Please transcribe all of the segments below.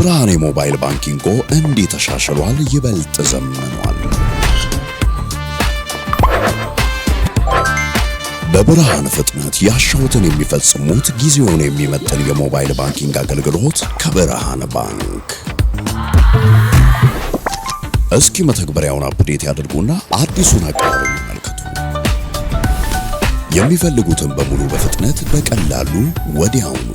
በብርሃን የሞባይል ባንኪንጎ እንዲህ ተሻሽሏል፣ ይበልጥ ዘመኗል። በብርሃን ፍጥነት ያሻውትን የሚፈጽሙት ጊዜውን የሚመጥን የሞባይል ባንኪንግ አገልግሎት ከብርሃን ባንክ። እስኪ መተግበሪያውን አፕዴት ያድርጉና አዲሱን አቀራረብ ይመልከቱ። የሚፈልጉትን በሙሉ በፍጥነት በቀላሉ ወዲያውኑ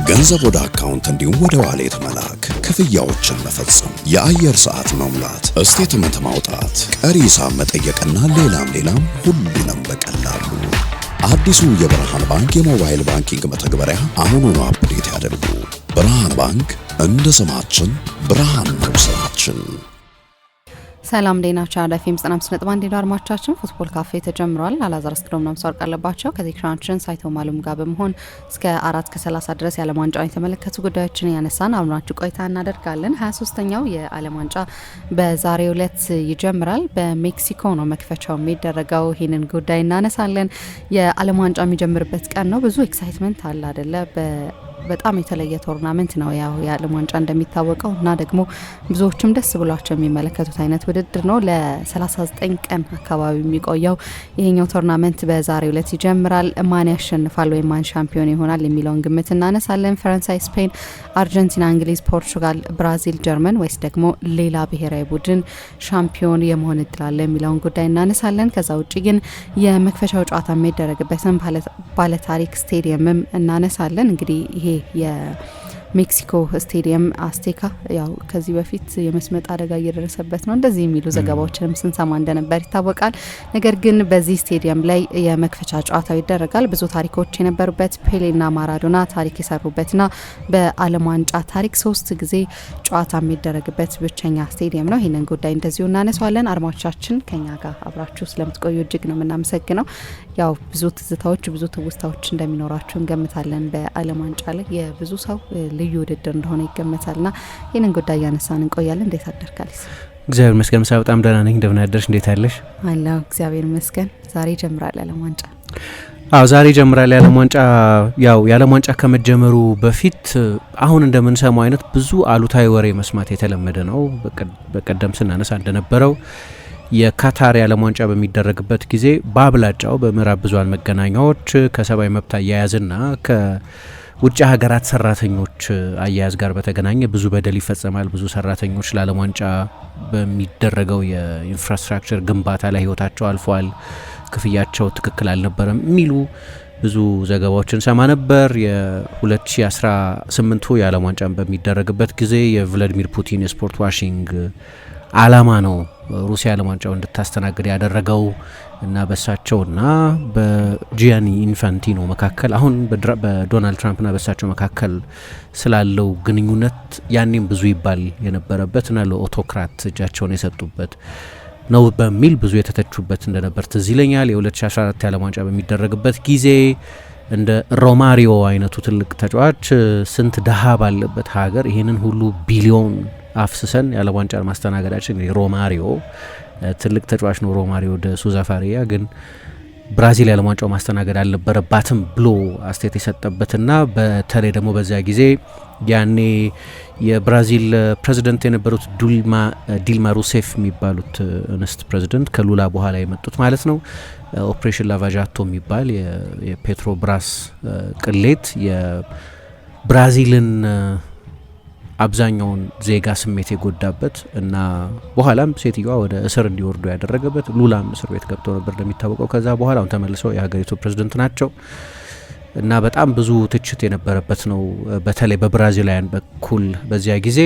ገንዘብ ወደ አካውንት እንዲሁም ወደ ዋሌት መላክ፣ ክፍያዎችን መፈጸም፣ የአየር ሰዓት መሙላት፣ ስቴትመንት ማውጣት፣ ቀሪ ሂሳብ መጠየቅና ሌላም ሁሉንም በቀላሉ። አዲሱ የብርሃን ባንክ የሞባይል ባንኪንግ መተግበሪያ አሁኑኑ አፕዴት ያድርጉ። ብርሃን ባንክ እንደ ስማችን ብርሃን ነው ስራችን። ሰላም ዴናቻ ዳፊም 95.1 አድማጮቻችን ፉትቦል ካፌ ተጀምሯል። አላዛር ስክሮም ነው ማስወርቅ አለባቸው ከቴክኒሻችን ሳይቶ ማሉም ጋር በመሆን እስከ 4:30 ድረስ የዓለም ዋንጫን የተመለከቱ ጉዳዮችን ያነሳን አብራችሁ ቆይታ እናደርጋለን። 23ኛው የዓለም ዋንጫ በዛሬው ዕለት ይጀምራል። በሜክሲኮ ነው መክፈቻው የሚደረገው። ይህንን ጉዳይ እናነሳለን። የዓለም ዋንጫ የሚጀምርበት ቀን ነው። ብዙ ኤክሳይትመንት አለ አይደለ? በጣም የተለየ ቶርናመንት ነው ያው የዓለም ዋንጫ እንደሚታወቀው እና ደግሞ ብዙዎችም ደስ ብሏቸው የሚመለከቱት አይነት ውድድር ነው። ለ39 ቀን አካባቢ የሚቆየው ይሄኛው ቶርናመንት በዛሬው ዕለት ይጀምራል። ማን ያሸንፋል ወይም ማን ሻምፒዮን ይሆናል የሚለውን ግምት እናነሳለን። ፈረንሳይ፣ ስፔን፣ አርጀንቲና፣ እንግሊዝ፣ ፖርቹጋል፣ ብራዚል፣ ጀርመን ወይስ ደግሞ ሌላ ብሔራዊ ቡድን ሻምፒዮን የመሆን እድል አለ የሚለውን ጉዳይ እናነሳለን። ከዛ ውጭ ግን የመክፈቻው ጨዋታ የሚደረግበትን ባለታሪክ ስቴዲየምም እናነሳለን። እንግዲህ ይሄ የሜክሲኮ ስቴዲየም አስቴካ ያው ከዚህ በፊት የመስመጥ አደጋ እየደረሰበት ነው እንደዚህ የሚሉ ዘገባዎችንም ስንሰማ እንደነበር ይታወቃል። ነገር ግን በዚህ ስቴዲየም ላይ የመክፈቻ ጨዋታው ይደረጋል። ብዙ ታሪኮች የነበሩበት ፔሌና ማራዶና ታሪክ የሰሩበትና በዓለም ዋንጫ ታሪክ 3 ጊዜ ጨዋታ የሚደረግበት ብቸኛ ስቴዲየም ነው። ይህንን ጉዳይ እንደዚሁ እናነሳዋለን። አድማጮቻችን ከኛ ጋር አብራችሁ ስለምትቆዩ እጅግ ነው የምናመሰግነው። ያው ብዙ ትዝታዎች ብዙ ትውስታዎች እንደሚኖራችሁ እንገምታለን። በዓለም ዋንጫ ላይ የብዙ ሰው ልዩ ውድድር እንደሆነ ይገመታልና ይህንን ጉዳይ ያነሳን እንቆያለን። እንዴት አደርካለሽ? እግዚአብሔር ይመስገን። ምሳ በጣም ደህና ነኝ። እንደምን አደርሽ? እንዴት አለሽ? አለሁ እግዚአብሔር ይመስገን። ዛሬ ጀምራል የዓለም ዋንጫ። አዎ ዛሬ ጀምራል የዓለም ዋንጫ። ያው የዓለም ዋንጫ ከመጀመሩ በፊት አሁን እንደምንሰማው አይነት ብዙ አሉታዊ ወሬ መስማት የተለመደ ነው። በቀደም ስናነሳ እንደነበረው የካታር የዓለም ዋንጫ በሚደረግበት ጊዜ በአብላጫው በምዕራብ ብዙሃን መገናኛዎች ከሰብአዊ መብት አያያዝና ከውጭ ሀገራት ሰራተኞች አያያዝ ጋር በተገናኘ ብዙ በደል ይፈጸማል፣ ብዙ ሰራተኞች ለዓለም ዋንጫ በሚደረገው የኢንፍራስትራክቸር ግንባታ ላይ ህይወታቸው አልፏል፣ ክፍያቸው ትክክል አልነበረም የሚሉ ብዙ ዘገባዎችን ሰማ ነበር። የ2018 የዓለም ዋንጫ በሚደረግበት ጊዜ የቭላዲሚር ፑቲን የስፖርት ዋሽንግ አላማ ነው ሩሲያ ዓለም ዋንጫው እንድታስተናግድ ያደረገው እና በሳቸውና በጂያኒ ኢንፋንቲኖ መካከል አሁን በዶናልድ ትራምፕና በሳቸው መካከል ስላለው ግንኙነት ያኔም ብዙ ይባል የነበረበትና ለኦቶክራት እጃቸውን የሰጡበት ነው በሚል ብዙ የተተቹበት እንደነበር ትዝ ይለኛል። የ2014 የዓለም ዋንጫ በሚደረግበት ጊዜ እንደ ሮማሪዮ አይነቱ ትልቅ ተጫዋች ስንት ደሃ ባለበት ሀገር ይህንን ሁሉ ቢሊዮን አፍስሰን የዓለም ዋንጫን ማስተናገዳችን ሮማሪዮ ትልቅ ተጫዋች ነው። ሮማሪዮ ደ ሱዛ ፋሪያ ግን ብራዚል የዓለም ዋንጫው ማስተናገድ አልነበረባትም ብሎ አስተያየት የሰጠበትና በተለይ ደግሞ በዚያ ጊዜ ያኔ የብራዚል ፕሬዚደንት የነበሩት ዲልማ ሩሴፍ የሚባሉት እንስት ፕሬዚደንት ከሉላ በኋላ የመጡት ማለት ነው። ኦፕሬሽን ላቫጃቶ የሚባል የፔትሮ ብራስ ቅሌት የብራዚልን አብዛኛውን ዜጋ ስሜት የጎዳበት እና በኋላም ሴትዮዋ ወደ እስር እንዲወርዱ ያደረገበት፣ ሉላም እስር ቤት ገብተው ነበር እንደሚታወቀው። ከዛ በኋላ አሁን ተመልሰው የሀገሪቱ ፕሬዝደንት ናቸው እና በጣም ብዙ ትችት የነበረበት ነው በተለይ በብራዚላውያን በኩል በዚያ ጊዜ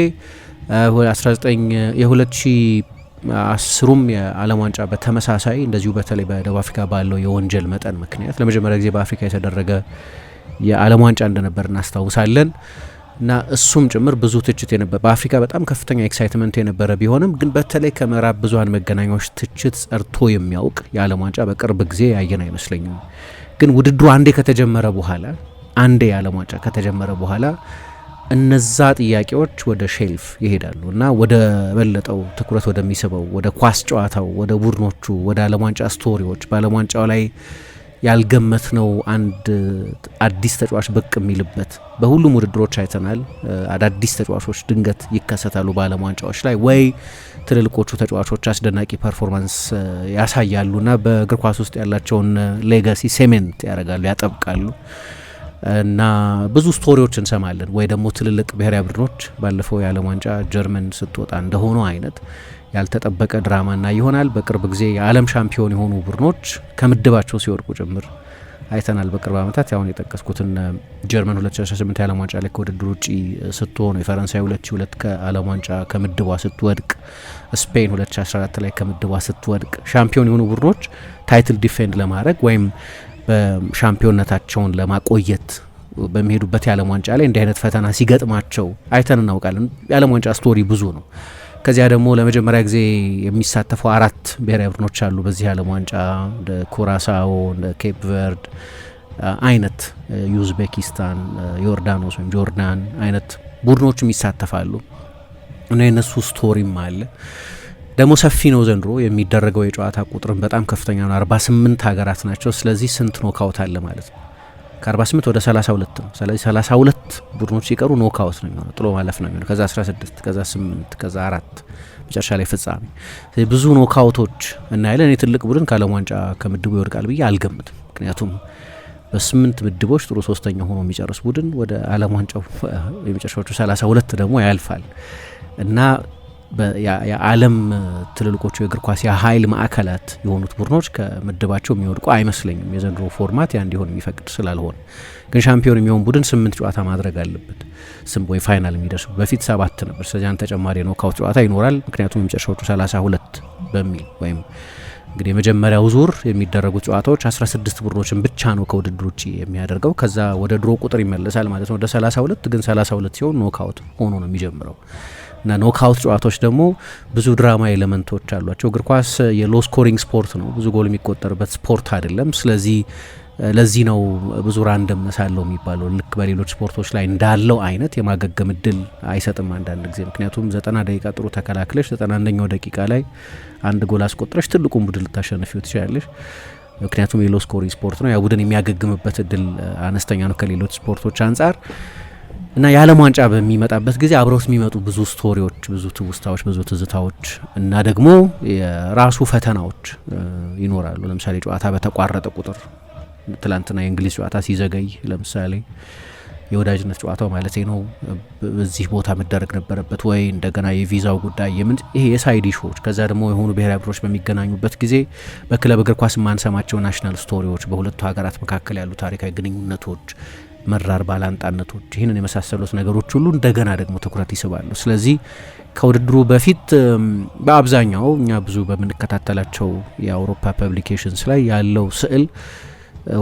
2010ም የዓለም ዋንጫ በተመሳሳይ እንደዚሁ በተለይ በደቡብ አፍሪካ ባለው የወንጀል መጠን ምክንያት ለመጀመሪያ ጊዜ በአፍሪካ የተደረገ የዓለም ዋንጫ እንደነበር እናስታውሳለን። እና እሱም ጭምር ብዙ ትችት የነበረ በአፍሪካ በጣም ከፍተኛ ኤክሳይትመንት የነበረ ቢሆንም ግን በተለይ ከምዕራብ ብዙሃን መገናኛዎች ትችት ጸርቶ የሚያውቅ የዓለም ዋንጫ በቅርብ ጊዜ ያየን አይመስለኝም። ግን ውድድሩ አንዴ የዓለም ዋንጫ ከተጀመረ በኋላ እነዛ ጥያቄዎች ወደ ሼልፍ ይሄዳሉ እና ወደ በለጠው ትኩረት ወደሚስበው ወደ ኳስ ጨዋታው፣ ወደ ቡድኖቹ፣ ወደ ዓለም ዋንጫ ስቶሪዎች፣ በዓለም ዋንጫው ላይ ያልገመት ነው አንድ አዲስ ተጫዋች ብቅ የሚልበት በሁሉም ውድድሮች አይተናል። አዳዲስ ተጫዋቾች ድንገት ይከሰታሉ በዓለም ዋንጫዎች ላይ ወይ ትልልቆቹ ተጫዋቾች አስደናቂ ፐርፎርማንስ ያሳያሉና በእግር ኳስ ውስጥ ያላቸውን ሌጋሲ ሴሜንት ያደርጋሉ፣ ያጠብቃሉ እና ብዙ ስቶሪዎች እንሰማለን። ወይ ደግሞ ትልልቅ ብሔራዊ ቡድኖች ባለፈው የዓለም ዋንጫ ጀርመን ስትወጣ እንደሆነው አይነት ያልተጠበቀ ድራማና ይሆናል። በቅርብ ጊዜ የዓለም ሻምፒዮን የሆኑ ቡድኖች ከምድባቸው ሲወድቁ ጭምር አይተናል። በቅርብ ዓመታት አሁን የጠቀስኩትን ጀርመን 2018 የዓለም ዋንጫ ላይ ከውድድር ውጪ ስትሆን፣ የፈረንሳይ 2002 ከዓለም ዋንጫ ከምድቧ ስትወድቅ፣ ስፔን 2014 ላይ ከምድቧ ስትወድቅ ሻምፒዮን የሆኑ ቡድኖች ታይትል ዲፌንድ ለማድረግ ወይም በሻምፒዮንነታቸውን ለማቆየት በሚሄዱበት የዓለም ዋንጫ ላይ እንዲህ አይነት ፈተና ሲገጥማቸው አይተን እናውቃለን። የዓለም ዋንጫ ስቶሪ ብዙ ነው። ከዚያ ደግሞ ለመጀመሪያ ጊዜ የሚሳተፉ 4 ብሔራዊ ቡድኖች አሉ በዚህ የዓለም ዋንጫ እንደ ኩራሳኦ፣ እንደ ኬፕ ቨርድ አይነት፣ ዩዝቤኪስታን፣ ዮርዳኖስ ወይም ጆርዳን አይነት ቡድኖችም ይሳተፋሉ እና የነሱ ስቶሪም አለ። ደግሞ ሰፊ ነው ዘንድሮ የሚደረገው የጨዋታ ቁጥርም በጣም ከፍተኛ ነው። 48 ሀገራት ናቸው። ስለዚህ ስንት ኖካውት አለ ማለት ነው? ከ48 ወደ 32 ነው። ስለዚህ 32 ቡድኖች ሲቀሩ ኖካውት ነው የሚሆነው፣ ጥሎ ማለፍ ነው የሚሆነው። ከዛ 16 ከዛ 8 ከዛ 4 መጨረሻ ላይ ፍጻሜ። ብዙ ኖካውቶች እናያለን። እኔ ትልቅ ቡድን ከዓለም ዋንጫ ከምድቡ ይወድቃል ብዬ አልገምትም። ምክንያቱም በ8 ምድቦች ጥሩ ሶስተኛ ሆኖ የሚጨርስ ቡድን ወደ ዓለም ዋንጫው የመጨረሻዎቹ 32 ደግሞ ያልፋል እና የዓለም ትልልቆቹ የእግር ኳስ የኃይል ማዕከላት የሆኑት ቡድኖች ከምድባቸው የሚወድቁ አይመስለኝም። የዘንድሮ ፎርማት ያ እንዲሆን የሚፈቅድ ስላልሆነ፣ ግን ሻምፒዮን የሚሆን ቡድን 8 ጨዋታ ማድረግ አለበት ወይ ፋይናል የሚደርሱ። በፊት 7 ነበር። ስለዚህ አንድ ተጨማሪ ኖካውት ጨዋታ ይኖራል። ምክንያቱም የመጨረሻዎቹ 32 በሚል ወይም እንግዲህ የመጀመሪያው ዙር የሚደረጉት ጨዋታዎች 16 ቡድኖችን ብቻ ነው ከውድድር ውጭ የሚያደርገው። ከዛ ወደ ድሮ ቁጥር ይመለሳል ማለት ነው ወደ 32። ግን 32 ሲሆን ኖካውት ሆኖ ነው የሚጀምረው እና ኖካውት ጨዋታዎች ደግሞ ብዙ ድራማ ኤሌመንቶች አሏቸው። እግር ኳስ የሎ ስኮሪንግ ስፖርት ነው፣ ብዙ ጎል የሚቆጠርበት ስፖርት አይደለም። ስለዚህ ለዚህ ነው ብዙ ራንደምነስ አለው የሚባለው። ልክ በሌሎች ስፖርቶች ላይ እንዳለው አይነት የማገገም እድል አይሰጥም አንዳንድ ጊዜ። ምክንያቱም 90 ደቂቃ ጥሩ ተከላክለሽ 91ኛው ደቂቃ ላይ አንድ ጎል አስቆጥረሽ ትልቁን ቡድን ልታሸንፊው ትችላለሽ። ምክንያቱም የሎ ስኮሪንግ ስፖርት ነው። ያ ቡድን የሚያገግምበት እድል አነስተኛ ነው ከሌሎች ስፖርቶች አንጻር እና የዓለም ዋንጫ በሚመጣበት ጊዜ አብረውት የሚመጡ ብዙ ስቶሪዎች፣ ብዙ ትውስታዎች፣ ብዙ ትዝታዎች እና ደግሞ የራሱ ፈተናዎች ይኖራሉ። ለምሳሌ ጨዋታ በተቋረጠ ቁጥር ትላንትና የእንግሊዝ ጨዋታ ሲዘገይ ለምሳሌ የወዳጅነት ጨዋታው ማለት ነው በዚህ ቦታ መደረግ ነበረበት ወይ፣ እንደገና የቪዛው ጉዳይ ይሄ የሳይድ ሾዎች፣ ከዛ ደግሞ የሆኑ ብሔራዊ ቡድኖች በሚገናኙበት ጊዜ በክለብ እግር ኳስ የማንሰማቸው ናሽናል ስቶሪዎች፣ በሁለቱ ሀገራት መካከል ያሉ ታሪካዊ ግንኙነቶች፣ መራር ባላንጣነቶች፣ ይህንን የመሳሰሉት ነገሮች ሁሉ እንደገና ደግሞ ትኩረት ይስባሉ። ስለዚህ ከውድድሩ በፊት በአብዛኛው እኛ ብዙ በምንከታተላቸው የአውሮፓ ፐብሊኬሽንስ ላይ ያለው ስዕል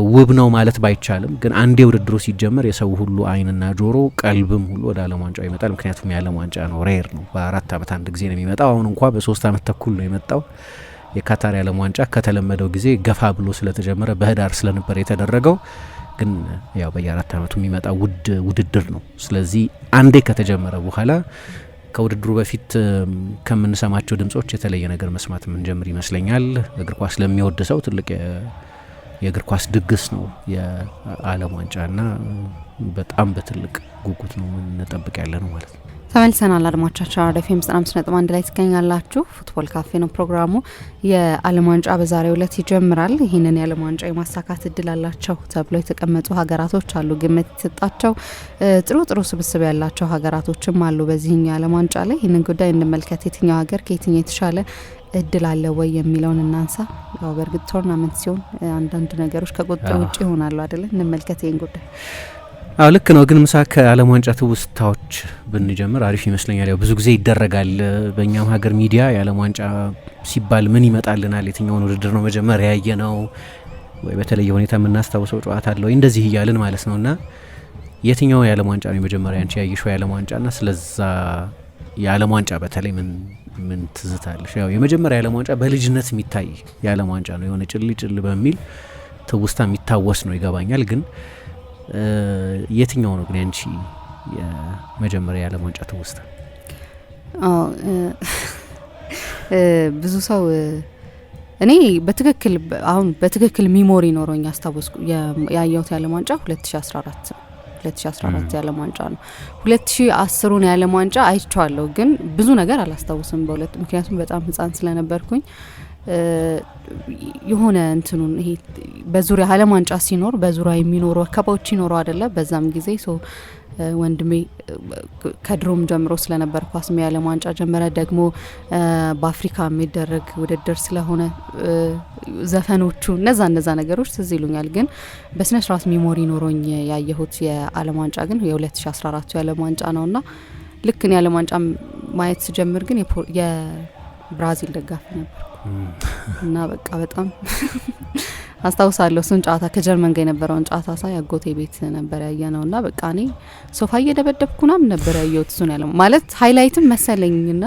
ውብ ነው ማለት ባይቻልም፣ ግን አንዴ ውድድሩ ሲጀመር የሰው ሁሉ አይንና ጆሮ ቀልብም ሁሉ ወደ ዓለም ዋንጫው ይመጣል። ምክንያቱም የዓለም ዋንጫ ነው፣ ሬር ነው፣ በ4 ዓመት አንድ ጊዜ ነው የሚመጣው። አሁን እንኳ በ3 ዓመት ተኩል ነው የመጣው። የካታር የዓለም ዋንጫ ከተለመደው ጊዜ ገፋ ብሎ ስለተጀመረ በህዳር ስለነበር የተደረገው፣ ግን ያው በየ4 ዓመቱ የሚመጣ ውድድር ነው። ስለዚህ አንዴ ከተጀመረ በኋላ ከውድድሩ በፊት ከምንሰማቸው ድምጾች የተለየ ነገር መስማት የምንጀምር ይመስለኛል። እግር ኳስ ለሚወድ ሰው ትልቅ የእግር ኳስ ድግስ ነው የዓለም ዋንጫና በጣም በትልቅ ጉጉት ነው የምንጠብቅ ያለ ነው ማለት ነው። ተመልሰናል አድማጮቻችን። አራዳ ኤፍ ኤም 95.1 ላይ ትገኛላችሁ። ፉትቦል ካፌ ነው ፕሮግራሙ። የዓለም ዋንጫ በዛሬው ዕለት ይጀምራል። ይህንን የዓለም ዋንጫ የማሳካት እድል አላቸው ተብለው የተቀመጡ ሀገራቶች አሉ፣ ግምት የተሰጣቸው ጥሩ ስብስብ ያላቸው ሀገራቶችም አሉ በዚህኛው የዓለም ዋንጫ ላይ። ይህንን ጉዳይ እንመልከት። የትኛው ሀገር ከየትኛው የተሻለ እድል አለ ወይ የሚለውን እናንሳ። ያው በእርግጥ ቶርናመንት ሲሆን አንዳንድ ነገሮች ከቁጥጥር ውጭ ይሆናሉ አይደለ? እንመልከት ይህን ጉዳይ። አዎ ልክ ነው። ግን ምሳ ከዓለም ዋንጫ ትውስታዎች ብንጀምር አሪፍ ይመስለኛል። ያው ብዙ ጊዜ ይደረጋል በእኛም ሀገር ሚዲያ የዓለም ዋንጫ ሲባል ምን ይመጣልናል፣ የትኛውን ውድድር ነው መጀመሪያ ያየ ነው ወይ በተለየ ሁኔታ የምናስታውሰው ጨዋታ አለ ወይ እንደዚህ እያልን ማለት ነው። እና የትኛው የዓለም ዋንጫ ነው መጀመሪያ አንቺ ያየሽው የዓለም ዋንጫ እና ስለዛ የዓለም ዋንጫ በተለይ ምን ትዝታለሽ? ያው የመጀመሪያ የዓለም ዋንጫ በልጅነት የሚታይ የዓለም ዋንጫ ነው። የሆነ ጭል በሚል ትውስታ የሚታወስ ነው ይገባኛል። ግን የትኛው ነው ግን አንቺ የመጀመሪያ የዓለም ዋንጫ ትውስታ? ብዙ ሰው እኔ በትክክል አሁን በትክክል ሚሞሪ ኖሮኝ አስታወስኩ ያየሁት የዓለም ዋንጫ 2014 የዓለም ዋንጫ ነው። 2010ን የዓለም ዋንጫ አይቼዋለሁ፣ ግን ብዙ ነገር አላስታውስም ምክንያቱም በጣም ህፃን ስለነበርኩኝ። የሆነ እንትኑን ይሄ በዙሪያ ዓለም ዋንጫ ሲኖር በዙሪያ የሚኖሩ አካባቢዎች ይኖሩ አይደለ? በዛም ጊዜ ወንድሜ ከድሮም ጀምሮ ስለነበር ኳስ የዓለም ዋንጫ ጀመረ። ደግሞ በአፍሪካ የሚደረግ ውድድር ስለሆነ ዘፈኖቹ እነዛ ነገሮች ትዝ ይሉኛል። ግን በስነ ስርዓት ሚሞሪ ኖሮኝ ያየሁት የዓለም ዋንጫ ግን የ2014 የዓለም ዋንጫ ነውና ልክ እኔ የዓለም ዋንጫ ማየት ስጀምር ግን የብራዚል ደጋፊ ነበር እና በቃ በጣም አስታውሳለሁ እሱን ጨዋታ ከጀርመን ጋር የነበረውን ጨዋታ ሳይ አጎቴ ቤት ነበር ያየነውና በቃ እኔ ሶፋ እየደበደብኩናም ነበር ያየሁት እሱን ያለው ማለት ሃይላይትም መሰለኝና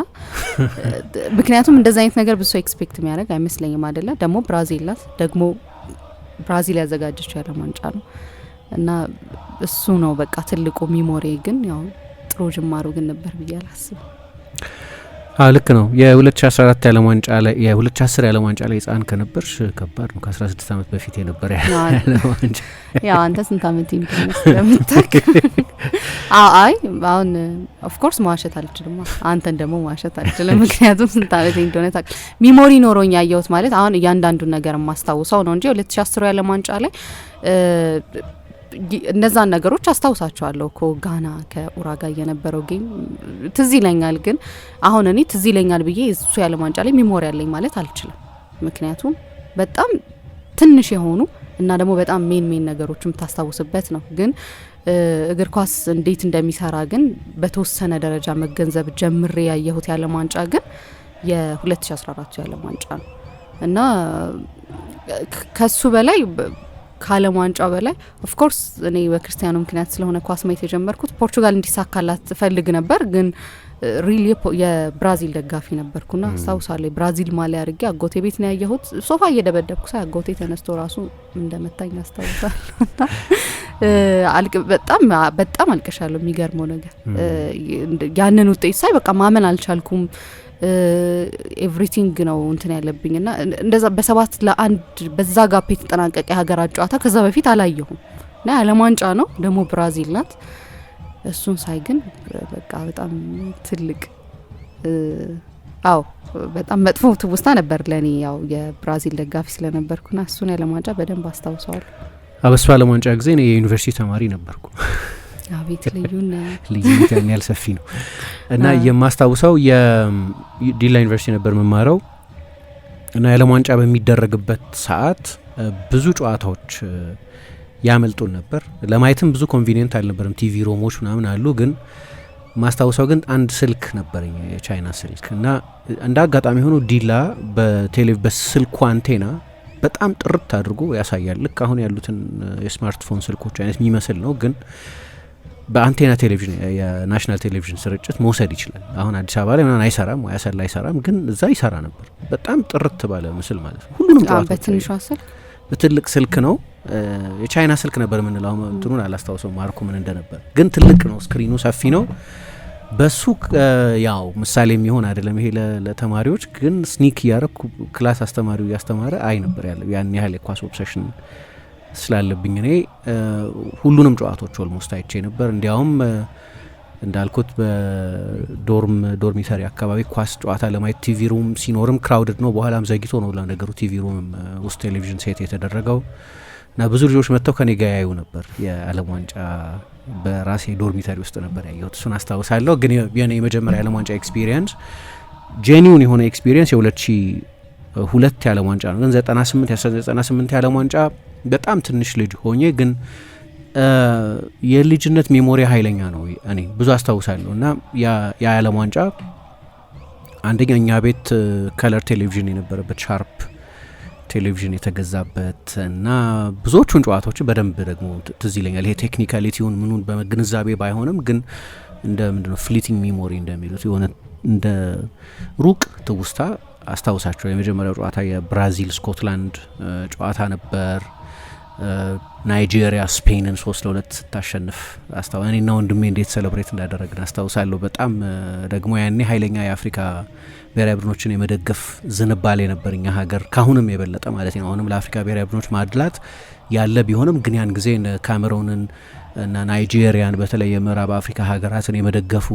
ምክንያቱም እንደዛ አይነት ነገር ብዙ ኤክስፔክት የሚያደርግ አይመስለኝም አይደለ? ደግሞ ብራዚል ናት፣ ደግሞ ብራዚል ያዘጋጀችው የዓለም ዋንጫ ነው እና እሱ ነው በቃ ትልቁ ሚሞሪ። ግን ያው ጥሩ ጅማሩ ግን ነበር ብዬ አላስብም። ልክ ነው። የ2014 የዓለም ዋንጫ ላይ የ2010 የዓለም ዋንጫ ላይ ህጻን ከነበርሽ ከባድ ነው። ከ16 ዓመት በፊት የነበረ የዓለም ዋንጫ ያው አንተ ስንት ዓመት ይምጣ ለምታክ አይ አሁን ኦፍ ኮርስ ማዋሸት አልችልም። አንተን ደግሞ ማዋሸት አልችልም፣ ምክንያቱም ስንት ዓመት እንደሆነ ታውቅ። ሚሞሪ ኖሮኝ ያየሁት ማለት አሁን እያንዳንዱን ነገር ማስታውሰው ነው እንጂ 2010 የዓለም ዋንጫ ላይ እነዛን ነገሮች አስታውሳቸዋለሁ እኮ ጋና ከኡራጋይ የነበረው ጌም ትዝ ይለኛል። ግን አሁን እኔ ትዝ ይለኛል ብዬ እሱ የዓለም ዋንጫ ላይ ሚሞሪ ያለኝ ማለት አልችልም። ምክንያቱም በጣም ትንሽ የሆኑ እና ደግሞ በጣም ሜን ነገሮችም ታስታውስበት ነው። ግን እግር ኳስ እንዴት እንደሚሰራ ግን በተወሰነ ደረጃ መገንዘብ ጀምሬ ያየሁት የዓለም ዋንጫ ግን የ2014 የዓለም ዋንጫ ነው እና ከሱ በላይ ከዓለም ዋንጫው በላይ ኦፍ ኮርስ እኔ በክርስቲያኖ ምክንያት ስለሆነ ኳስ ማየት የጀመርኩት ፖርቹጋል እንዲሳካላት ፈልግ ነበር። ግን ሪሊ የብራዚል ደጋፊ ነበርኩና አስታውሳለሁ ብራዚል ማሊያ አድርጌ አጎቴ ቤት ነው ያየሁት። ሶፋ እየደበደብኩ ሳይ አጎቴ ተነስቶ ራሱ እንደመታኝ አስታውሳለሁ። በጣም አልቀሻለሁ። የሚገርመው ነገር ያንን ውጤት ሳይ በቃ ማመን አልቻልኩም። ኤቭሪቲንግ ነው እንትን ያለብኝና እንደዛ በ7-1 በዛ ጋፕ የተጠናቀቀ የሀገራት ጨዋታ ከዛ በፊት አላየሁም እና የዓለም ዋንጫ ነው ደግሞ ብራዚል ናት። እሱን ሳይ ግን በቃ በጣም ትልቅ በጣም መጥፎ ትውስታ ነበር ለኔ። ያው የብራዚል ደጋፊ ስለነበርኩና እሱን የዓለም ዋንጫ በደንብ አስታውሰዋለሁ። አበሱ ዓለም ዋንጫ ጊዜ እኔ የዩኒቨርሲቲ ተማሪ ነበርኩ። አቤት ልዩነት ያል ሰፊ ነው እና የማስታውሰው የዲላ ዩኒቨርሲቲ ነበር መማረው እና የዓለም ዋንጫ በሚደረግበት ሰዓት ብዙ ጨዋታዎች ያመልጡን ነበር። ለማየትም ብዙ ኮንቪኒየንት አልነበረም። ቲቪ ሮሞች ምናምን አሉ። ግን ማስታውሰው ግን አንድ ስልክ ነበረኝ፣ የቻይና ስልክ እና እንደ አጋጣሚ ሆኖ ዲላ በስልኩ አንቴና በጣም ጥርት አድርጎ ያሳያል። ልክ አሁን ያሉትን የስማርትፎን ስልኮች አይነት የሚመስል ነው። ግን በአንቴና ቴሌቪዥን የናሽናል ቴሌቪዥን ስርጭት መውሰድ ይችላል። አሁን አዲስ አበባ ላይ ምናምን አይሰራም ወይ አሰላ አይሰራም፣ ግን እዛ ይሰራ ነበር። በጣም ጥርት ባለ ምስል ማለት ነው። ሁሉንም ጨዋታ በትንሿ ስልክ በትልቅ ስልክ ነው። የቻይና ስልክ ነበር የምንለው። እንትኑን አላስታውሰው ማርኩ ምን እንደነበር፣ ግን ትልቅ ነው። ስክሪኑ ሰፊ ነው። በሱ ያው ምሳሌ የሚሆን አይደለም ይሄ ለተማሪዎች፣ ግን ስኒክ እያረኩ ክላስ አስተማሪው እያስተማረ አይ ነበር ያለው። ያን ያህል የኳስ ኦብሴሽን ስላለብኝ እኔ ሁሉንም ጨዋታዎች ኦልሞስት አይቼ ነበር። እንዲያውም እንዳልኩት በዶርሚተሪ አካባቢ ኳስ ጨዋታ ለማየት ቲቪ ሩም ሲኖርም ክራውድድ ነው። በኋላም ዘግይቶ ነው ለነገሩ ቲቪ ሩም ውስጥ ቴሌቪዥን ሴት የተደረገው እና ብዙ ልጆች መጥተው ከኔ ጋር ያዩ ነበር። የዓለም ዋንጫ በራሴ ዶርሚተሪ ውስጥ ነበር ያየሁት። እሱን አስታውሳለሁ። ግን የኔ የመጀመሪያ የዓለም ዋንጫ ኤክስፒሪየንስ ጄኒውን የሆነ ኤክስፒሪየንስ የ2002 የዓለም ዋንጫ ነው። ግን 1998 የዓለም ዋንጫ በጣም ትንሽ ልጅ ሆኜ ግን የልጅነት ሜሞሪ ኃይለኛ ነው። እኔ ብዙ አስታውሳለሁ እና የዓለም ዋንጫ አንደኛ እኛ ቤት ከለር ቴሌቪዥን የነበረበት ሻርፕ ቴሌቪዥን የተገዛበት እና ብዙዎቹን ጨዋታዎች በደንብ ደግሞ ትዝ ይለኛል። ይሄ ቴክኒካሊቲውን ምኑን በመግንዛቤ ባይሆንም ግን እንደ ምንድነው ፍሊቲንግ ሜሞሪ እንደሚሉት የሆነ እንደ ሩቅ ትውስታ አስታውሳቸው። የመጀመሪያው ጨዋታ የብራዚል ስኮትላንድ ጨዋታ ነበር። ናይጄሪያ ስፔንን 3-2 ስታሸንፍ እኔና ወንድሜ እንዴት ሴሌብሬት እንዳደረግን አስታውሳለሁ። በጣም ደግሞ ያኔ ኃይለኛ የአፍሪካ ብሔራዊ ቡድኖችን የመደገፍ ዝንባሌ ነበር እኛ ሀገር ካሁንም የበለጠ ማለት ነው። አሁንም ለአፍሪካ ብሔራዊ ቡድኖች ማድላት ያለ ቢሆንም ግን ያን ጊዜ ካሜሩንን እና ናይጄሪያን በተለይ የምዕራብ አፍሪካ ሀገራትን የመደገፉ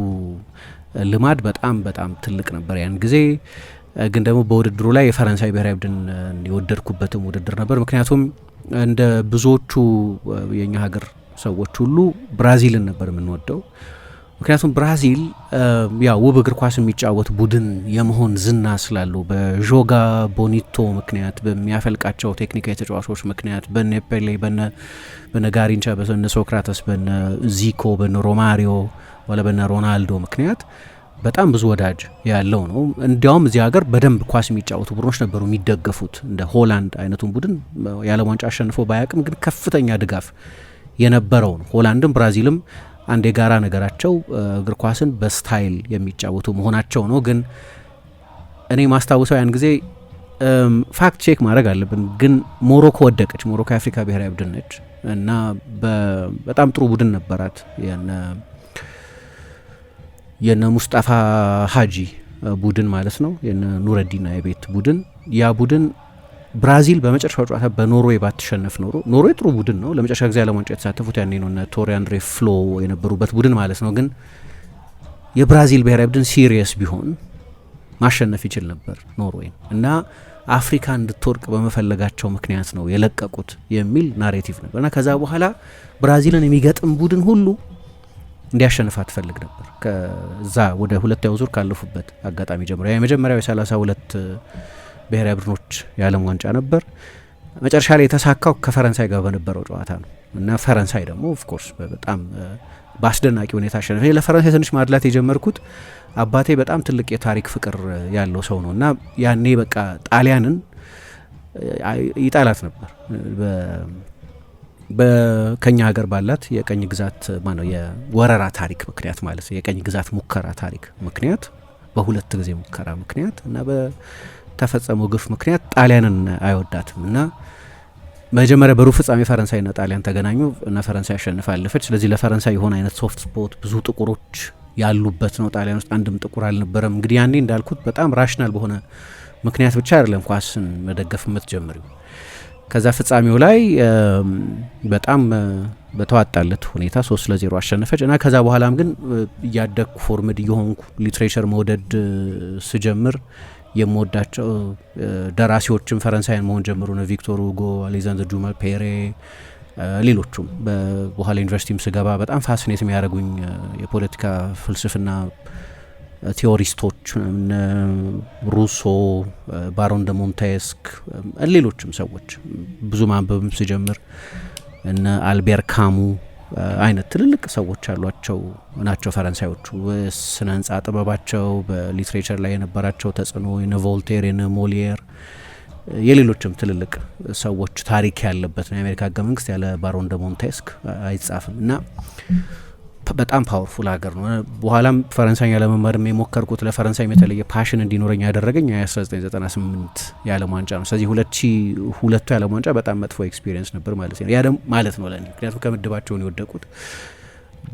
ልማድ በጣም በጣም ትልቅ ነበር ያን ጊዜ። ግን ደግሞ በውድድሩ ላይ የፈረንሳይ ብሔራዊ ቡድን የወደድኩበትም ውድድር ነበር። ምክንያቱም እንደ ብዙዎቹ የኛ ሀገር ሰዎች ሁሉ ብራዚልን ነበር የምንወደው። ምክንያቱም ብራዚል ያው ውብ እግር ኳስ የሚጫወት ቡድን የመሆን ዝና ስላለው በዦጋ ቦኒቶ ምክንያት፣ በሚያፈልቃቸው ቴክኒካዊ ተጫዋቾች ምክንያት፣ በነ ፔሌ፣ በነ ጋሪንቻ፣ በነ ሶክራተስ፣ በነ ዚኮ፣ በነ ሮማሪዮ ወላ በነ ሮናልዶ ምክንያት በጣም ብዙ ወዳጅ ያለው ነው። እንዲያውም እዚህ ሀገር በደንብ ኳስ የሚጫወቱ ቡድኖች ነበሩ የሚደገፉት። እንደ ሆላንድ አይነቱን ቡድን የዓለም ዋንጫ አሸንፎ ባያቅም ግን ከፍተኛ ድጋፍ የነበረው ነው። ሆላንድም ብራዚልም አንድ የጋራ ነገራቸው እግር ኳስን በስታይል የሚጫወቱ መሆናቸው ነው። ግን እኔ ማስታወሰው ያን ጊዜ ፋክት ቼክ ማድረግ አለብን፣ ግን ሞሮኮ ወደቀች። ሞሮኮ የአፍሪካ ብሔራዊ ቡድን ነች እና በጣም ጥሩ ቡድን ነበራት የነ ሙስጣፋ ሀጂ ቡድን ማለት ነው፣ የነ ኑረዲና የቤት ቡድን። ያ ቡድን ብራዚል በመጨረሻው ጨዋታ በኖርዌይ ባትሸነፍ ኖርዌይ ጥሩ ቡድን ነው፣ ለመጨረሻ ጊዜ ዓለም ዋንጫ የተሳተፉት ያኔ ነው፣ እነ ቶሪ አንድሬ ፍሎ የነበሩበት ቡድን ማለት ነው። ግን የብራዚል ብሔራዊ ቡድን ሲሪየስ ቢሆን ማሸነፍ ይችል ነበር ኖርዌይን እና አፍሪካ እንድትወርቅ በመፈለጋቸው ምክንያት ነው የለቀቁት የሚል ናሬቲቭ ነበር እና ከዛ በኋላ ብራዚልን የሚገጥም ቡድን ሁሉ እንዲያሸንፍ አትፈልግ ነበር። ከዛ ወደ ሁለተኛው ዙር ካለፉበት አጋጣሚ ጀምሮ የመጀመሪያው የ32 ብሔራዊ ቡድኖች የዓለም ዋንጫ ነበር። መጨረሻ ላይ የተሳካው ከፈረንሳይ ጋር በነበረው ጨዋታ ነው እና ፈረንሳይ ደግሞ ኦፍኮርስ በጣም በአስደናቂ ሁኔታ አሸነፈ። ለፈረንሳይ ትንሽ ማድላት የጀመርኩት አባቴ በጣም ትልቅ የታሪክ ፍቅር ያለው ሰው ነው እና ያኔ በቃ ጣሊያንን ይጣላት ነበር ከኛ ሀገር ባላት የቀኝ ግዛት ማነው የወረራ ታሪክ ምክንያት ማለት ነው። የቀኝ ግዛት ሙከራ ታሪክ ምክንያት፣ በሁለት ጊዜ ሙከራ ምክንያት እና በተፈጸመው ግፍ ምክንያት ጣሊያንን አይወዳትም እና መጀመሪያ በሩብ ፍጻሜ ፈረንሳይና ጣሊያን ተገናኙ እና ፈረንሳይ አሸንፋለፈች። ስለዚህ ለፈረንሳይ የሆነ አይነት ሶፍት ስፖት ብዙ ጥቁሮች ያሉበት ነው። ጣሊያን ውስጥ አንድም ጥቁር አልነበረም። እንግዲህ ያኔ እንዳልኩት በጣም ራሽናል በሆነ ምክንያት ብቻ አይደለም ኳስን መደገፍ የምትጀምሪው። ከዛ ፍጻሜው ላይ በጣም በተዋጣለት ሁኔታ 3-0 አሸነፈች እና ከዛ በኋላም ግን እያደግኩ ፎርምድ እየሆንኩ ሊትሬቸር መውደድ ስጀምር የምወዳቸው ደራሲዎችም ፈረንሳይን መሆን ጀምሩ ነው። ቪክቶር ሁጎ፣ አሌክዛንደር ጁማ ፔሬ፣ ሌሎቹም በኋላ ዩኒቨርሲቲም ስገባ በጣም ፋሲኔት የሚያደርጉኝ የፖለቲካ ፍልስፍና ቴዎሪስቶች ሩሶ፣ ባሮን ደ ሞንቴስክ፣ ሌሎችም ሰዎች ብዙ ማንበብም ስጀምር እነ አልቤር ካሙ አይነት ትልልቅ ሰዎች ያሏቸው ናቸው ፈረንሳዮቹ። ስነ ህንጻ ጥበባቸው፣ በሊትሬቸር ላይ የነበራቸው ተጽዕኖ የነ ቮልቴር የነ ሞሊየር የሌሎችም ትልልቅ ሰዎች ታሪክ ያለበት ነው። የአሜሪካ ህገ መንግስት ያለ ባሮን ደ ሞንቴስክ አይጻፍም እና በጣም ፓወርፉል ሀገር ነው። በኋላም ፈረንሳይኛ ለመማር የሞከርኩት ለፈረንሳይ የተለየ ፓሽን እንዲኖረኝ ያደረገኝ የ1998 የዓለም ዋንጫ ነው። ስለዚህ 2002 የዓለም ዋንጫ በጣም መጥፎ ኤክስፒሪየንስ ነበር ማለት ነው። ያ ደግሞ ማለት ነው ለኔ ምክንያቱም ከምድባቸውን የወደቁት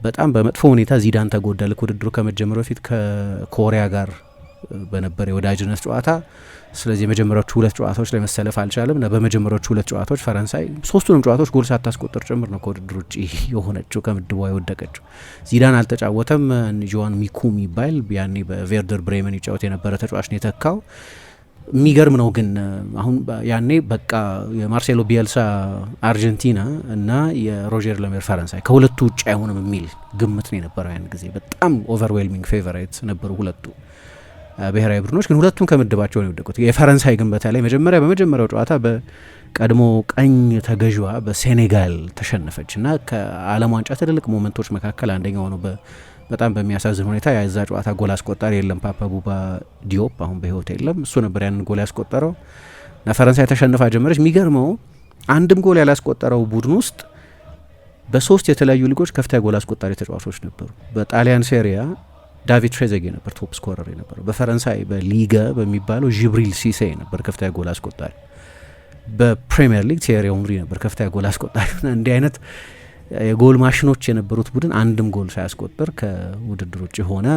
በጣም በመጥፎ ሁኔታ ዚዳን ተጎዳ። ልክ ውድድሩ ከመጀመሩ በፊት ከኮሪያ ጋር በነበረ የወዳጅነት ጨዋታ ስለዚህ የመጀመሪያዎቹ 2 ጨዋታዎች ላይ መሰለፍ አልቻለም እና በመጀመሪያዎቹ 2 ጨዋታዎች ፈረንሳይ 3ቱንም ጨዋታዎች ጎል ሳታስቆጥር ጭምር ነው ከውድድር ውጭ የሆነችው ከምድቧ የወደቀችው። ዚዳን አልተጫወተም። ጆዋን ሚኩ የሚባል ያኔ በቬርደር ብሬመን ይጫወት የነበረ ተጫዋች ነው የተካው። የሚገርም ነው ግን አሁን ያኔ በቃ የማርሴሎ ቢኤልሳ አርጀንቲና እና የሮጀር ለሜር ፈረንሳይ ከሁለቱ ውጭ አይሆንም የሚል ግምት ነው የነበረው ያን ጊዜ። በጣም ኦቨርዌልሚንግ ፌቨራይት ነበሩ ሁለቱ ብሔራዊ ቡድኖች፣ ግን ሁለቱም ከምድባቸው ነው የወደቁት። የፈረንሳይ ግን በተለይ በመጀመሪያው ጨዋታ በቀድሞ ቀኝ ተገዥዋ በሴኔጋል ተሸነፈች እና ከዓለም ዋንጫ ትልልቅ ሞመንቶች መካከል አንደኛው ነው። በጣም በሚያሳዝን ሁኔታ የዛ ጨዋታ ጎል አስቆጣሪ የለም። ፓፓ ቡባ ዲዮፕ አሁን በህይወት የለም። እሱ ነበር ያንን ጎል ያስቆጠረው እና ፈረንሳይ ተሸንፋ ጀመረች። የሚገርመው አንድም ጎል ያላስቆጠረው ቡድን ውስጥ በ3 የተለያዩ ሊጎች ከፍተኛ ጎል አስቆጣሪ ተጫዋቾች ነበሩ። በጣሊያን ሴሪያ ዳቪድ ትሬዘጌ ነበር ቶፕ ስኮረር የነበረው። በፈረንሳይ በሊጋ በሚባለው ጂብሪል ሲሴ ነበር ከፍተኛ ጎል አስቆጣሪ። በፕሪሚየር ሊግ ቲየሪ ኦንሪ ነበር ከፍተኛ ጎል አስቆጣሪና እንዲህ አይነት የጎል ማሽኖች የነበሩት ቡድን አንድም ጎል ሳያስቆጥር ከውድድር ውጭ ሆነ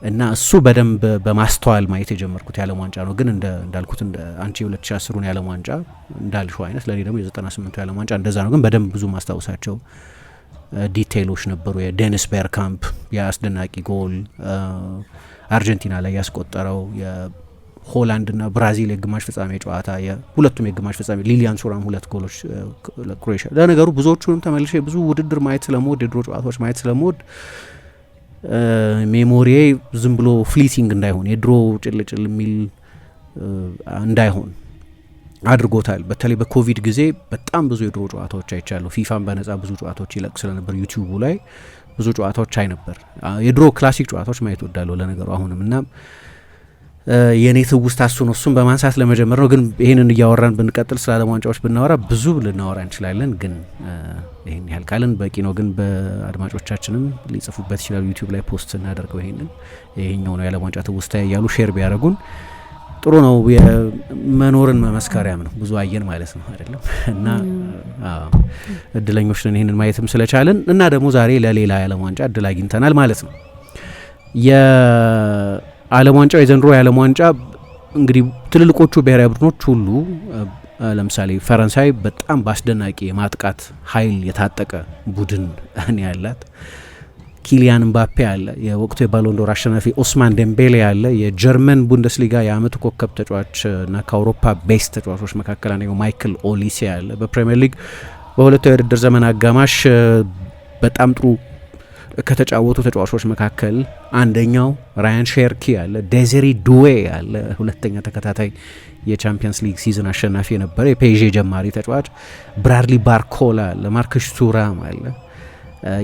እና እሱ በደንብ በማስተዋል ማየት የጀመርኩት የዓለም ዋንጫ ነው። ግን እንዳልኩት እንደ አንቺ 2010ሩን የዓለም ዋንጫ እንዳልሽው አይነት ለእኔ ደግሞ የ98ቱ የዓለም ዋንጫ እንደዛ ነው። ግን በደንብ ብዙ ማስታወሳቸው ዲቴይሎች ነበሩ። የዴኒስ ቤርካምፕ የአስደናቂ ጎል አርጀንቲና ላይ ያስቆጠረው፣ የሆላንድና ብራዚል የግማሽ ፍጻሜ ጨዋታ፣ የሁለቱም የግማሽ ፍጻሜ ሊሊያን ሱራም 2 ጎሎች ለክሮኤሽያ። ለነገሩ ብዙዎቹንም ተመልሼ ብዙ ውድድር ማየት ስለምወድ የድሮ ጨዋታዎች ማየት ስለምወድ ሜሞሪዬ ዝም ብሎ ፍሊቲንግ እንዳይሆን የድሮ ጭልጭል የሚል እንዳይሆን አድርጎታል። በተለይ በኮቪድ ጊዜ በጣም ብዙ የድሮ ጨዋታዎች አይቻለሁ። ፊፋን በነጻ ብዙ ጨዋታዎች ይለቅ ስለነበር ዩቲዩቡ ላይ ብዙ ጨዋታዎች አይ ነበር። የድሮ ክላሲክ ጨዋታዎች ማየት ወዳለሁ ለነገሩ አሁንም እና የኔ ትውስታ እሱ ነው። እሱን በማንሳት ለመጀመር ነው። ግን ይህንን እያወራን ብንቀጥል ስለ ዓለም ዋንጫዎች ብናወራ ብዙ ልናወራ እንችላለን። ግን ይህን ያህል ካልን በቂ ነው። ግን በአድማጮቻችንም ሊጽፉበት ይችላሉ። ዩቲዩብ ላይ ፖስት ስናደርገው ይሄኛው ነው የዓለም ዋንጫ ትውስታ እያሉ ሼር ቢያደርጉን ጥሩ ነው። የመኖርን መመስከሪያም ነው። ብዙ አየን ማለት ነው አይደለም? እና እድለኞች ነን ይህንን ማየትም ስለቻልን እና ደግሞ ዛሬ ለሌላ የዓለም ዋንጫ እድል አግኝተናል ማለት ነው። የዓለም ዋንጫው የዘንድሮ የዓለም ዋንጫ እንግዲህ ትልልቆቹ ብሔራዊ ቡድኖች ሁሉ ለምሳሌ ፈረንሳይ በጣም በአስደናቂ የማጥቃት ኃይል የታጠቀ ቡድን ያላት፣ ኪሊያን ምባፔ አለ፣ የወቅቱ የባሎንዶር አሸናፊ ኦስማን ዴምቤሌ አለ፣ የጀርመን ቡንደስሊጋ የአመቱ ኮከብ ተጫዋች እና ከአውሮፓ ቤስት ተጫዋቾች መካከል አንደኛው ማይክል ኦሊሴ አለ። በፕሪሚየር ሊግ በሁለቱ የውድድር ዘመን አጋማሽ በጣም ጥሩ ከተጫወቱ ተጫዋቾች መካከል አንደኛው ራያን ሼርኪ አለ፣ ዴዚሪ ዱዌ አለ፣ ሁለተኛ ተከታታይ የቻምፒየንስ ሊግ ሲዝን አሸናፊ የነበረ የፔዤ ጀማሪ ተጫዋች፣ ብራድሊ ባርኮላ አለ፣ ማርከስ ቱራም አለ፣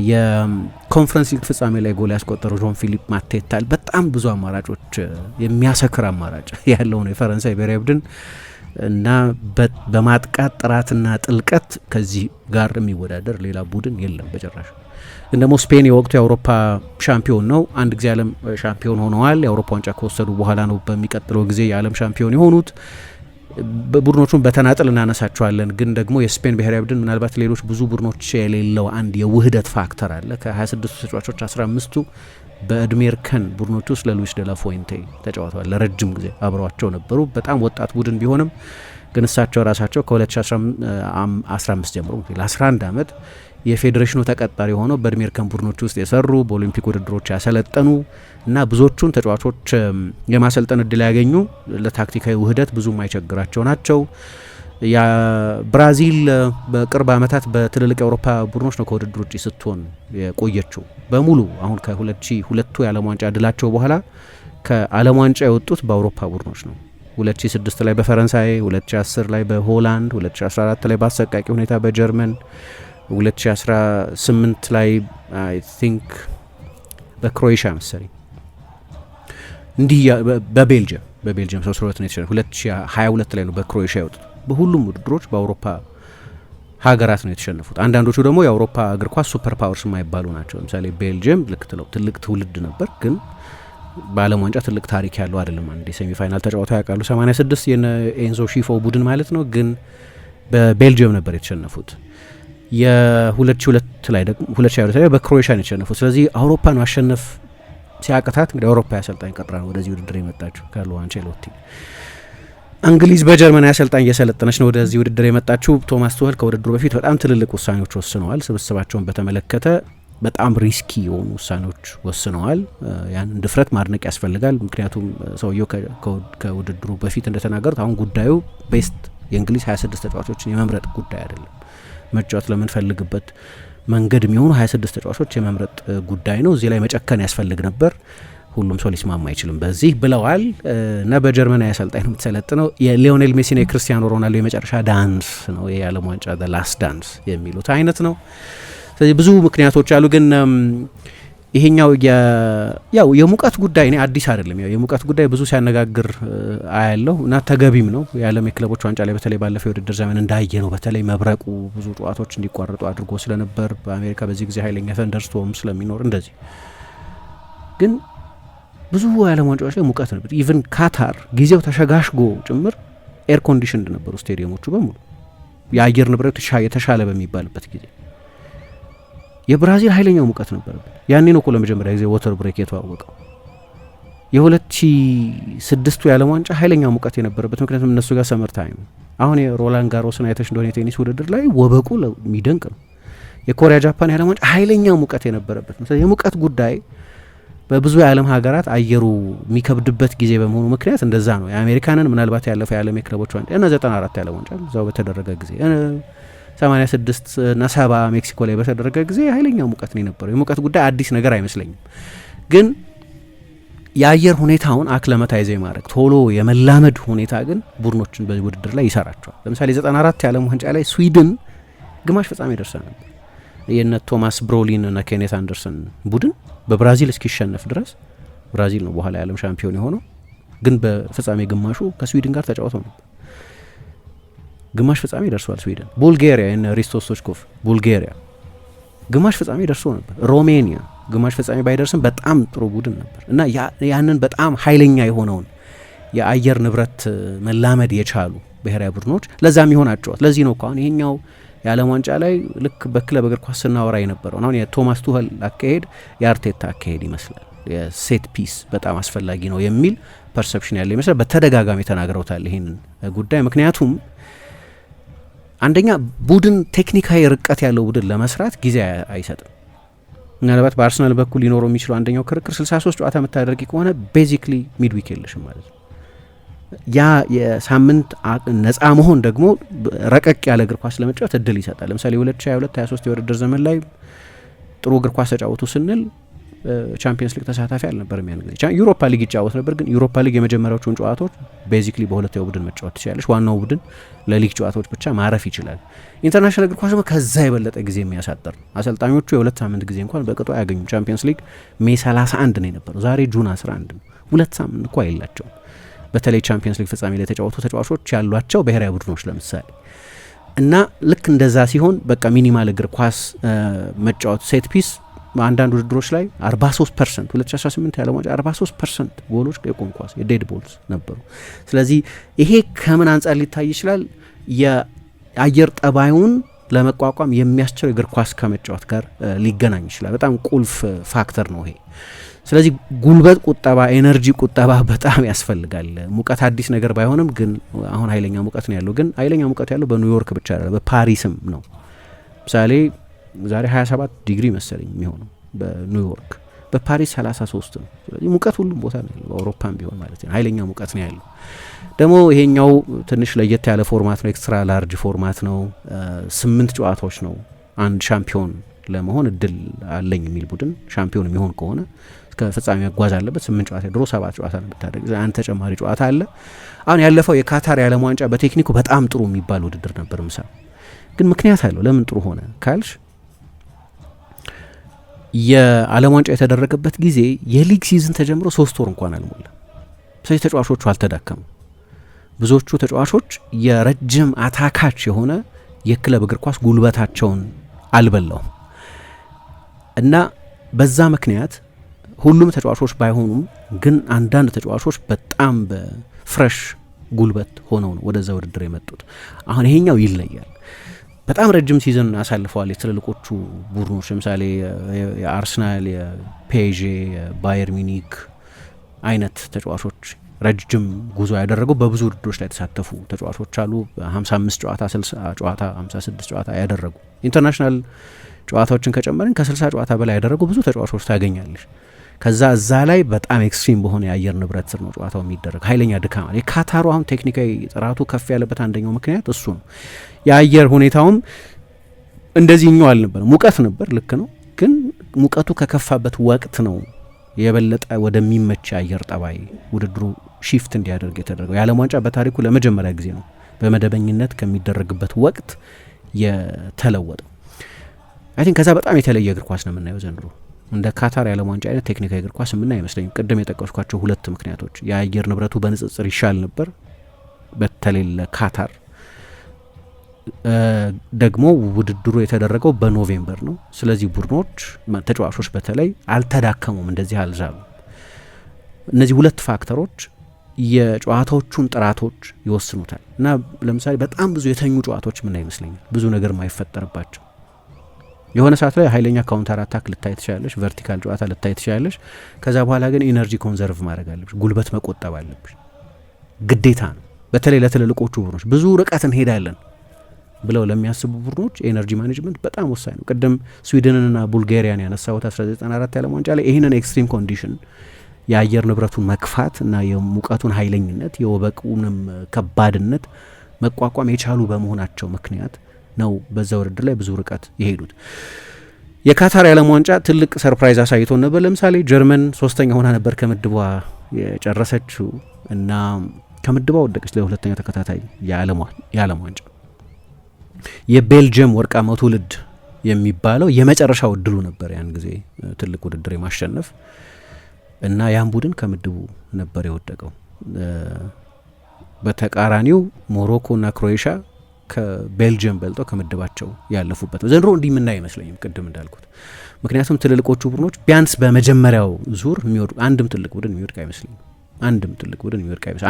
የኮንፈረንስ ሊግ ፍጻሜ ላይ ጎል ያስቆጠረው ጆን ፊሊፕ ማቴታል። በጣም ብዙ አማራጮች የሚያሰክር አማራጭ ያለው ነው የፈረንሳይ ብሔራዊ ቡድን እና በማጥቃት ጥራትና ጥልቀት ከዚህ ጋር የሚወዳደር ሌላ ቡድን የለም በጭራሽ። ግን ደግሞ ስፔን የወቅቱ የአውሮፓ ሻምፒዮን ነው። አንድ ጊዜ የዓለም ሻምፒዮን ሆነዋል። የአውሮፓ ዋንጫ ከወሰዱ በኋላ ነው በሚቀጥለው ጊዜ የዓለም ሻምፒዮን የሆኑት። ቡድኖቹን በተናጥል እናነሳቸዋለን። ግን ደግሞ የስፔን ብሔራዊ ቡድን ምናልባት ሌሎች ብዙ ቡድኖች የሌለው አንድ የውህደት ፋክተር አለ። ከ26ቱ ተጫዋቾች 15ቱ በእድሜ እርከን ቡድኖች ውስጥ ለሉዊስ ዴላ ፉዌንቴ ተጫውተዋል። ለረጅም ጊዜ አብረዋቸው ነበሩ። በጣም ወጣት ቡድን ቢሆንም ግን እሳቸው ራሳቸው ከ2015 ጀምሮ ለ11 ዓመት የፌዴሬሽኑ ተቀጣሪ ሆነው በእድሜ እርከን ቡድኖች ውስጥ የሰሩ በኦሊምፒክ ውድድሮች ያሰለጠኑ እና ብዙዎቹን ተጫዋቾች የማሰልጠን እድል ያገኙ ለታክቲካዊ ውህደት ብዙ የማይቸግራቸው ናቸው። ብራዚል በቅርብ ዓመታት በትልልቅ የአውሮፓ ቡድኖች ነው ከውድድር ውጭ ስትሆን የቆየችው በሙሉ። አሁን ከ2002ቱ የዓለም ዋንጫ ድላቸው በኋላ ከዓለም ዋንጫ የወጡት በአውሮፓ ቡድኖች ነው። 2006 ላይ በፈረንሳይ፣ 2010 ላይ በሆላንድ፣ 2014 ላይ በአሰቃቂ ሁኔታ በጀርመን፣ 2018 ላይ አይ ቲንክ በክሮኤሽያ መሰለኝ እንዲህ በቤልጅየም 3-2 ነው የተሸነፉት። 2022 ላይ ነው በክሮኤሽያ የወጡት። በሁሉም ውድድሮች በአውሮፓ ሀገራት ነው የተሸነፉት። አንዳንዶቹ ደግሞ የአውሮፓ እግር ኳስ ሱፐር ፓወርስ የማይባሉ ናቸው። ለምሳሌ ቤልጅየም ትልቅ ትውልድ ነበር፣ ግን በዓለም ዋንጫ ትልቅ ታሪክ ያለው አይደለም። አንድ የሴሚፋይናል ተጫውተው ያውቃሉ። 86 የኤንዞ ሺፎ ቡድን ማለት ነው፣ ግን በቤልጅየም ነበር የተሸነፉት። የ2002 ላይ ደግሞ 2022 ላይ በክሮኤሽያ ነው የተሸነፉት። ስለዚህ አውሮፓን ማሸነፍ ሲያቅታት እንግዲህ አውሮፓ አሰልጣኝ ቀጥራ ነው ወደዚህ ውድድር የመጣችው ካርሎ አንቼሎቲ። እንግሊዝ በጀርመን አሰልጣኝ እየሰለጠነች ነው ወደዚህ ውድድር የመጣችው። ቶማስ ቱኸል ከውድድሩ በፊት በጣም ትልልቅ ውሳኔዎች ወስነዋል። ስብስባቸውን በተመለከተ በጣም ሪስኪ የሆኑ ውሳኔዎች ወስነዋል። ያንን ድፍረት ማድነቅ ያስፈልጋል። ምክንያቱም ሰውየው ከውድድሩ በፊት እንደተናገሩት አሁን ጉዳዩ ቤስት የእንግሊዝ 26 ተጫዋቾችን የመምረጥ ጉዳይ አይደለም። መጫወት ለምንፈልግበት መንገድ የሚሆኑ 26 ተጫዋቾች የመምረጥ ጉዳይ ነው። እዚህ ላይ መጨከን ያስፈልግ ነበር። ሁሉም ሰው ሊስማማ አይችልም በዚህ ብለዋል። እና በጀርመናዊ አሰልጣኝ ነው የምትሰለጥነው። የሊዮኔል ሜሲና የክርስቲያኖ ሮናልዶ የመጨረሻ ዳንስ ነው የዓለም ዋንጫ ላስት ዳንስ የሚሉት አይነት ነው። ስለዚህ ብዙ ምክንያቶች አሉ። ግን ይሄኛው ያው የሙቀት ጉዳይ እኔ አዲስ አይደለም። ያው የሙቀት ጉዳይ ብዙ ሲያነጋግር አያለሁ እና ተገቢም ነው። የዓለም የክለቦች ዋንጫ ላይ በተለይ ባለፈው የውድድር ዘመን እንዳየ ነው። በተለይ መብረቁ ብዙ ጨዋታዎች እንዲቋረጡ አድርጎ ስለነበር በአሜሪካ በዚህ ጊዜ ኃይለኛ ተንደርስቶርም ስለሚኖር እንደዚህ ግን ብዙ የዓለም ዋንጫዎች ላይ ሙቀት ነበር። ኢቭን ካታር ጊዜው ተሸጋሽጎ ጭምር ኤር ኮንዲሽንድ ነበሩ ስቴዲየሞቹ በሙሉ የአየር ንብረቱ የተሻለ በሚባልበት ጊዜ። የብራዚል ኃይለኛው ሙቀት ነበረበት። ያኔ ነው እኮ ለመጀመሪያ ጊዜ ወተር ብሬክ የተዋወቀው። የ2006ቱ የዓለም ዋንጫ ኃይለኛው ሙቀት የነበረበት፣ ምክንያቱም እነሱ ጋር ሰመር ታይም። አሁን የሮላንድ ጋሮስን አይተሽ እንደሆነ የቴኒስ ውድድር ላይ ወበቁ የሚደንቅ ነው። የኮሪያ ጃፓን የዓለም ዋንጫ ኃይለኛው ሙቀት የነበረበት ነው። የሙቀት ጉዳይ በብዙ የዓለም ሀገራት አየሩ የሚከብድበት ጊዜ በመሆኑ ምክንያት እንደዛ ነው። የአሜሪካንን ምናልባት ያለፈው የዓለም የክለቦች ዋንጫ እና 94 የዓለም ዋንጫ እዛው በተደረገ ጊዜ 86 እና 70 ሜክሲኮ ላይ በተደረገ ጊዜ ኃይለኛው ሙቀት ነው የነበረው። የሙቀት ጉዳይ አዲስ ነገር አይመስለኝም፣ ግን የአየር ሁኔታውን አክለመታይዘ ማድረግ ቶሎ የመላመድ ሁኔታ ግን ቡድኖችን በዚህ ውድድር ላይ ይሰራቸዋል። ለምሳሌ 94 የዓለም ዋንጫ ላይ ስዊድን ግማሽ ፍጻሜ ደርሳ ነበር። የነ ቶማስ ብሮሊን እና ኬኔት አንደርሰን ቡድን በብራዚል እስኪሸነፍ ድረስ፣ ብራዚል ነው በኋላ የዓለም ሻምፒዮን የሆነው፣ ግን በፍጻሜ ግማሹ ከስዊድን ጋር ተጫውተው ነበር። ግማሽ ፍጻሜ ደርሷል ስዊድን። ቡልጋሪያ የነ ሪስቶ ስቶችኮቭ ቡልጋሪያ ግማሽ ፍጻሜ ደርሶ ነበር። ሮሜኒያ ግማሽ ፍጻሜ ባይደርስም በጣም ጥሩ ቡድን ነበር እና ያንን በጣም ኃይለኛ የሆነውን የአየር ንብረት መላመድ የቻሉ ብሔራዊ ቡድኖች ለዛም ይሆናቸዋል። ለዚህ ነው እኮ አሁን ይሄኛው የዓለም ዋንጫ ላይ ልክ በክለብ እግር ኳስ ስናወራ የነበረው አሁን የቶማስ ቱኸል አካሄድ የአርቴታ አካሄድ ይመስላል። የሴት ፒስ በጣም አስፈላጊ ነው የሚል ፐርሰፕሽን ያለ ይመስላል። በተደጋጋሚ ተናግረውታል ይህንን ጉዳይ። ምክንያቱም አንደኛ ቡድን ቴክኒካዊ ርቀት ያለው ቡድን ለመስራት ጊዜ አይሰጥም። ምናልባት በአርሰናል በኩል ሊኖረው የሚችለው አንደኛው ክርክር 63 ጨዋታ የምታደርጊ ከሆነ ቤዚክሊ ሚድዊክ የለሽም ማለት ነው። ያ የሳምንት ነፃ መሆን ደግሞ ረቀቅ ያለ እግር ኳስ ለመጫወት እድል ይሰጣል። ለምሳሌ 2022-23 የውድድር ዘመን ላይ ጥሩ እግር ኳስ ተጫወቱ ስንል ቻምፒየንስ ሊግ ተሳታፊ አልነበርም። ያን ጊዜ ዩሮፓ ሊግ ይጫወት ነበር፣ ግን ዩሮፓ ሊግ የመጀመሪያዎቹን ጨዋታዎች ቤዚክሊ በሁለተኛው ቡድን መጫወት ትችላለች። ዋናው ቡድን ለሊግ ጨዋታዎች ብቻ ማረፍ ይችላል። ኢንተርናሽናል እግር ኳስ ደግሞ ከዛ የበለጠ ጊዜ የሚያሳጥር ነው። አሰልጣኞቹ የሁለት ሳምንት ጊዜ እንኳን በቅጡ አያገኙም። ቻምፒየንስ ሊግ ሜይ 31 ነው የነበረው፣ ዛሬ ጁን 11 ነው። ሁለት ሳምንት እንኳ የላቸውም። በተለይ ቻምፒየንስ ሊግ ፍጻሜ ላይ የተጫወቱ ተጫዋቾች ያሏቸው ብሔራዊ ቡድኖች ለምሳሌ እና ልክ እንደዛ ሲሆን በቃ ሚኒማል እግር ኳስ መጫወት ሴት ፒስ አንዳንድ ውድድሮች ላይ 43% 2018 ያለ ዋንጫ 43% ጎሎች የቆም ኳስ የዴድ ቦልስ ነበሩ። ስለዚህ ይሄ ከምን አንጻር ሊታይ ይችላል? የአየር ጠባዩን ለመቋቋም የሚያስችል እግር ኳስ ከመጫወት ጋር ሊገናኝ ይችላል። በጣም ቁልፍ ፋክተር ነው ይሄ። ስለዚህ ጉልበት ቁጠባ፣ ኤነርጂ ቁጠባ በጣም ያስፈልጋል። ሙቀት አዲስ ነገር ባይሆንም ግን አሁን ኃይለኛ ሙቀት ነው ያለው። ግን ኃይለኛ ሙቀት ያለው በኒውዮርክ ብቻ አይደለም፣ በፓሪስም ነው። ምሳሌ ዛሬ 27 ዲግሪ መሰለኝ የሚሆነው በኒውዮርክ፣ በፓሪስ 33 ነው። ስለዚህ ሙቀት ሁሉም ቦታ ነው ያለው፣ በአውሮፓም ቢሆን ማለት ነው። ኃይለኛ ሙቀት ነው ያለው። ደግሞ ይሄኛው ትንሽ ለየት ያለ ፎርማት ነው፣ ኤክስትራ ላርጅ ፎርማት ነው። 8 ጨዋታዎች ነው። አንድ ሻምፒዮን ለመሆን እድል አለኝ የሚል ቡድን ሻምፒዮን የሚሆን ከሆነ እስከ ፍጻሜ መጓዝ አለበት። 8 ጨዋታ ድሮ 7 ጨዋታ ነው የምታደርግ፣ አንድ ተጨማሪ ጨዋታ አለ። አሁን ያለፈው የካታር የዓለም ዋንጫ በቴክኒኩ በጣም ጥሩ የሚባል ውድድር ነበር። ግን ምክንያት አለው። ለምን ጥሩ ሆነ ካልሽ የዓለም ዋንጫ የተደረገበት ጊዜ የሊግ ሲዝን ተጀምሮ 3 ወር እንኳን አልሞላ። ስለዚህ ተጫዋቾቹ አልተዳከሙ። ብዙዎቹ ተጫዋቾች የረጅም አታካች የሆነ የክለብ እግር ኳስ ጉልበታቸውን አልበላውም እና በዛ ምክንያት ሁሉም ተጫዋቾች ባይሆኑም ግን አንዳንድ ተጫዋቾች በጣም በፍሬሽ ጉልበት ሆነው ነው ወደዛ ውድድር የመጡት። አሁን ይሄኛው ይለያል። በጣም ረጅም ሲዝን አሳልፈዋል የትልልቆቹ ቡድኖች። ለምሳሌ የአርሰናል፣ የፔዤ፣ የባየር ሚኒክ አይነት ተጫዋቾች ረጅም ጉዞ ያደረጉ በብዙ ውድድሮች ላይ የተሳተፉ ተጫዋቾች አሉ። 55 ጨዋታ፣ 60 ጨዋታ፣ 56 ጨዋታ ያደረጉ ኢንተርናሽናል ጨዋታዎችን ከጨመርን ከ60 ጨዋታ በላይ ያደረጉ ብዙ ተጫዋቾች ታገኛለች። ከዛ እዛ ላይ በጣም ኤክስትሪም በሆነ የአየር ንብረት ስር ነው ጨዋታው የሚደረግ። ኃይለኛ ድካም። የካታሩ አሁን ቴክኒካዊ ጥራቱ ከፍ ያለበት አንደኛው ምክንያት እሱ ነው። የአየር ሁኔታውም እንደዚህኛው አልነበረም። ሙቀት ነበር፣ ልክ ነው። ግን ሙቀቱ ከከፋበት ወቅት ነው የበለጠ ወደሚመች የአየር ጠባይ ውድድሩ ሺፍት እንዲያደርግ የተደረገው። የዓለም ዋንጫ በታሪኩ ለመጀመሪያ ጊዜ ነው በመደበኝነት ከሚደረግበት ወቅት የተለወጠው። አይ ቲንክ ከዛ በጣም የተለየ እግር ኳስ ነው የምናየው ዘንድሮ። እንደ ካታር የዓለም ዋንጫ አይነት ቴክኒካዊ እግር ኳስ የምናይ አይመስለኝም። ቅድም የጠቀስኳቸው 2 ምክንያቶች፣ የአየር ንብረቱ በንጽጽር ይሻል ነበር በተለይ ለካታር። ደግሞ ውድድሩ የተደረገው በኖቬምበር ነው። ስለዚህ ቡድኖች፣ ተጫዋቾች በተለይ አልተዳከሙም፣ እንደዚህ አልዛሉ። እነዚህ 2 ፋክተሮች የጨዋታዎቹን ጥራቶች ይወስኑታል። እና ለምሳሌ በጣም ብዙ የተኙ ጨዋታዎች ምን ይመስለኛል ብዙ ነገር ማይፈጠርባቸው የሆነ ሰዓት ላይ ኃይለኛ ካውንተር አታክ ልታይ ትችላለሽ፣ ቨርቲካል ጨዋታ ልታይ ትችላለሽ። ከዛ በኋላ ግን ኢነርጂ ኮንዘርቭ ማድረግ አለብሽ፣ ጉልበት መቆጠብ አለብሽ፣ ግዴታ ነው። በተለይ ለትልልቆቹ ቡድኖች ብዙ ርቀት እንሄዳለን ብለው ለሚያስቡ ቡድኖች ኤነርጂ ማኔጅመንት በጣም ወሳኝ ነው። ቅድም ስዊድንና ቡልጋሪያን ያነሳሁት 1994 የዓለም ዋንጫ ላይ ይህንን ኤክስትሪም ኮንዲሽን የአየር ንብረቱን መክፋት እና የሙቀቱን ኃይለኝነት የወበቁንም ከባድነት መቋቋም የቻሉ በመሆናቸው ምክንያት ነው በዛ ውድድር ላይ ብዙ ርቀት የሄዱት። የካታር የዓለም ዋንጫ ትልቅ ሰርፕራይዝ አሳይቶን ነበር። ለምሳሌ ጀርመን 3ኛ ሆና ነበር ከምድቧ የጨረሰችው እና ከምድቧ ወደቀች ለሁለተኛ ተከታታይ የዓለም ዋንጫ። የቤልጅየም ወርቃማው ትውልድ የሚባለው የመጨረሻው እድሉ ነበር ያን ጊዜ ትልቅ ውድድር የማሸነፍ እና ያን ቡድን ከምድቡ ነበር የወደቀው። በተቃራኒው ሞሮኮና ክሮኤሽያ ከቤልጅየም በልጠው ከምድባቸው ያለፉበት ነው። ዘንድሮ እንዲህ ምና አይመስለኝም ቅድም እንዳልኩት። ምክንያቱም ትልልቆቹ ቡድኖች ቢያንስ በመጀመሪያው ዙር የሚወድቁ አንድም ትልቅ ቡድን የሚወድቅ አይመስለኝም።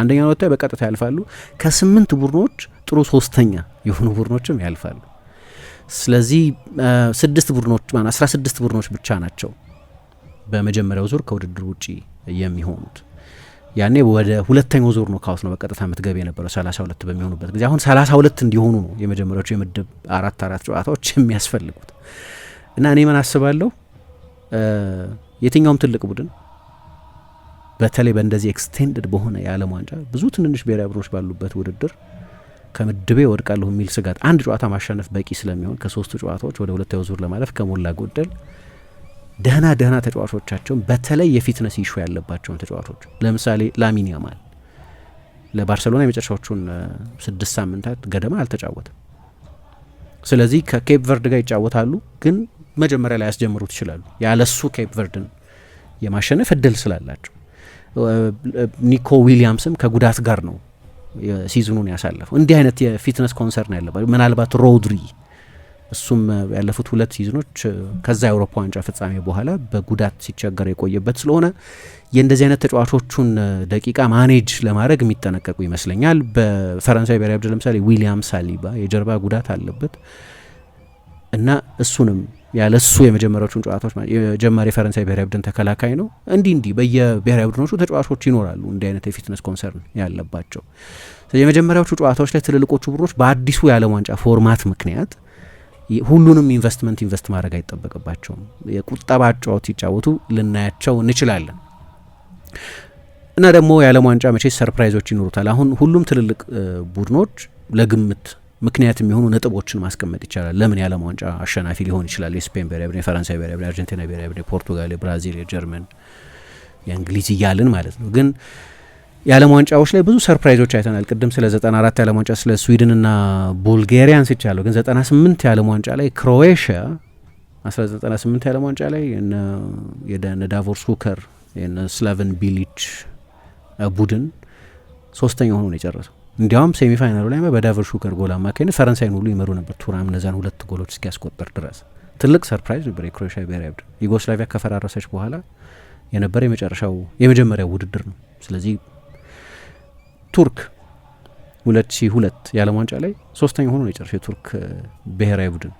አንደኛ ወጥታ በቀጥታ ያልፋሉ። ከ8 ቡድኖች ጥሩ 3ኛ የሆኑ ቡድኖችም ያልፋሉ። ስለዚህ 16 ቡድኖች ብቻ ናቸው በመጀመሪያው ዙር ከውድድር ውጪ የሚሆኑት። ያኔ ወደ ሁለተኛው ዙር ነው ካውስ ነው በቀጥታ የምትገቢ የነበረው 32 በሚሆኑበት ጊዜ አሁን 32 እንዲሆኑ ነው የመጀመሪያዎቹ የምድብ 4 ጨዋታዎች የሚያስፈልጉት። እና እኔ ምን አስባለሁ የትኛውም ትልቅ ቡድን በተለይ በእንደዚህ ኤክስቴንድድ በሆነ የዓለም ዋንጫ ብዙ ትንንሽ ብሔራዊ ቡድኖች ባሉበት ውድድር ከምድቤ ወድቃለሁ የሚል ስጋት አንድ ጨዋታ ማሸነፍ በቂ ስለሚሆን ከ3ቱ ጨዋታዎች ወደ ሁለተኛው ዙር ለማለፍ ከሞላ ጎደል ደህና ተጫዋቾቻቸውን በተለይ የፊትነስ ኢሹ ያለባቸውን ተጫዋቾች ለምሳሌ ላሚን ያማል ለባርሴሎና የመጨረሻዎቹን 6 ሳምንታት ገደማ አልተጫወተም። ስለዚህ ከኬፕ ቨርድ ጋር ይጫወታሉ፣ ግን መጀመሪያ ላይ ያስጀምሩት ይችላሉ ያለሱ ኬፕ ቨርድን የማሸነፍ እድል ስላላቸው። ኒኮ ዊሊያምስም ከጉዳት ጋር ነው ሲዝኑን ያሳለፈው። እንዲህ አይነት የፊትነስ ኮንሰርን ያለባቸው ምናልባት ሮድሪ እሱም ያለፉት 2 ሲዝኖች ከዛ የአውሮፓ ዋንጫ ፍጻሜ በኋላ በጉዳት ሲቸገር የቆየበት ስለሆነ የእንደዚህ አይነት ተጫዋቾቹን ደቂቃ ማኔጅ ለማድረግ የሚጠነቀቁ ይመስለኛል። በፈረንሳይ ብሔራዊ ቡድን ለምሳሌ ዊሊያም ሳሊባ የጀርባ ጉዳት አለበት እና እሱንም ያለሱ የመጀመሪያዎቹን ጨዋታዎች የጀማሪ የፈረንሳይ ብሔራዊ ቡድን ተከላካይ ነው። እንዲህ በየብሔራዊ ቡድኖቹ ተጫዋቾች ይኖራሉ እንዲህ አይነት የፊትነስ ኮንሰርን ያለባቸው። የመጀመሪያዎቹ ጨዋታዎች ላይ ትልልቆቹ ቡድኖች በአዲሱ የዓለም ዋንጫ ፎርማት ምክንያት ሁሉንም ኢንቨስት ማድረግ አይጠበቅባቸውም። የቁጠባ ጨዋታ ሲጫወቱ ልናያቸው እንችላለን። እና ደግሞ የዓለም ዋንጫ መቼ ሰርፕራይዞች ይኖሩታል። አሁን ሁሉም ትልልቅ ቡድኖች ለግምት ምክንያት የሚሆኑ ነጥቦችን ማስቀመጥ ይቻላል። ለምን የዓለም ዋንጫ አሸናፊ ሊሆን ይችላል? የስፔን ብሔራዊ ቡድን፣ የፈረንሳይ ብሔራዊ ቡድን፣ የአርጀንቲና ብሔራዊ ቡድን፣ የፖርቱጋል፣ የብራዚል፣ የጀርመን፣ የእንግሊዝ እያልን ማለት ነው። ግን የዓለም ዋንጫዎች ላይ ብዙ ሰርፕራይዞች አይተናል። ቅድም ስለ 94 የዓለም ዋንጫ ስለ ስዊድንና ቡልጋሪያ አንስቻለሁ። ግን 98 የዓለም ዋንጫ ላይ ክሮኤሽያ 1998 የዓለም ዋንጫ ላይ የነ ዳቮር ሱከር የነ ስላቨን ቢሊች ቡድን 3ኛ ሆኖ ነው የጨረሰው። እንዲያውም ሴሚፋይናሉ ላይ በዳቮር ሹከር ጎል አማካኝነት ፈረንሳይን ሁሉ ይመሩ ነበር። ቱራም እነዛን 2 ጎሎች እስኪያስቆጠር ድረስ ትልቅ ሰርፕራይዝ ነበር የክሮኤሽያ ብሔራዊ ቡድን። ዩጎስላቪያ ከፈራረሰች በኋላ የነበረ የመጀመሪያው ውድድር ነው። ስለዚህ ቱርክ 2002 የዓለም ዋንጫ ላይ 3ኛ ሆኖ ነው የጨረሰው የቱርክ ብሔራዊ ቡድን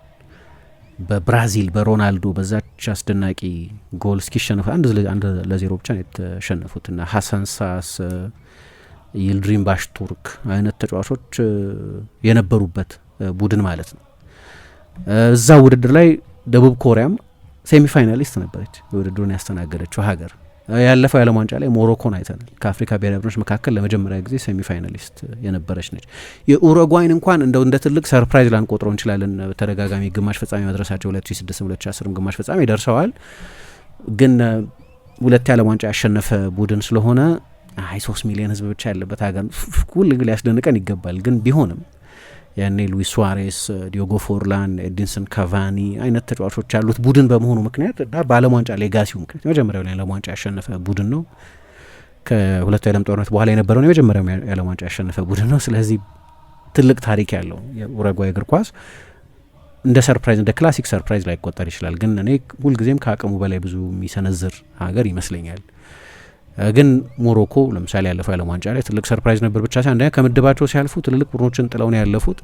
በብራዚል በሮናልዶ በዛች አስደናቂ ጎል እስኪሸነፉ 1-0 ብቻ ነው የተሸነፉት እና ሀሰን ሳስ ይልድሪም ባሽ ቱርክ አይነት ተጫዋቾች የነበሩበት ቡድን ማለት ነው። እዛ ውድድር ላይ ደቡብ ኮሪያም ሴሚፋይናሊስት ነበረች፣ የውድድሩን ያስተናገደችው ሀገር። ያለፈው የዓለም ዋንጫ ላይ ሞሮኮን አይተናል። ከአፍሪካ ብሔራዊ ቡድኖች መካከል ለመጀመሪያ ጊዜ ሴሚፋይናሊስት የነበረች ነች። የኡሩጓይን እንኳን እንደ ትልቅ ሰርፕራይዝ ላንቆጥረው እንችላለን። በተደጋጋሚ ግማሽ ፍጻሜ መድረሳቸው 2006 2010 ግማሽ ፍጻሜ ደርሰዋል። ግን 2 የዓለም ዋንጫ ያሸነፈ ቡድን ስለሆነ 3 ሚሊዮን ሕዝብ ብቻ ያለበት ሀገር ሁል ጊዜ ሊያስደንቀን ይገባል። ግን ቢሆንም ያኔ ሉዊስ ሱዋሬስ፣ ዲዮጎ ፎርላን፣ ኤዲንሰን ካቫኒ አይነት ተጫዋቾች ያሉት ቡድን በመሆኑ ምክንያት እና በዓለም ዋንጫ ሌጋሲው ምክንያት የመጀመሪያው የዓለም ዋንጫ ያሸነፈ ቡድን ነው። ከሁለቱ የዓለም ጦርነት በኋላ የነበረውን የመጀመሪያው የዓለም ዋንጫ ያሸነፈ ቡድን ነው። ስለዚህ ትልቅ ታሪክ ያለው የኡሩጓይ እግር ኳስ እንደ ሰርፕራይዝ እንደ ክላሲክ ሰርፕራይዝ ላይቆጠር ይችላል። ግን እኔ ሁልጊዜም ከአቅሙ በላይ ብዙ የሚሰነዝር ሀገር ይመስለኛል። ግን ሞሮኮ ለምሳሌ ያለፈው የዓለም ዋንጫ ላይ ትልቅ ሰርፕራይዝ ነበር ብቻ ሳይሆን አንደኛ ከምድባቸው ሲያልፉ ትልልቅ ቡድኖችን ጥለው ነው ያለፉት።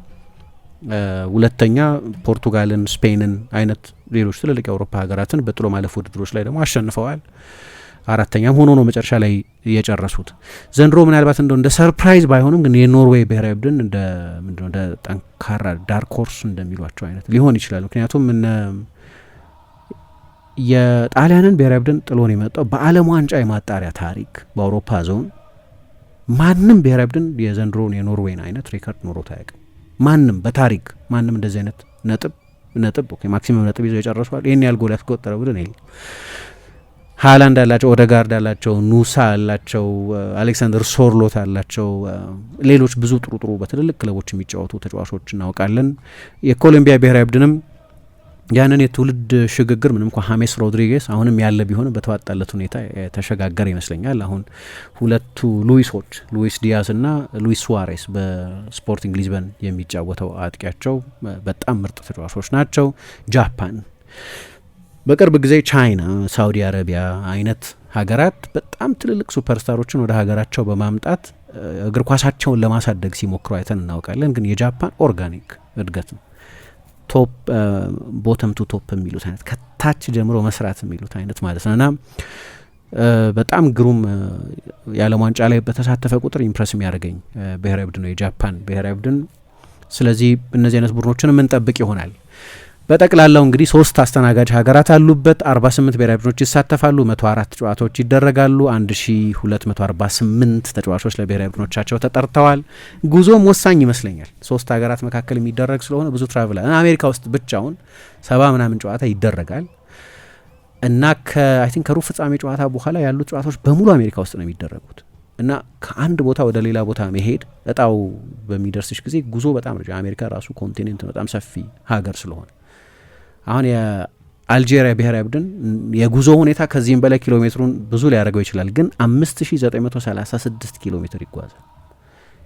ሁለተኛ ፖርቱጋልን፣ ስፔንን አይነት ሌሎች ትልልቅ የአውሮፓ ሀገራትን በጥሎ ማለፍ ውድድሮች ላይ ደግሞ አሸንፈዋል። አራተኛም ሆኖ ነው መጨረሻ ላይ የጨረሱት። ዘንድሮ ምናልባት እንደው እንደ ሰርፕራይዝ ባይሆንም ግን የኖርዌይ ብሔራዊ ቡድን እንደ ጠንካራ ዳርክ ሆርስ እንደሚሏቸው አይነት ሊሆን ይችላል። ምክንያቱም የጣሊያንን ብሔራዊ ቡድን ጥሎ ነው የመጣው። በዓለም ዋንጫ የማጣሪያ ታሪክ በአውሮፓ ዞን ማንም ብሔራዊ ቡድን የዘንድሮን የኖርዌይን አይነት ሪከርድ ኖሮት አያውቅም። ማንም በታሪክ ማንም እንደዚህ አይነት ነጥብ ማክሲመም ነጥብ ይዘው የጨረሷል። ይህን ያህል ጎል ያስቆጠረ ቡድን የለም። ሃላንድ አላቸው፣ ኦደጋርድ አላቸው፣ ኑሳ አላቸው፣ አሌክሳንደር ሶርሎት አላቸው፣ ሌሎች ብዙ ጥሩ በትልልቅ ክለቦች የሚጫወቱ ተጫዋቾች እናውቃለን። የኮሎምቢያ ብሔራዊ ቡድንም ያንን የትውልድ ሽግግር ምንም እንኳ ሀሜስ ሮድሪጌስ አሁንም ያለ ቢሆንም በተዋጣለት ሁኔታ የተሸጋገረ ይመስለኛል። አሁን ሁለቱ ሉዊስ ዲያዝ እና ሉዊስ ሱዋሬስ በስፖርቲንግ ሊዝበን የሚጫወተው አጥቂያቸው በጣም ምርጥ ተጫዋቾች ናቸው። ጃፓን፣ በቅርብ ጊዜ ቻይና፣ ሳውዲ አረቢያ አይነት ሀገራት በጣም ትልልቅ ሱፐርስታሮችን ወደ ሀገራቸው በማምጣት እግር ኳሳቸውን ለማሳደግ ሲሞክሩ አይተን እናውቃለን። ግን የጃፓን ኦርጋኒክ እድገት ነው። ቶፕ ቦተም ቱ ቶፕ የሚሉት አይነት ከታች ጀምሮ መስራት የሚሉት አይነት ማለት ነው እና በጣም ግሩም የዓለም ዋንጫ ላይ በተሳተፈ ቁጥር ኢምፕረስ የሚያደርገኝ ብሔራዊ ቡድን ነው የጃፓን ብሔራዊ ቡድን። ስለዚህ እነዚህ አይነት ቡድኖችን የምንጠብቅ ይሆናል። በጠቅላላው እንግዲህ 3 አስተናጋጅ ሀገራት አሉበት። 48 ብሔራዊ ቡድኖች ይሳተፋሉ። 104 ጨዋታዎች ይደረጋሉ። 1248 ተጫዋቾች ለብሔራዊ ቡድኖቻቸው ተጠርተዋል። ጉዞም ወሳኝ ይመስለኛል። 3 ሀገራት መካከል የሚደረግ ስለሆነ ብዙ ትራቭል አሜሪካ ውስጥ ብቻውን 70 ምናምን ጨዋታ ይደረጋል እና አይ ቲንክ ከሩብ ፍጻሜ ጨዋታ በኋላ ያሉት ጨዋታዎች በሙሉ አሜሪካ ውስጥ ነው የሚደረጉት እና ከአንድ ቦታ ወደ ሌላ ቦታ መሄድ እጣው በሚደርስሽ ጊዜ ጉዞ በጣም ረጅም። አሜሪካ ራሱ ኮንቲኔንት በጣም ሰፊ ሀገር ስለሆነ አሁን የአልጄሪያ ብሔራዊ ቡድን የጉዞ ሁኔታ ከዚህም በላይ ኪሎ ሜትሩን ብዙ ሊያደርገው ይችላል፣ ግን 5936 ኪሎ ሜትር ይጓዛል።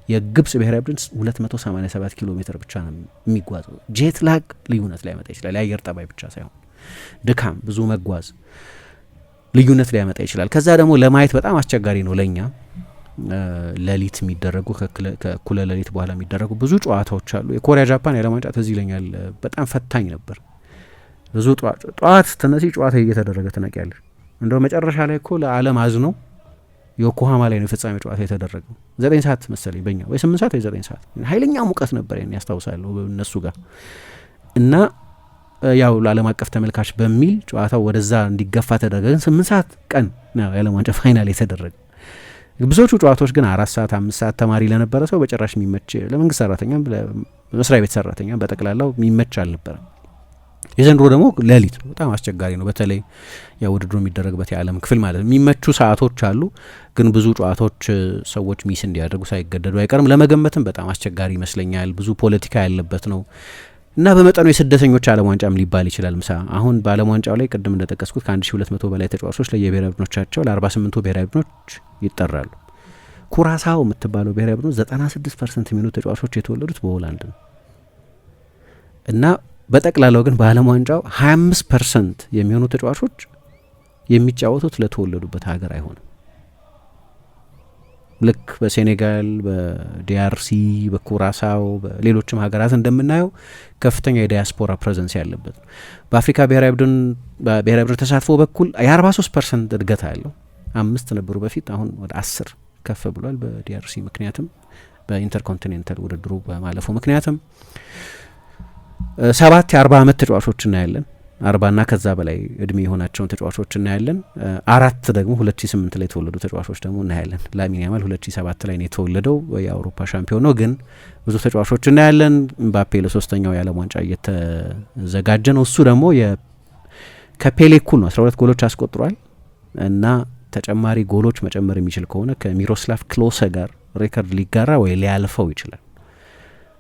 የግብጽ ብሔራዊ ቡድን 287 ኪሎ ሜትር ብቻ ነው የሚጓዘው። ጄት ላግ ልዩነት ሊያመጣ ይችላል። የአየር ጠባይ ብቻ ሳይሆን ድካም፣ ብዙ መጓዝ ልዩነት ሊያመጣ ይችላል። ከዛ ደግሞ ለማየት በጣም አስቸጋሪ ነው ለእኛ። ሌሊት የሚደረጉ ከእኩለ ሌሊት በኋላ የሚደረጉ ብዙ ጨዋታዎች አሉ። የኮሪያ ጃፓን የዓለም ዋንጫ ትዝ ይለኛል፣ በጣም ፈታኝ ነበር። ብዙ ጠዋት ተነሲ ጨዋታ እየተደረገ ትነቂያለሽ። እንደው መጨረሻ ላይ እኮ ለዓለም አዝነው ዮኮሃማ ላይ ነው የፍጻሜ ጨዋታ የተደረገው። 9 ሰዓት መሰለኝ በእኛ ወይ 8 ሰዓት ወይ 9 ሰዓት። ኃይለኛ ሙቀት ነበር ያን ያስታውሳለሁ እነሱ ጋር እና ያው ለዓለም አቀፍ ተመልካች በሚል ጨዋታው ወደዛ እንዲገፋ ተደረገ። ግን 8 ሰዓት ቀን ነው የዓለም ዋንጫ ፋይናል የተደረገ። ብዙዎቹ ጨዋታዎች ግን 4 ሰዓት 5 ሰዓት ተማሪ ለነበረ ሰው በጭራሽ የሚመች፣ ለመንግስት ሰራተኛም ለመስሪያ ቤት ሰራተኛም በጠቅላላው የሚመች አልነበረም። የዘንድሮ ደግሞ ሌሊት ነው፣ በጣም አስቸጋሪ ነው። በተለይ ያው ውድድሩ የሚደረግበት የዓለም ክፍል ማለት ነው። የሚመቹ ሰዓቶች አሉ፣ ግን ብዙ ጨዋታዎች ሰዎች ሚስ እንዲያደርጉ ሳይገደዱ አይቀርም። ለመገመትም በጣም አስቸጋሪ ይመስለኛል። ብዙ ፖለቲካ ያለበት ነው እና በመጠኑ የስደተኞች ዓለም ዋንጫም ሊባል ይችላል። ምሳ አሁን በዓለም ዋንጫው ላይ ቅድም እንደጠቀስኩት ከ1200 በላይ ተጫዋቾች ለየብሔራዊ ቡድኖቻቸው ለ48ቱ ብሔራዊ ቡድኖች ይጠራሉ። ኩራሳው የምትባለው ብሔራዊ ቡድኖች 96% የሚሆኑ ተጫዋቾች የተወለዱት በሆላንድ ነው እና በጠቅላላው ግን በዓለም ዋንጫው 25% የሚሆኑ ተጫዋቾች የሚጫወቱት ለተወለዱበት ሀገር አይሆንም። ልክ በሴኔጋል፣ በዲአርሲ፣ በኩራሳው፣ በሌሎችም ሀገራት እንደምናየው ከፍተኛ የዲያስፖራ ፕሬዘንስ ያለበት ነው። በአፍሪካ ብሔራዊ ቡድን ተሳትፎ በኩል የ43% እድገት አለው። 5 ነበሩ በፊት፣ አሁን ወደ 10 ከፍ ብሏል። በዲአርሲ ምክንያትም በኢንተርኮንቲኔንታል ውድድሩ በማለፉ ምክንያትም 7 የ40 ዓመት ተጫዋቾች እናያለን። 40ና ከዛ በላይ እድሜ የሆናቸውን ተጫዋቾች እናያለን። 4 ደግሞ 2008 ላይ የተወለዱ ተጫዋቾች ደግሞ እናያለን። ላሚን ያማል 2007 ላይ ነው የተወለደው፣ የአውሮፓ ሻምፒዮን ነው። ግን ብዙ ተጫዋቾች እናያለን። ምባፔ ለሶስተኛው የዓለም ዋንጫ እየተዘጋጀ ነው። እሱ ደግሞ ከፔሌ እኩል ነው፣ 12 ጎሎች አስቆጥሯል እና ተጨማሪ ጎሎች መጨመር የሚችል ከሆነ ከሚሮስላቭ ክሎሰ ጋር ሬከርድ ሊጋራ ወይ ሊያልፈው ይችላል።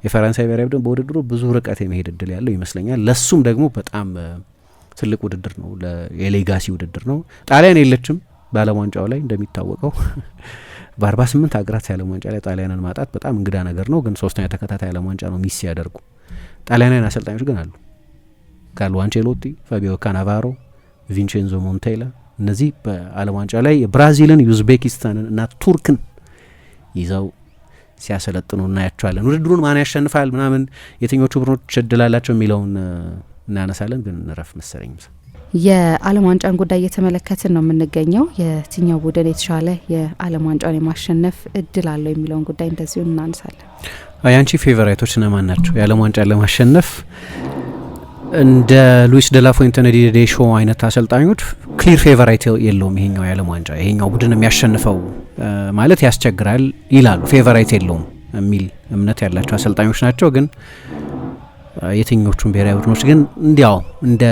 የፈረንሳይ ብሔራዊ ቡድን በውድድሩ ብዙ ርቀት የመሄድ እድል ያለው ይመስለኛል። ለሱም ደግሞ በጣም ትልቅ ውድድር ነው፣ የሌጋሲ ውድድር ነው። ጣሊያን የለችም በዓለም ዋንጫው ላይ እንደሚታወቀው። በ48 ሀገራት የዓለም ዋንጫ ላይ ጣሊያንን ማጣት በጣም እንግዳ ነገር ነው። ግን 3ኛ ተከታታይ ዓለም ዋንጫ ነው ሚስ ያደርጉ። ጣሊያናውያን አሰልጣኞች ግን አሉ። ካርሎ አንቼሎቲ፣ ፋቢዮ ካናቫሮ፣ ቪንቼንዞ ሞንቴላ፣ እነዚህ በዓለም ዋንጫ ላይ ብራዚልን፣ ዩዝቤኪስታንን እና ቱርክን ይዘው ሲያሰለጥኑ እናያቸዋለን። ውድድሩን ማን ያሸንፋል ምናምን የትኞቹ ቡድኖች እድል አላቸው የሚለውን እናነሳለን። ግን እንረፍ መሰለኝ። የዓለም ዋንጫን ጉዳይ እየተመለከትን ነው የምንገኘው። የትኛው ቡድን የተሻለ የዓለም ዋንጫን የማሸነፍ እድል አለው የሚለውን ጉዳይ እንደዚሁ እናነሳለን። ያንቺ ፌቨራይቶች እነማን ናቸው የዓለም ዋንጫን ለማሸነፍ? እንደ ሉዊስ ዴላ ፉንቴ ዴሾ አይነት አሰልጣኞች ክሊር ፌቨራይት የለውም ይሄኛው የዓለም ዋንጫ ይሄኛው ቡድን የሚያሸንፈው ማለት ያስቸግራል ይላሉ። ፌቨራይት የለውም የሚል እምነት ያላቸው አሰልጣኞች ናቸው። ግን የትኞቹን ብሔራዊ ቡድኖች ግን እንዲያው እንደ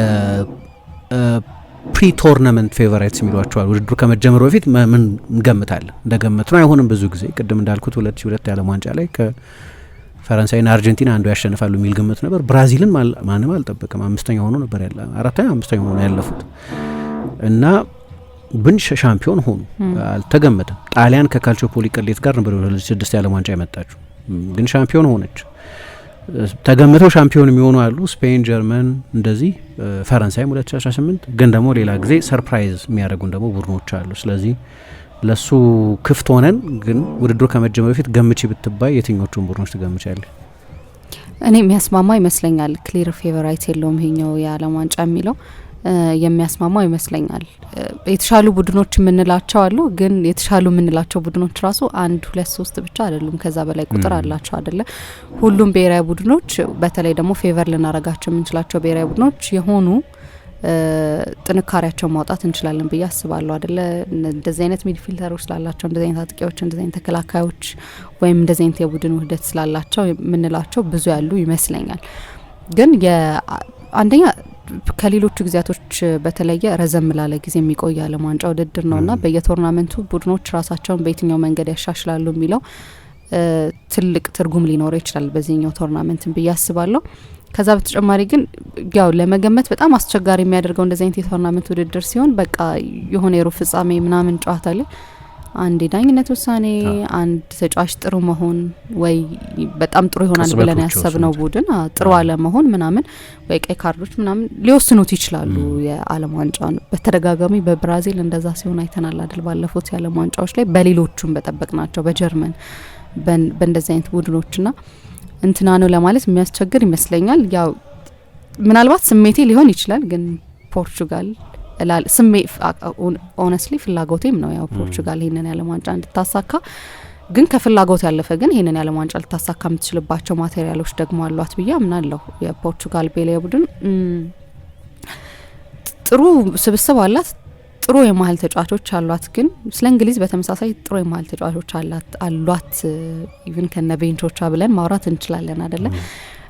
ፕሪ ቶርናመንት ፌቨራይትስ የሚሏቸዋል። ውድድሩ ከመጀመሩ በፊት ምን እንገምታለን እንደገመት ነው አይሆንም። ብዙ ጊዜ ቅድም እንዳልኩት 2002 የዓለም ዋንጫ ላይ ከፈረንሳይና አርጀንቲና አንዱ ያሸንፋሉ የሚል ግምት ነበር። ብራዚልን ማንም አልጠበቅም። አምስተኛ ሆኖ ነበር አምስተኛ ሆኖ ያለፉት እና ብን ሻምፒዮን ሆኑ አልተገመተም። ጣሊያን ከካልቾፖሊ ቅሌት ጋር ነበር 2006 የዓለም ዋንጫ የመጣችው ግን ሻምፒዮን ሆነች። ተገምተው ሻምፒዮን የሚሆኑ አሉ፣ ስፔን፣ ጀርመን እንደዚህ፣ ፈረንሳይም 2018 ግን ደግሞ ሌላ ጊዜ ሰርፕራይዝ የሚያደርጉን ደግሞ ቡድኖች አሉ። ስለዚህ ለሱ ክፍት ሆነን ግን ውድድሩ ከመጀመሩ በፊት ገምቺ ብትባይ የትኞቹን ቡድኖች ትገምቻለህ? እኔ የሚያስማማ ይመስለኛል። ክሊር ፌቨራይት የለውም ይሄኛው የዓለም ዋንጫ የሚለው የሚያስማማው ይመስለኛል። የተሻሉ ቡድኖች የምንላቸው አሉ፣ ግን የተሻሉ የምንላቸው ቡድኖች ራሱ 1 2 3 ብቻ አይደሉም፣ ከዛ በላይ ቁጥር አላቸው አይደለ? ሁሉም ብሔራዊ ቡድኖች በተለይ ደግሞ ፌቨር ልናረጋቸው የምንችላቸው ብሔራዊ ቡድኖች የሆኑ ጥንካሬያቸው ማውጣት እንችላለን ብዬ አስባለሁ አይደለ? እንደዚህ አይነት ሚድፊልደሮች ስላላቸው፣ እንደዚህ አይነት አጥቂዎች፣ እንደዚህ አይነት ተከላካዮች ወይም እንደዚህ አይነት የቡድን ውህደት ስላላቸው የምንላቸው ብዙ ያሉ ይመስለኛል። ግን አንደኛ ከሌሎቹ ጊዜያቶች በተለየ ረዘም ላለ ጊዜ የሚቆይ ዓለም ዋንጫ ውድድር ነውና በየቶርናመንቱ ቡድኖች ራሳቸውን በየትኛው መንገድ ያሻሽላሉ የሚለው ትልቅ ትርጉም ሊኖረው ይችላል በዚህኛው ቶርናመንትን ብዬ አስባለሁ። ከዛ በተጨማሪ ግን ያው ለመገመት በጣም አስቸጋሪ የሚያደርገው እንደዚህ አይነት የቶርናመንት ውድድር ሲሆን በቃ የሆነ የሩብ ፍጻሜ ምናምን ጨዋታ ላይ አንድ የዳኝነት ውሳኔ፣ አንድ ተጫዋች ጥሩ መሆን ወይ በጣም ጥሩ ይሆናል ብለን ያሰብነው ቡድን ጥሩ አለመሆን ምናምን ወይ ቀይ ካርዶች ምናምን ሊወስኑት ይችላሉ የዓለም ዋንጫውን። በተደጋጋሚ በብራዚል እንደዛ ሲሆን አይተናል አይደል? ባለፉት የዓለም ዋንጫዎች ላይ በሌሎቹም በጠበቅናቸው በጀርመን በእንደዚህ አይነት ቡድኖችና እንትና ነው ለማለት የሚያስቸግር ይመስለኛል። ያው ምናልባት ስሜቴ ሊሆን ይችላል፣ ግን ፖርቹጋል ኦነስትሊ ፍላጎቴም ነው ያው ፖርቹጋል ይሄንን የዓለም ዋንጫ እንድታሳካ። ግን ከፍላጎት ያለፈ ግን ይሄንን የዓለም ዋንጫ ልታሳካ የምትችልባቸው ማቴሪያሎች ደግሞ አሏት ብዬ አምናለሁ። የፖርቹጋል ብሔራዊ ቡድን ጥሩ ስብስብ አላት፣ ጥሩ የመሀል ተጫዋቾች አሏት። ግን ስለ እንግሊዝ በተመሳሳይ ጥሩ የመሀል ተጫዋቾች አሏት ኢቭን ከነ ቤንቾቿ ብለን ማውራት እንችላለን አይደለ?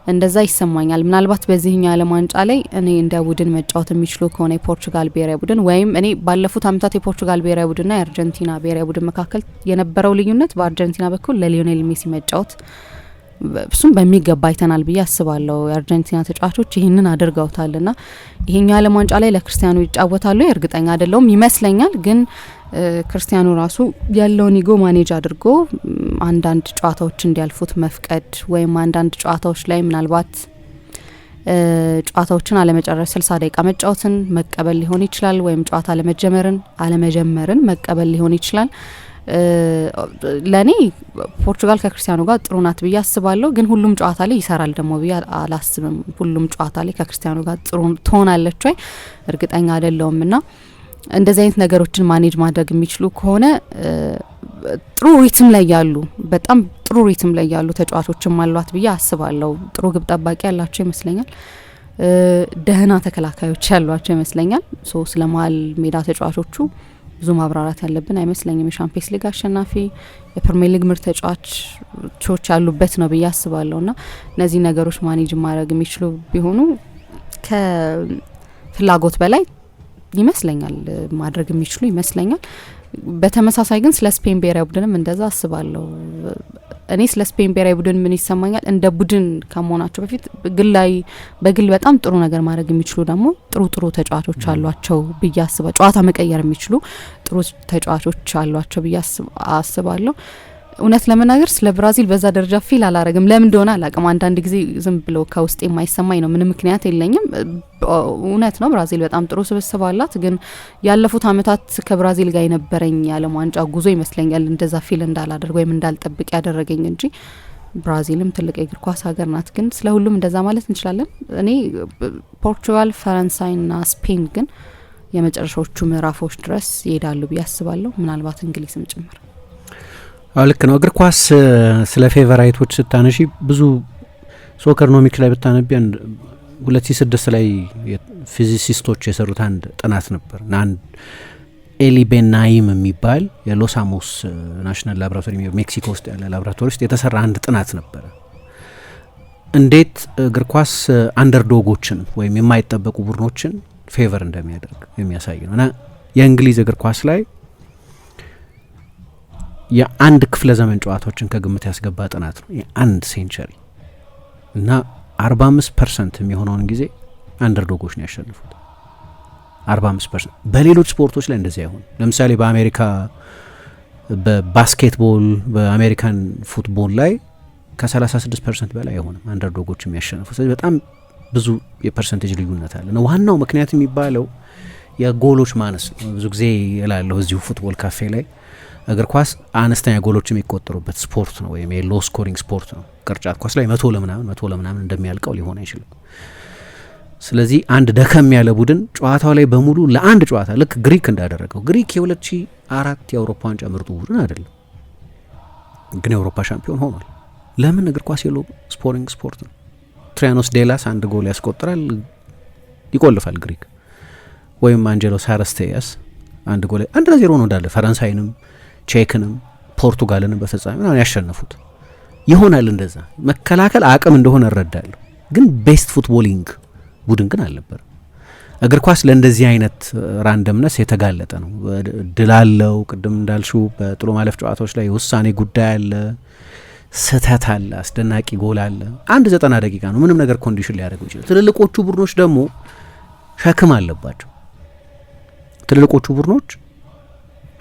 እንደዛ ይሰማኛል። ምናልባት በዚህኛው የዓለም ዋንጫ ላይ እኔ እንደ ቡድን መጫወት የሚችሉ ከሆነ የፖርቹጋል ብሔራዊ ቡድን ወይም እኔ ባለፉት አመታት የፖርቹጋል ብሔራዊ ቡድንና የአርጀንቲና ብሔራዊ ቡድን መካከል የነበረው ልዩነት በአርጀንቲና በኩል ለሊዮኔል ሜሲ መጫወት እሱም በሚገባ አይተናል ብዬ አስባለሁ። የአርጀንቲና ተጫዋቾች ይህንን አድርገውታልና ይሄኛው የዓለም ዋንጫ ላይ ለክርስቲያኖ ይጫወታሉ እርግጠኛ አይደለሁም። ይመስለኛል ግን ክርስቲያኖ ራሱ ያለውን ኢጎ ማኔጅ አድርጎ አንዳንድ ጨዋታዎች እንዲያልፉት መፍቀድ ወይም አንዳንድ ጨዋታዎች ላይ ምናልባት ጨዋታዎችን አለመጨረስ 60 ደቂቃ መጫወትን መቀበል ሊሆን ይችላል፣ ወይም ጨዋታ አለመጀመርን መቀበል ሊሆን ይችላል። ለኔ ፖርቹጋል ከክርስቲያኖ ጋር ጥሩ ናት ብዬ አስባለሁ። ግን ሁሉም ጨዋታ ላይ ይሰራል ደግሞ ብዬ አላስብም። ሁሉም ጨዋታ ላይ ከክርስቲያኖ ጋር ጥሩ ትሆናለች ወይ እርግጠኛ አይደለሁም። እና እንደዚህ አይነት ነገሮችን ማኔጅ ማድረግ የሚችሉ ከሆነ ጥሩ ሪትም ላይ ያሉ በጣም ጥሩ ሪትም ላይ ያሉ ተጫዋቾችም አሏት ብዬ አስባለሁ። ጥሩ ግብ ጠባቂ ያላቸው ይመስለኛል። ደህና ተከላካዮች ያሏቸው ይመስለኛል። ስለ መሀል ሜዳ ተጫዋቾቹ ብዙ ማብራራት ያለብን አይመስለኝም። የሻምፒየንስ ሊግ አሸናፊ የፕሪሚየር ሊግ ምርጥ ተጫዋቾች ያሉበት ነው ብዬ አስባለሁ። እና እነዚህ ነገሮች ማኔጅ ማድረግ የሚችሉ ቢሆኑ ከፍላጎት በላይ ይመስለኛል ማድረግ የሚችሉ ይመስለኛል። በተመሳሳይ ግን ስለ ስፔን ብሔራዊ ቡድንም እንደዛ አስባለሁ። እኔ ስለ ስፔን ብሔራዊ ቡድን ምን ይሰማኛል፣ እንደ ቡድን ከመሆናቸው በፊት በግል በጣም ጥሩ ነገር ማድረግ የሚችሉ ደግሞ ጥሩ ተጫዋቾች አሏቸው ብዬ አስባለሁ። ጨዋታ መቀየር የሚችሉ ጥሩ ተጫዋቾች አሏቸው ብዬ አስባለሁ። እውነት ለመናገር ስለ ብራዚል በዛ ደረጃ ፊል አላረግም። ለምን እንደሆነ አላቅም። አንዳንድ ጊዜ ዝም ብሎ ከውስጥ የማይሰማኝ ነው። ምንም ምክንያት የለኝም። እውነት ነው ብራዚል በጣም ጥሩ ስብስብ አላት። ግን ያለፉት አመታት ከብራዚል ጋር የነበረኝ የዓለም ዋንጫ ጉዞ ይመስለኛል እንደዛ ፊል እንዳላደርግ ወይም እንዳልጠብቅ ያደረገኝ እንጂ ብራዚልም ትልቅ የእግር ኳስ ሀገር ናት። ግን ስለ ሁሉም እንደዛ ማለት እንችላለን። እኔ ፖርቹጋል፣ ፈረንሳይና ስፔን ግን የመጨረሻዎቹ ምዕራፎች ድረስ ይሄዳሉ ብዬ አስባለሁ። ምናልባት እንግሊዝም ጭምር። ልክ ነው። እግር ኳስ ስለ ፌቨራይቶች ስታነሺ ብዙ ሶከርኖሚክስ ላይ ብታነቢ 2006 ላይ ፊዚሲስቶች የሰሩት አንድ ጥናት ነበር እና አንድ ኤሊ ቤናይም የሚባል የሎስ አሞስ ናሽናል ላብራቶሪ ሜክሲኮ ውስጥ ያለ ላብራቶሪ ውስጥ የተሰራ አንድ ጥናት ነበረ። እንዴት እግር ኳስ አንደርዶጎችን ወይም የማይጠበቁ ቡድኖችን ፌቨር እንደሚያደርግ የሚያሳይ ነው እና የእንግሊዝ እግር ኳስ ላይ የአንድ ክፍለ ዘመን ጨዋታዎችን ከግምት ያስገባ ጥናት ነው። የአንድ ሴንቸሪ እና 45% የሚሆነውን ጊዜ አንደርዶጎች ነው ያሸንፉት። 45%። በሌሎች ስፖርቶች ላይ እንደዚህ አይሆን። ለምሳሌ በአሜሪካ በባስኬትቦል በአሜሪካን ፉትቦል ላይ ከ36% በላይ አይሆንም አንደርዶጎች የሚያሸንፉት። ስለዚህ በጣም ብዙ የፐርሰንቴጅ ልዩነት አለ ነው። ዋናው ምክንያት የሚባለው የጎሎች ማነስ ነው። ብዙ ጊዜ እላለሁ እዚሁ ፉትቦል ካፌ ላይ እግር ኳስ አነስተኛ ጎሎች የሚቆጠሩበት ስፖርት ነው ወይም የሎ ስኮሪንግ ስፖርት ነው። ቅርጫት ኳስ ላይ 100 ለምናምን እንደሚያልቀው ሊሆን አይችልም። ስለዚህ አንድ ደከም ያለ ቡድን ጨዋታው ላይ በሙሉ ለአንድ ጨዋታ ልክ ግሪክ እንዳደረገው ግሪክ የ2004 የአውሮፓ ዋንጫ ምርጡ ቡድን አይደለም፣ ግን የአውሮፓ ሻምፒዮን ሆኗል። ለምን? እግር ኳስ የሎ ስኮሪንግ ስፖርት ነው። ትሪያኖስ ዴላስ አንድ ጎል ያስቆጥራል፣ ይቆልፋል ግሪክ። ወይም አንጀሎ ሳረስቴያስ አንድ ጎል 1-0 ነው እንዳለ ፈረንሳይንም ቼክንም ፖርቱጋልንም በፍጻሜ ነው ያሸነፉት። ይሆናል እንደዛ። መከላከል አቅም እንደሆነ እረዳለሁ፣ ግን ቤስት ፉትቦሊንግ ቡድን ግን አልነበር። እግር ኳስ ለእንደዚህ አይነት ራንደምነስ የተጋለጠ ነው። ድል አለው፣ ቅድም እንዳልሽው በጥሎ ማለፍ ጨዋታዎች ላይ የውሳኔ ጉዳይ አለ፣ ስህተት አለ፣ አስደናቂ ጎል አለ። 90 ደቂቃ ነው፣ ምንም ነገር ኮንዲሽን ሊያደርጉ ይችላል። ትልልቆቹ ቡድኖች ደግሞ ሸክም አለባቸው። ትልልቆቹ ቡድኖች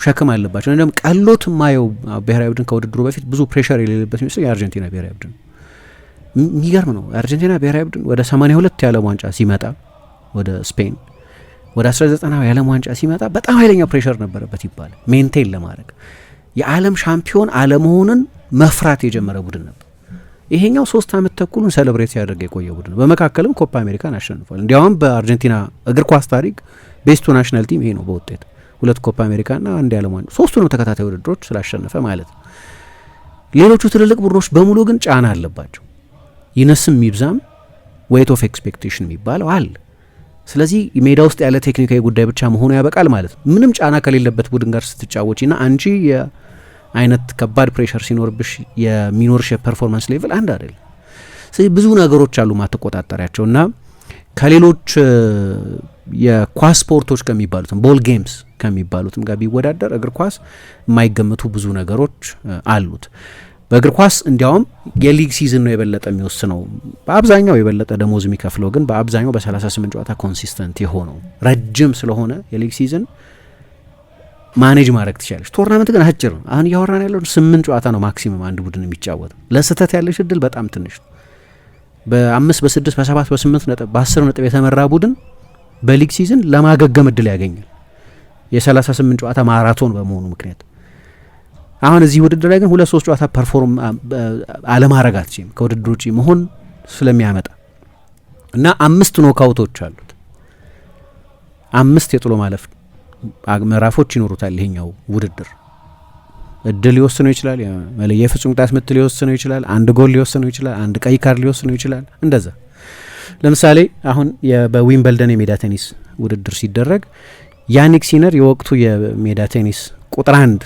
ሸክም አለባቸው። እንደም ቀሎት ማየው ብሔራዊ ቡድን ከውድድሩ በፊት ብዙ ፕሬሸር የሌለበት የሚመስለው የአርጀንቲና ብሔራዊ ቡድን የሚገርም ነው። የአርጀንቲና ብሔራዊ ቡድን ወደ 82 የዓለም ዋንጫ ሲመጣ ወደ ስፔን ወደ 19 የዓለም ዋንጫ ሲመጣ በጣም ኃይለኛ ፕሬሸር ነበረበት ይባላል። ሜንቴን ለማድረግ የዓለም ሻምፒዮን አለመሆንን መፍራት የጀመረ ቡድን ነበር። ይሄኛው 3 ዓመት ተኩሉን ሴሌብሬት ሲያደርግ የቆየ ቡድን ነው። በመካከልም ኮፓ አሜሪካን አሸንፏል። እንዲያውም በአርጀንቲና እግር ኳስ ታሪክ ቤስቱ ናሽናል ቲም ይሄ ነው በውጤት 2 ኮፓ አሜሪካና 1 የዓለም ዋንጫ 3ቱንም ተከታታይ ውድድሮች ስላሸነፈ ማለት ነው። ሌሎቹ ትልልቅ ቡድኖች በሙሉ ግን ጫና አለባቸው። ይነስም ይብዛም ዌይት ኦፍ ኤክስፔክቴሽን የሚባለው አለ። ስለዚህ ሜዳ ውስጥ ያለ ቴክኒካዊ ጉዳይ ብቻ መሆኑ ያበቃል ማለት ነው። ምንም ጫና ከሌለበት ቡድን ጋር ስትጫወቺና አንቺ የአይነት ከባድ ፕሬሸር ሲኖርብሽ የሚኖርሽ የፐርፎርማንስ ሌቭል አንድ አይደለም። ስለዚህ ብዙ ነገሮች አሉ ማትቆጣጠሪያቸው እና ከሌሎች የኳስ ስፖርቶች ከሚባሉትም ቦል ጌምስ ከሚባሉትም ጋር ቢወዳደር እግር ኳስ የማይገመቱ ብዙ ነገሮች አሉት። በእግር ኳስ እንዲያውም የሊግ ሲዝን ነው የበለጠ የሚወስነው። በአብዛኛው የበለጠ ደሞዝ የሚከፍለው ግን በአብዛኛው በ38 ጨዋታ ኮንሲስተንት የሆነው ረጅም ስለሆነ የሊግ ሲዝን ማኔጅ ማድረግ ትችላለች። ቶርናመንት ግን አጭር ነው። አሁን እያወራን ያለው 8 ጨዋታ ነው ማክሲመም አንድ ቡድን የሚጫወተው። ለስህተት ያለሽ እድል በጣም ትንሽ ነው። በ5 በ6 በ7 በ8 ነጥብ በ10 ነጥብ የተመራ ቡድን በሊግ ሲዝን ለማገገም እድል ያገኛል። የ38 ጨዋታ ማራቶን በመሆኑ ምክንያት አሁን እዚህ ውድድር ላይ ግን 2-3 ጨዋታ ፐርፎርም አለማድረግ አትችልም ከውድድር ውጪ መሆን ስለሚያመጣ እና 5 ኖካውቶች አሉት። 5 የጥሎ ማለፍ ምዕራፎች ይኖሩታል። ይሄኛው ውድድር እድል ሊወስነው ይችላል። የመለያ የፍጹም ቅጣት ምት ሊወስነው ይችላል። አንድ ጎል ሊወስነው ይችላል። አንድ ቀይ ካርድ ሊወስነው ይችላል። እንደዛ ለምሳሌ አሁን በዊምበልደን የሜዳ ቴኒስ ውድድር ሲደረግ ያኒክ ሲነር የወቅቱ የሜዳ ቴኒስ ቁጥር 1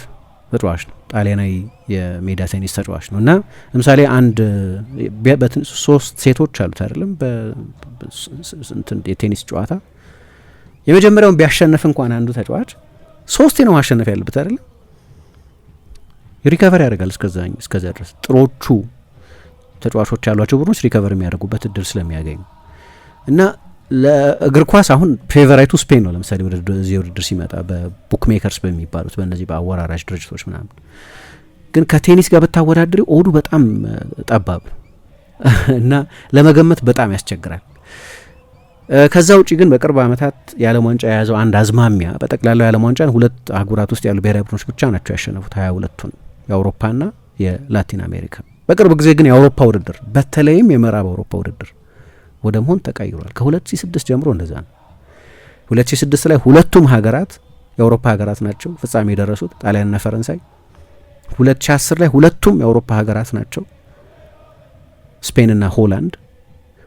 ተጫዋች ነው። ጣሊያናዊ የሜዳ ቴኒስ ተጫዋች ነው እና ለምሳሌ አንድ 3 ሴቶች አሉት አይደለም በእንትን የቴኒስ ጨዋታ የመጀመሪያውን ቢያሸንፍ እንኳን አንዱ ተጫዋች 3 ነው ማሸነፍ ያለበት አይደለም። ሪከቨር ያደርጋል እስከዛ ድረስ ጥሮቹ ተጫዋቾች ያሏቸው ቡድኖች ሪከቨር የሚያደርጉበት እድል ስለሚያገኙ እና ለእግር ኳስ አሁን ፌቨራይቱ ስፔን ነው። ለምሳሌ ወደዚህ ውድድር ሲመጣ በቡክ ሜከርስ በሚባሉት በእነዚህ በአወራራጅ ድርጅቶች ምናምን ግን ከቴኒስ ጋር ብታወዳድሪ ኦዱ በጣም ጠባብ እና ለመገመት በጣም ያስቸግራል። ከዛ ውጪ ግን በቅርብ ዓመታት የዓለም ዋንጫ የያዘው አንድ አዝማሚያ በጠቅላላው የዓለም ዋንጫን 2 አህጉራት ውስጥ ያሉ ብሔራዊ ቡድኖች ብቻ ናቸው ያሸነፉት 22ቱን የአውሮፓና የላቲን አሜሪካ። በቅርብ ጊዜ ግን የአውሮፓ ውድድር በተለይም የምዕራብ አውሮፓ ውድድር ወደ መሆን ተቀይሯል። ከ2006 ጀምሮ እንደዛ ነው። 2006 ላይ ሁለቱም ሀገራት የአውሮፓ ሀገራት ናቸው ፍጻሜ የደረሱት ጣሊያንና ፈረንሳይ። 2010 ላይ ሁለቱም የአውሮፓ ሀገራት ናቸው ስፔንና ሆላንድ።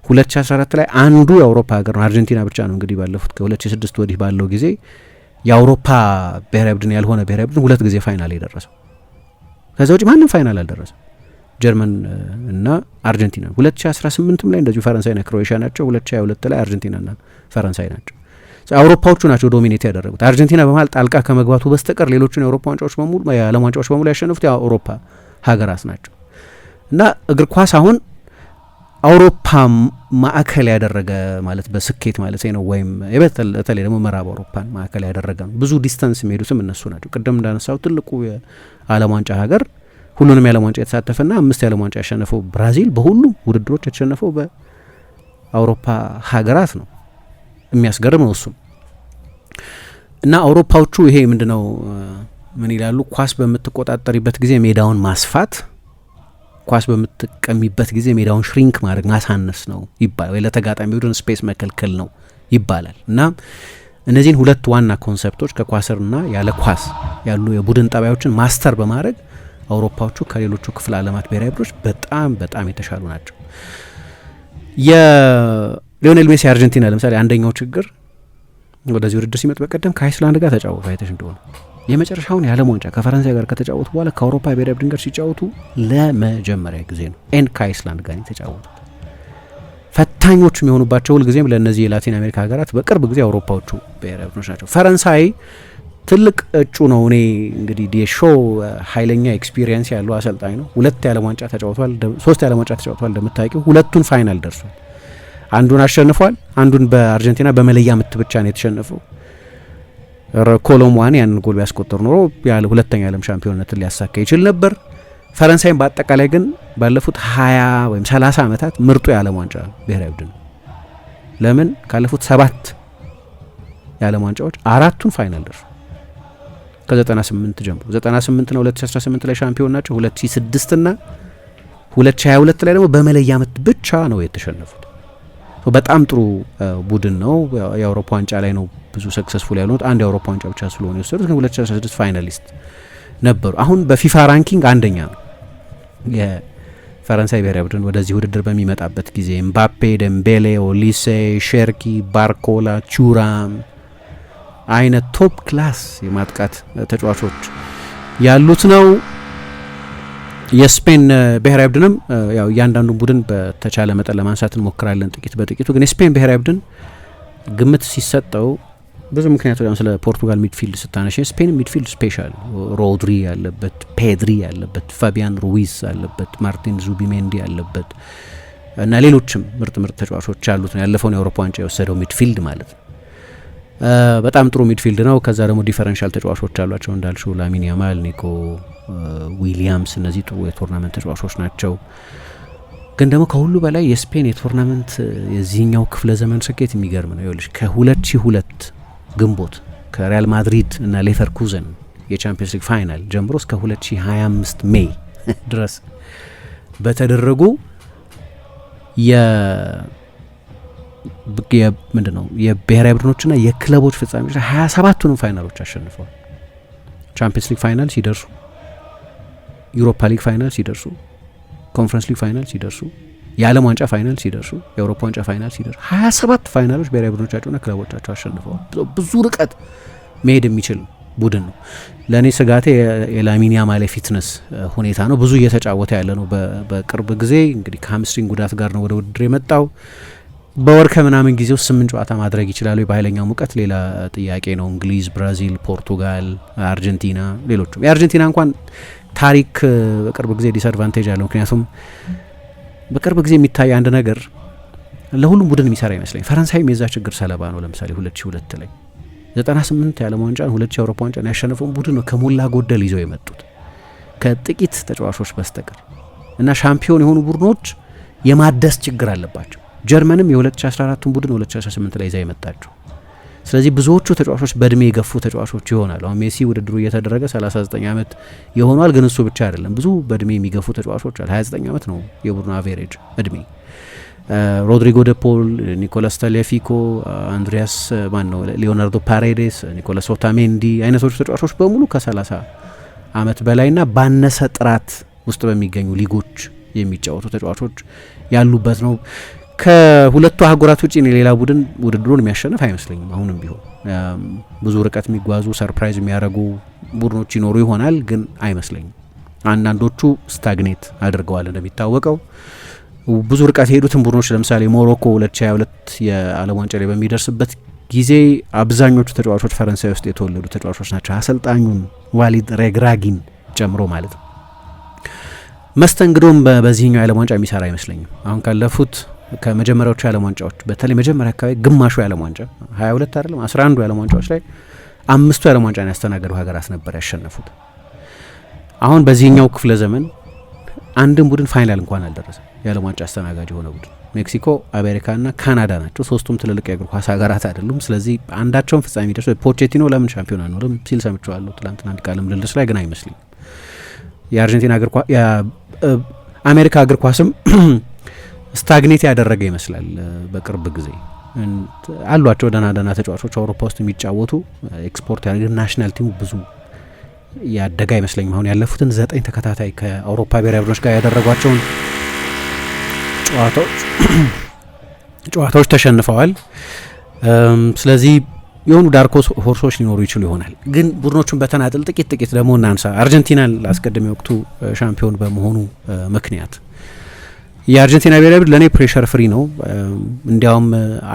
2014 ላይ አንዱ የአውሮፓ ሀገር ነው አርጀንቲና ብቻ ነው እንግዲህ ባለፉት ከ2006 ወዲህ ባለው ጊዜ የአውሮፓ ብሔራዊ ቡድን ያልሆነ ብሔራዊ ቡድን 2 ጊዜ ፋይናል የደረሰው። ከዛ ውጪ ማንም ፋይናል አልደረሰም። ጀርመን እና አርጀንቲና 2018 ላይ እንደዚሁ ፈረንሳይና ክሮኤሽያ ናቸው። 2022 ላይ አርጀንቲናና ፈረንሳይ ናቸው። አውሮፓዎቹ ናቸው ዶሚኔት ያደረጉት። አርጀንቲና በመሀል ጣልቃ ከመግባቱ በስተቀር ሌሎቹን የአውሮፓ ዋንጫዎች በሙሉ የዓለም ዋንጫዎች በሙሉ ያሸነፉት የአውሮፓ ሀገራት ናቸው። እና እግር ኳስ አሁን አውሮፓ ማዕከል ያደረገ ማለት በስኬት ማለት ነው። ወይም በተለይ ደግሞ ምዕራብ አውሮፓን ማዕከል ያደረገ ነው። ብዙ ዲስታንስ የሚሄዱትም እነሱ ናቸው። ቅድም እንዳነሳው ትልቁ የዓለም ዋንጫ ሀገር ሁሉንም የዓለም ዋንጫ የተሳተፈና 5 የዓለም ዋንጫ ያሸነፈው ብራዚል በሁሉም ውድድሮች የተሸነፈው በአውሮፓ ሀገራት ነው። የሚያስገርም ነው እሱም። እና አውሮፓዎቹ ይሄ ምንድነው ምን ይላሉ? ኳስ በምትቆጣጠሪበት ጊዜ ሜዳውን ማስፋት፣ ኳስ በምትቀሚበት ጊዜ ሜዳውን ሽሪንክ ማድረግ ማሳነስ ነው ይባላል። ወይ ለተጋጣሚ ቡድን ስፔስ መከልከል ነው ይባላል። እና እነዚህን 2 ዋና ኮንሰፕቶች ከኳስና ያለ ኳስ ያሉ የቡድን ጠባዮችን ማስተር በማድረግ አውሮፓዎቹ ከሌሎቹ ክፍለ ዓለማት ብሔራዊ ቡድኖች በጣም በጣም የተሻሉ ናቸው። የሊዮኔል ሜሲ አርጀንቲና ለምሳሌ አንደኛው ችግር ወደዚህ ውድድር ሲመጥ በቀደም ከአይስላንድ ጋር ተጫወቱ አይተሽ እንደሆነ የመጨረሻውን የዓለም ዋንጫ ከፈረንሳይ ጋር ከተጫወቱ በኋላ ከአውሮፓ ብሔራዊ ቡድን ጋር ሲጫወቱ ለመጀመሪያ ጊዜ ነው ከአይስላንድ ጋር የተጫወቱት። ፈታኞቹ የሚሆኑባቸው ሁልጊዜም ለእነዚህ የላቲን አሜሪካ ሀገራት በቅርብ ጊዜ አውሮፓዎቹ ብሔራዊ ቡድኖች ናቸው። ፈረንሳይ ትልቅ እጩ ነው። እኔ እንግዲህ ዲሾ ኃይለኛ ኤክስፒሪየንስ ያለው አሰልጣኝ ነው። 2 የዓለም ዋንጫ ተጫውቷል፣ 3 የዓለም ዋንጫ ተጫውቷል። እንደምታውቂው 2ቱን ፋይናል ደርሷል። አንዱን አሸንፏል። አንዱን በአርጀንቲና በመለያ ምት ብቻ ነው የተሸነፈው። ኮሎሙዋኒ ያንን ጎል ቢያስቆጥር ኖሮ ያለ ሁለተኛ የዓለም ሻምፒዮንነትን ሊያሳካ ይችል ነበር። ፈረንሳይም በአጠቃላይ ግን ባለፉት 20 ወይም 30 ዓመታት ምርጡ የዓለም ዋንጫ ብሔራዊ ቡድን ለምን ካለፉት 7 የዓለም ዋንጫዎች 4ቱን ፋይናል ደርሷል። ከ98 ጀምሮ 98 እና 2018 ላይ ሻምፒዮን ናቸው። 2006 እና 2022 ላይ ደግሞ በመለያ ምት ብቻ ነው የተሸነፉት። በጣም ጥሩ ቡድን ነው። የአውሮፓ ዋንጫ ላይ ነው ብዙ ሰክሰስፉል ያሉት። አንድ የአውሮፓ ዋንጫ ብቻ ስለሆነ የወሰዱት ግን 2016 ፋይናሊስት ነበሩ። አሁን በፊፋ ራንኪንግ አንደኛ ነው የፈረንሳይ ብሔራዊ ቡድን ወደዚህ ውድድር በሚመጣበት ጊዜ። ኤምባፔ፣ ደምቤሌ፣ ኦሊሴ፣ ሼርኪ፣ ባርኮላ፣ ቹራም አይነት ቶፕ ክላስ የማጥቃት ተጫዋቾች ያሉት ነው። የስፔን ብሔራዊ ቡድንም ያው እያንዳንዱን ቡድን በተቻለ መጠን ለማንሳት እንሞክራለን ጥቂት በጥቂቱ። ግን የስፔን ብሔራዊ ቡድን ግምት ሲሰጠው ብዙ ምክንያቶች ስለ ፖርቱጋል ሚድፊልድ ስታነሽ የስፔን ሚድፊልድ ስፔሻል ሮድሪ ያለበት፣ ፔድሪ ያለበት፣ ፋቢያን ሩዊዝ ያለበት፣ ማርቲን ዙቢሜንዲ ያለበት እና ሌሎችም ምርጥ ተጫዋቾች ያሉት ነው። ያለፈውን የአውሮፓ ዋንጫ የወሰደው ሚድፊልድ ማለት ነው። በጣም ጥሩ ሚድፊልድ ነው። ከዛ ደግሞ ዲፈረንሻል ተጫዋቾች አሏቸው እንዳልሽው ላሚን ያማል፣ ኒኮ ዊሊያምስ፣ እነዚህ ጥሩ የቶርናመንት ተጫዋቾች ናቸው። ግን ደግሞ ከሁሉ በላይ የስፔን የቶርናመንት የዚህኛው ክፍለ ዘመን ስኬት የሚገርም ነው። ይኸውልሽ ከ2002 ግንቦት ከሪያል ማድሪድ እና ሌቨርኩዘን የቻምፒየንስ ሊግ ፋይናል ጀምሮ እስከ 2025 ሜይ ድረስ በተደረጉ ምንድነው የብሔራዊ ቡድኖችና የክለቦች ፍጻሜዎች 27ቱንም ፋይናሎች አሸንፈዋል። ቻምፒየንስ ሊግ ፋይናል ሲደርሱ፣ ዩሮፓ ሊግ ፋይናል ሲደርሱ፣ ኮንፈረንስ ሊግ ፋይናል ሲደርሱ፣ የዓለም ዋንጫ ፋይናል ሲደርሱ፣ የአውሮፓ ዋንጫ ፋይናል ሲደርሱ 27 ፋይናሎች ብሔራዊ ቡድኖቻቸውና ክለቦቻቸው አሸንፈዋል። ብዙ ርቀት መሄድ የሚችል ቡድን ነው። ለእኔ ስጋቴ የላሚን ያማል ፊትነስ ሁኔታ ነው። ብዙ እየተጫወተ ያለ ነው። በቅርብ ጊዜ እንግዲህ ከሀምስትሪንግ ጉዳት ጋር ነው ወደ ውድድር የመጣው። በወር ከምናምን ጊዜ ውስጥ 8 ጨዋታ ማድረግ ይችላሉ። በኃይለኛው ሙቀት ሌላ ጥያቄ ነው። እንግሊዝ፣ ብራዚል፣ ፖርቱጋል፣ አርጀንቲና፣ ሌሎችም የአርጀንቲና እንኳን ታሪክ በቅርብ ጊዜ ዲስአድቫንቴጅ አለው። ምክንያቱም በቅርብ ጊዜ የሚታይ አንድ ነገር ለሁሉም ቡድን የሚሰራ ይመስለኝ። ፈረንሳይም የዛ ችግር ሰለባ ነው። ለምሳሌ 2002 ላይ 98 የዓለም ዋንጫን 2 የአውሮፓ ዋንጫን ያሸነፈውን ቡድን ነው ከሞላ ጎደል ይዘው የመጡት። ከጥቂት ተጫዋቾች በስተቀር እና ሻምፒዮን የሆኑ ቡድኖች የማደስ ችግር አለባቸው። ጀርመንም የ2014ቱን ቡድን 2018 ላይ ይዛ የመጣቸው። ስለዚህ ብዙዎቹ ተጫዋቾች በእድሜ የገፉ ተጫዋቾች ይሆናሉ። አሁን ሜሲ ውድድሩ እየተደረገ 39 ዓመት የሆኗል፣ ግን እሱ ብቻ አይደለም፣ ብዙ በእድሜ የሚገፉ ተጫዋቾች አሉ። 29 ዓመት ነው የቡድኑ አቬሬጅ እድሜ። ሮድሪጎ ደ ፖል፣ ኒኮላስ ታሊያፊኮ፣ አንድሪያስ ሊዮናርዶ ፓሬዴስ፣ ኒኮላስ ኦታሜንዲ አይነቶቹ ተጫዋቾች በሙሉ ከ30 ዓመት በላይና ባነሰ ጥራት ውስጥ በሚገኙ ሊጎች የሚጫወቱ ተጫዋቾች ያሉበት ነው። ከሁለቱ አህጉራት ውጪ ሌላ ቡድን ውድድሩን የሚያሸንፍ አይመስለኝም። አሁንም ቢሆን ብዙ ርቀት የሚጓዙ ሰርፕራይዝ የሚያደርጉ ቡድኖች ይኖሩ ይሆናል፣ ግን አይመስለኝም። አንዳንዶቹ ስታግኔት አድርገዋል። እንደሚታወቀው ብዙ ርቀት የሄዱትን ቡድኖች ለምሳሌ ሞሮኮ 2022 የዓለም ዋንጫ ላይ በሚደርስበት ጊዜ አብዛኞቹ ተጫዋቾች ፈረንሳይ ውስጥ የተወለዱ ተጫዋቾች ናቸው፣ አሰልጣኙን ዋሊድ ሬግራጊን ጨምሮ ማለት ነው። መስተንግዶም በዚህኛው የዓለም ዋንጫ የሚሰራ አይመስለኝም። አሁን ካለፉት ከመጀመሪያዎቹ የዓለም ዋንጫዎች በተለይ መጀመሪያ አካባቢ ግማሹ የዓለም ዋንጫ 22 አይደለም 11 የዓለም ዋንጫዎች ላይ 5ቱ የዓለም ዋንጫን ያስተናገዱ ሀገራት ነበር ያሸነፉት። አሁን በዚህኛው ክፍለ ዘመን አንድም ቡድን ፋይናል እንኳን አልደረሰም። የዓለም ዋንጫ አስተናጋጅ የሆነ ቡድን ሜክሲኮ፣ አሜሪካና ካናዳ ናቸው። ሶስቱም ትልልቅ የእግር ኳስ ሀገራት አይደሉም። ስለዚህ አንዳቸውም ፍጻሜ ደርሶ ፖቼቲኖ ለምን ሻምፒዮን አንሆንም ሲል ሰምቼዋለሁ ትላንትና አንድ ቃለ ምልልስ ላይ፣ ግን አይመስልም። የአርጀንቲና እግር ኳስ የአሜሪካ እግር ኳስም ስታግኔት ያደረገ ይመስላል። በቅርብ ጊዜ አሏቸው ደህና ተጫዋቾች አውሮፓ ውስጥ የሚጫወቱ ኤክስፖርት ያደረገ ናሽናል ቲሙ ብዙ ያደገ አይመስለኝም። አሁን ያለፉትን 9 ተከታታይ ከአውሮፓ ብሔራዊ ቡድኖች ጋር ያደረጓቸውን ጨዋታዎች ተሸንፈዋል። ስለዚህ የሆኑ ዳርክ ሆርሶች ሊኖሩ ይችሉ ይሆናል። ግን ቡድኖቹን በተናጥል ጥቂት ደግሞ እናንሳ። አርጀንቲናን ላስቀድም የወቅቱ ሻምፒዮን በመሆኑ ምክንያት የአርጀንቲና ብሔራዊ ቡድን ለእኔ ፕሬሸር ፍሪ ነው። እንዲያውም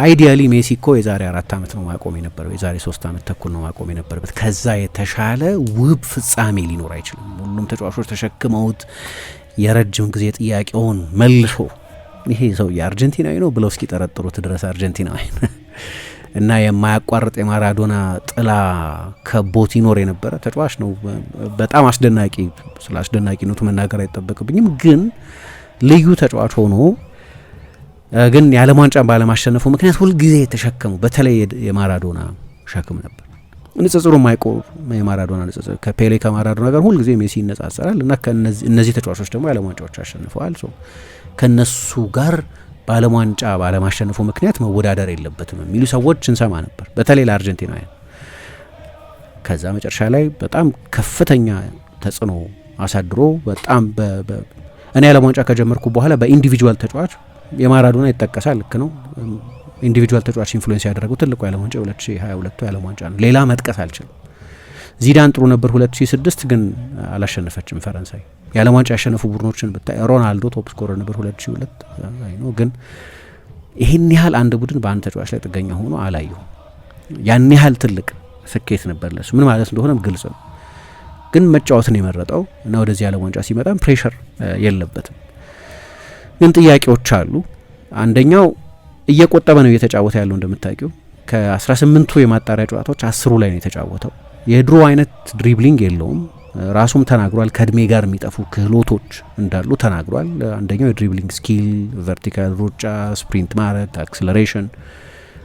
አይዲያሊ ሜሲ እኮ የዛሬ 4 ዓመት ነው ማቆም የነበረው፣ የዛሬ 3 ዓመት ተኩል ነው ማቆም የነበረበት። ከዛ የተሻለ ውብ ፍጻሜ ሊኖር አይችልም። ሁሉም ተጫዋቾች ተሸክመውት የረጅም ጊዜ ጥያቄውን መልሶ ይሄ ሰው የአርጀንቲናዊ ነው ብለው እስኪጠረጥሩት ድረስ አርጀንቲናዊ እና የማያቋርጥ የማራዶና ጥላ ከቦት ይኖር የነበረ ተጫዋች ነው። በጣም አስደናቂ፣ ስለ አስደናቂነቱ መናገር አይጠበቅብኝም። ግን ልዩ ተጫዋች ሆኖ ግን የዓለም ዋንጫን ባለማሸነፉ ምክንያት ሁልጊዜ የተሸከሙ በተለይ የማራዶና ሸክም ነበር። ንጽጽሩ የማይቆር የማራዶና ንጽጽር ከፔሌ ከማራዶና ጋር ሁልጊዜ ሜሲ ይነጻጸራል እና እነዚህ ተጫዋቾች ደግሞ የዓለም ዋንጫዎች አሸንፈዋል። ከነሱ ጋር በዓለም ዋንጫ ባለማሸነፉ ምክንያት መወዳደር የለበትም የሚሉ ሰዎች እንሰማ ነበር፣ በተለይ ለአርጀንቲናውያን። ከዛ መጨረሻ ላይ በጣም ከፍተኛ ተጽዕኖ አሳድሮ በጣም እኔ የዓለም ዋንጫ ከጀመርኩ በኋላ በኢንዲቪጁዋል ተጫዋች የማራዶና ይጠቀሳል። ልክ ነው። ኢንዲቪጁዋል ተጫዋች ኢንፍሉዌንስ ያደረገው ትልቁ የዓለም ዋንጫ 2022 የዓለም ዋንጫ ነው። ሌላ መጥቀስ አልችልም። ዚዳን ጥሩ ነበር 2006 ግን አላሸነፈችም ፈረንሳይ። የዓለም ዋንጫ ያሸነፉ ቡድኖችን ብታይ ሮናልዶ ቶፕ ስኮረር ነበር 2002 ነው። ግን ይህን ያህል አንድ ቡድን በአንድ ተጫዋች ላይ ጥገኛ ሆኖ አላየሁም። ያን ያህል ትልቅ ስኬት ነበር ለሱ። ምን ማለት እንደሆነም ግልጽ ነው። ግን መጫወትን የመረጠው እና ወደዚህ የዓለም ዋንጫ ሲመጣም ፕሬሸር የለበትም። ግን ጥያቄዎች አሉ። አንደኛው እየቆጠበ ነው እየተጫወተ ያለው። እንደምታውቂው ከ18ቱ የማጣሪያ ጨዋታዎች 10ሩ ላይ ነው የተጫወተው። የድሮ አይነት ድሪብሊንግ የለውም። ራሱም ተናግሯል። ከእድሜ ጋር የሚጠፉ ክህሎቶች እንዳሉ ተናግሯል። አንደኛው የድሪብሊንግ ስኪል፣ ቨርቲካል ሩጫ፣ ስፕሪንት ማድረግ፣ አክስለሬሽን።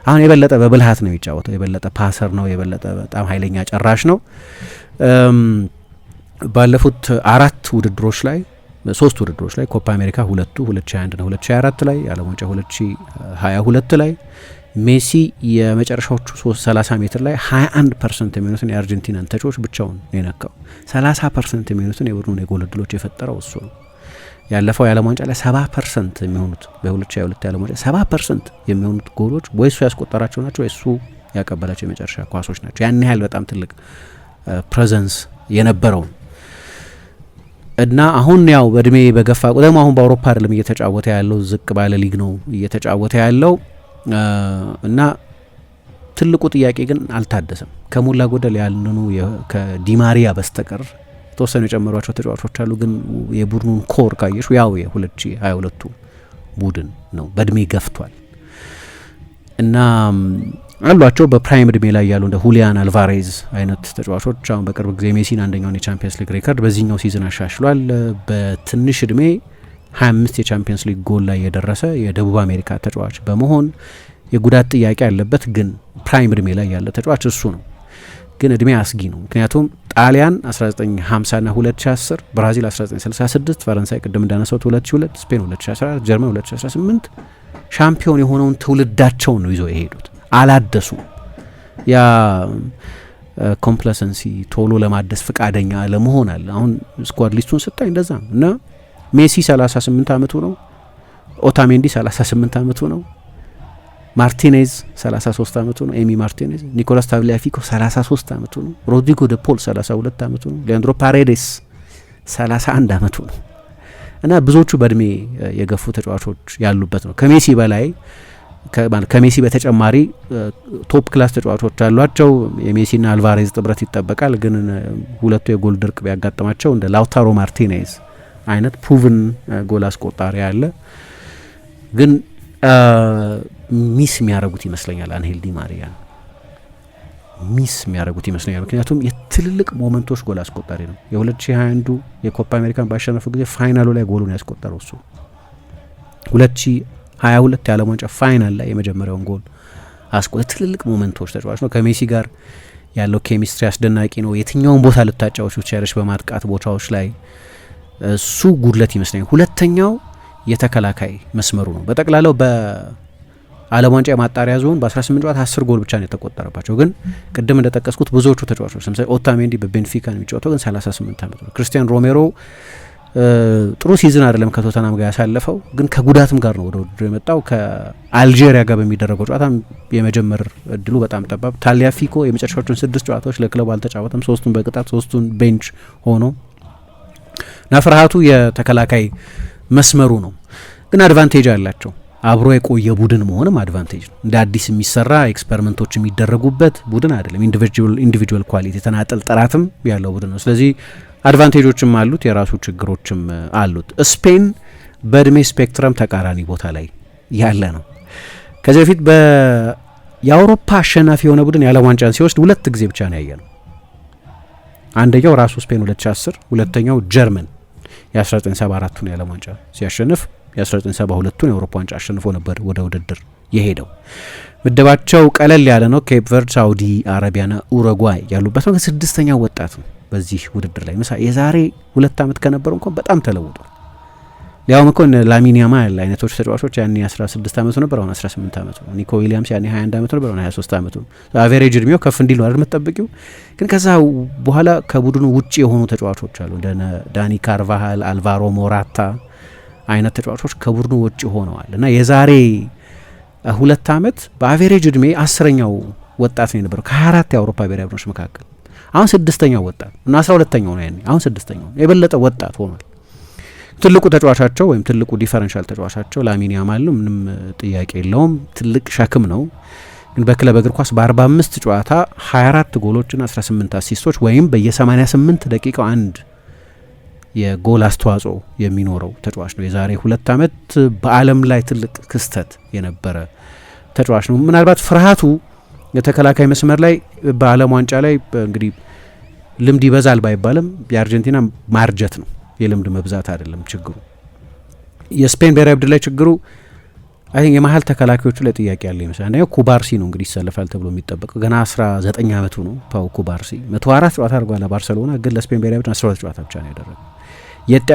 አሁን የበለጠ በብልሃት ነው የሚጫወተው። የበለጠ ፓሰር ነው። የበለጠ በጣም ኃይለኛ ጨራሽ ነው። ባለፉት 4 ውድድሮች ላይ 3 ውድድሮች ላይ ኮፓ አሜሪካ 2021 እና 2024 ላይ የዓለም ዋንጫ 2022 ላይ ሜሲ የመጨረሻዎቹ 30 ሜትር ላይ 21% የሚሆኑትን የአርጀንቲናን ተጫዋቾች ብቻውን የነካው። 30% የሚሆኑትን የቡድኑን የጎል ዕድሎች የፈጠረው እሱ ነው። ያለፈው የዓለም ዋንጫ ላይ 70% የሚሆኑት በ2022 የዓለም ዋንጫ 70% የሚሆኑት ጎሎች ወይ እሱ ያስቆጠራቸው ናቸው ወይ እሱ ያቀበላቸው የመጨረሻ ኳሶች ናቸው። ያን ያህል በጣም ትልቅ ፕሬዘንስ የነበረው እና አሁን ያው በእድሜ በገፋ ደግሞ አሁን በአውሮፓ አይደለም እየተጫወተ ያለው፣ ዝቅ ባለ ሊግ ነው እየተጫወተ ያለው እና ትልቁ ጥያቄ ግን አልታደሰም። ከሞላ ጎደል ያልነኑ ከዲማሪያ በስተቀር የተወሰኑ የጨመሯቸው ተጫዋቾች አሉ። ግን የቡድኑን ኮር ካየሹ ያው የ2022 ቡድን ነው። በእድሜ ገፍቷል እና አሏቸው። በፕራይም እድሜ ላይ ያሉ እንደ ሁሊያን አልቫሬዝ አይነት ተጫዋቾች አሁን በቅርብ ጊዜ ሜሲን አንደኛውን የቻምፒየንስ ሊግ ሬከርድ በዚህኛው ሲዝን አሻሽሏል። በትንሽ እድሜ 25 የቻምፒየንስ ሊግ ጎል ላይ የደረሰ የደቡብ አሜሪካ ተጫዋች በመሆን የጉዳት ጥያቄ ያለበት ግን ፕራይም እድሜ ላይ ያለ ተጫዋች እሱ ነው። ግን እድሜ አስጊ ነው። ምክንያቱም ጣሊያን 1950 ና 2010፣ ብራዚል 1966፣ ፈረንሳይ ቅድም እንዳነሳሁት 2002፣ ስፔን 2014፣ ጀርመን 2018 ሻምፒዮን የሆነውን ትውልዳቸውን ነው ይዘው የሄዱት። አላደሱም። ያ ኮምፕላሰንሲ ቶሎ ለማደስ ፍቃደኛ ለመሆን አለ። አሁን ስኳድ ሊስቱን ስታይ እንደዛ ነው እና ሜሲ 38 ዓመቱ ነው። ኦታሜንዲ 38 ዓመቱ ነው። ማርቲኔዝ 33 ዓመቱ ነው። ኤሚ ማርቲኔዝ፣ ኒኮላስ ታgliafico 33 ዓመቱ ነው። ሮድሪጎ ደ ፖል 32 ዓመቱ ነው። ሊያንድሮ ፓሬዴስ 31 ዓመቱ ነው እና ብዙዎቹ በእድሜ የገፉ ተጫዋቾች ያሉበት ነው። ከሜሲ በላይ ከሜሲ በተጨማሪ ቶፕ ክላስ ተጫዋቾች አሏቸው። የሜሲና አልቫሬዝ ጥብረት ይጠበቃል። ግን ሁለቱ የጎል ድርቅ ቢያጋጥማቸው እንደ ላውታሮ ማርቲኔዝ አይነት ፕሩቭን ጎል አስቆጣሪ አለ። ግን ሚስ የሚያደርጉት ይመስለኛል አንሄል ዲ ማሪያ ሚስ የሚያደርጉት ይመስለኛል። ምክንያቱም የትልልቅ ሞመንቶች ጎል አስቆጣሪ ነው። የ2021 የኮፓ አሜሪካን ባሸነፉ ጊዜ ፋይናሉ ላይ ጎሉን ያስቆጠረው እሱ። 2022 የዓለም ዋንጫ ፋይናል ላይ የመጀመሪያውን ጎል ትልልቅ ሞመንቶች ተጫዋች ነው። ከሜሲ ጋር ያለው ኬሚስትሪ አስደናቂ ነው። የትኛውን ቦታ ልታጫወቹ ትችያለሽ በማጥቃት ቦታዎች ላይ እሱ ጉድለት ይመስለኛል። ሁለተኛው የተከላካይ መስመሩ ነው። በጠቅላላው በዓለም ዋንጫ የማጣሪያ ዞን በ18 ጨዋታ 10 ጎል ብቻ ነው የተቆጠረባቸው። ግን ቅድም እንደጠቀስኩት ብዙዎቹ ተጫዋቾች ለምሳሌ ኦታሜንዲ በቤንፊካ ነው የሚጫወተው፣ ግን 38 ዓመት ነው። ክርስቲያን ሮሜሮ ጥሩ ሲዝን አይደለም ከቶተናም ጋር ያሳለፈው፣ ግን ከጉዳትም ጋር ነው ወደ ውድድሩ የመጣው። ከአልጄሪያ ጋር በሚደረገው ጨዋታ የመጀመር እድሉ በጣም ጠባብ። ታgliafico የመጨረሻዎቹን 6 ጨዋታዎች ለክለቡ አልተጫወተም፣ 3ቱን በቅጣት 3ቱን ቤንች ሆኖ እና ፍርሃቱ የተከላካይ መስመሩ ነው። ግን አድቫንቴጅ አላቸው። አብሮ የቆየ ቡድን መሆንም አድቫንቴጅ ነው። እንደ አዲስ የሚሰራ ኤክስፐሪመንቶች የሚደረጉበት ቡድን አይደለም። ኢንዲቪጁዋል ኳሊቲ የተናጠል ጥራትም ያለው ቡድን ነው። ስለዚህ አድቫንቴጆችም አሉት፣ የራሱ ችግሮችም አሉት። ስፔን በእድሜ ስፔክትረም ተቃራኒ ቦታ ላይ ያለ ነው። ከዚህ በፊት የአውሮፓ አሸናፊ የሆነ ቡድን የዓለም ዋንጫን ሲወስድ 2 ጊዜ ብቻ ነው ያየ ነው። አንደኛው ራሱ ስፔን 2010፣ ሁለተኛው ጀርመን የ1974ቱን የዓለም ዋንጫ ሲያሸንፍ የ1972ቱን የአውሮፓ ዋንጫ አሸንፎ ነበር ወደ ውድድር የሄደው። ምድባቸው ቀለል ያለ ነው። ኬፕ ቨርድ፣ ሳውዲ አረቢያና ኡሩጓይ ያሉበት ነው። ከስድስተኛው ወጣት ነው በዚህ ውድድር ላይ የዛሬ 2 ዓመት ከነበረው እንኳን በጣም ተለውጧል። ሊያውም እኮ ላሚን ያማል አይነቶች ተጫዋቾች ያኔ 16 ዓመቱ ነበር፣ አሁን 18 ዓመቱ ነው። ኒኮ ዊሊያምስ ያኔ 21 ዓመቱ ነበር፣ አሁን 23 ዓመቱ ነው። አቬሬጅ እድሜው ከፍ እንዲል ነው አይደል የምትጠብቂው። ግን ከዛ በኋላ ከቡድኑ ውጪ የሆኑ ተጫዋቾች አሉ እንደ ዳኒ ካርቫሃል፣ አልቫሮ ሞራታ አይነት ተጫዋቾች ከቡድኑ ውጪ ሆነዋል እና የዛሬ 2 ዓመት በአቬሬጅ እድሜ 10ኛው ወጣት ነው የነበረው ከ24 የአውሮፓ ብሔራዊ ቡድኖች መካከል። አሁን 6ኛው ወጣት እና 12ኛው ነው ያኔ፣ አሁን 6ኛው የበለጠ ወጣት ሆኗል። ትልቁ ተጫዋቻቸው ወይም ትልቁ ዲፈረንሻል ተጫዋቻቸው ላሚን ያማል ነው፣ ምንም ጥያቄ የለውም። ትልቅ ሸክም ነው። ግን በክለብ እግር ኳስ በ45 ጨዋታ 24 ጎሎችና 18 አሲስቶች ወይም በየ88 ደቂቃው አንድ የጎል አስተዋጽኦ የሚኖረው ተጫዋች ነው። የዛሬ 2 ዓመት በዓለም ላይ ትልቅ ክስተት የነበረ ተጫዋች ነው። ምናልባት ፍርሃቱ የተከላካይ መስመር ላይ በዓለም ዋንጫ ላይ እንግዲህ ልምድ ይበዛል ባይባልም የአርጀንቲና ማርጀት ነው፣ የልምድ መብዛት አይደለም ችግሩ። የስፔን ብሔራዊ ቡድን ላይ ችግሩ አይ የመሀል ተከላካዮቹ ላይ ጥያቄ ያለ ይመስላል። እና ኩባርሲ ነው እንግዲህ ይሰለፋል ተብሎ የሚጠበቀው ገና 19 ዓመቱ ነው። ፓው ኩባርሲ 104 ጨዋታ አድርጓል ባርሰሎና፣ ግን ለስፔን ብሔራዊ ቡድን 12 ጨዋታ ብቻ ነው ያደረገው።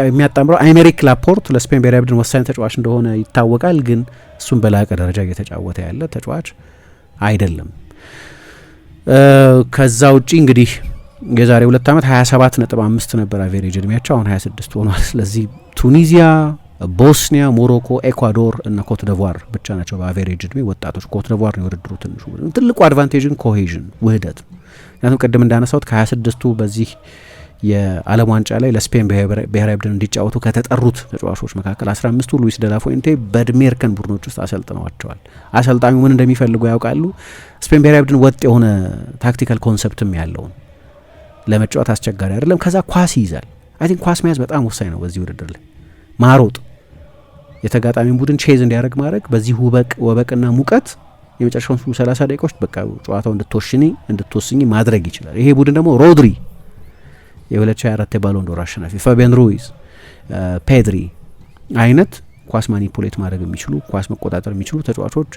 የሚያጣምረው አይሜሪክ ላፖርት ለስፔን ብሔራዊ ቡድን ወሳኝ ተጫዋች እንደሆነ ይታወቃል፣ ግን እሱም በላቀ ደረጃ እየተጫወተ ያለ ተጫዋች አይደለም። ከዛ ውጪ እንግዲህ የዛሬ 2 ዓመት 27.5 ነበር አቬሬጅ እድሜያቸው፣ አሁን 26 ሆኗል። ስለዚህ ቱኒዚያ፣ ቦስኒያ፣ ሞሮኮ፣ ኤኳዶር እና ኮት ዲቯር ብቻ ናቸው በአቬሬጅ እድሜ ወጣቶች። ኮት ዲቯር ነው የውድድሩ ትንሹ። ትልቁ አድቫንቴጅን ኮሄዥን ውህደት። ምክንያቱም ቅድም እንዳነሳሁት ከ26ቱ በዚህ የዓለም ዋንጫ ላይ ለስፔን ብሔራዊ ቡድን እንዲጫወቱ ከተጠሩት ተጫዋቾች መካከል 15ቱ ሉዊስ ደላፎንቴ በእድሜ እርከን ቡድኖች ውስጥ አሰልጥነዋቸዋል። አሰልጣኙ ምን እንደሚፈልጉ ያውቃሉ። ስፔን ብሔራዊ ቡድን ወጥ የሆነ ታክቲካል ኮንሰፕትም ያለውን ለመጫወት አስቸጋሪ አይደለም። ከዛ ኳስ ይይዛል። አይ ቲንክ ኳስ መያዝ በጣም ወሳኝ ነው በዚህ ውድድር ላይ ማሮጥ፣ የተጋጣሚን ቡድን ቼዝ እንዲያደርግ ማድረግ። በዚህ ወበቅና ሙቀት የመጨረሻውን 30 ደቂቃዎች በቃ ጨዋታው እንድትወስኝ ማድረግ ይችላል። ይሄ ቡድን ደግሞ ሮድሪ የ2024 የባሎን ዶር አሸናፊ፣ ፋቢያን ሩይዝ፣ ፔድሪ አይነት ኳስ ማኒፑሌት ማድረግ የሚችሉ ኳስ መቆጣጠር የሚችሉ ተጫዋቾች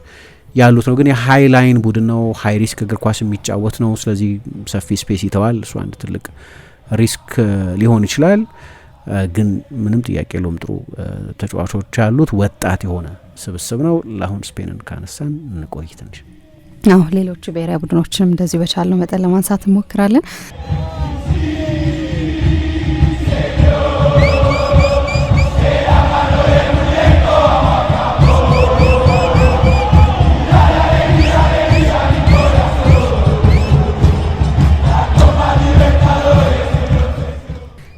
ያሉት ነው። ግን የሀይ ላይን ቡድን ነው፣ ሀይ ሪስክ እግር ኳስ የሚጫወት ነው። ስለዚህ ሰፊ ስፔስ ይተዋል። እሱ አንድ ትልቅ ሪስክ ሊሆን ይችላል። ግን ምንም ጥያቄ የለውም ጥሩ ተጫዋቾች ያሉት ወጣት የሆነ ስብስብ ነው። ለአሁን ስፔንን ካነሳን እንቆይ ትንሽ። ሌሎቹ ብሔራዊ ቡድኖችንም እንደዚሁ በቻልነው መጠን ለማንሳት እንሞክራለን።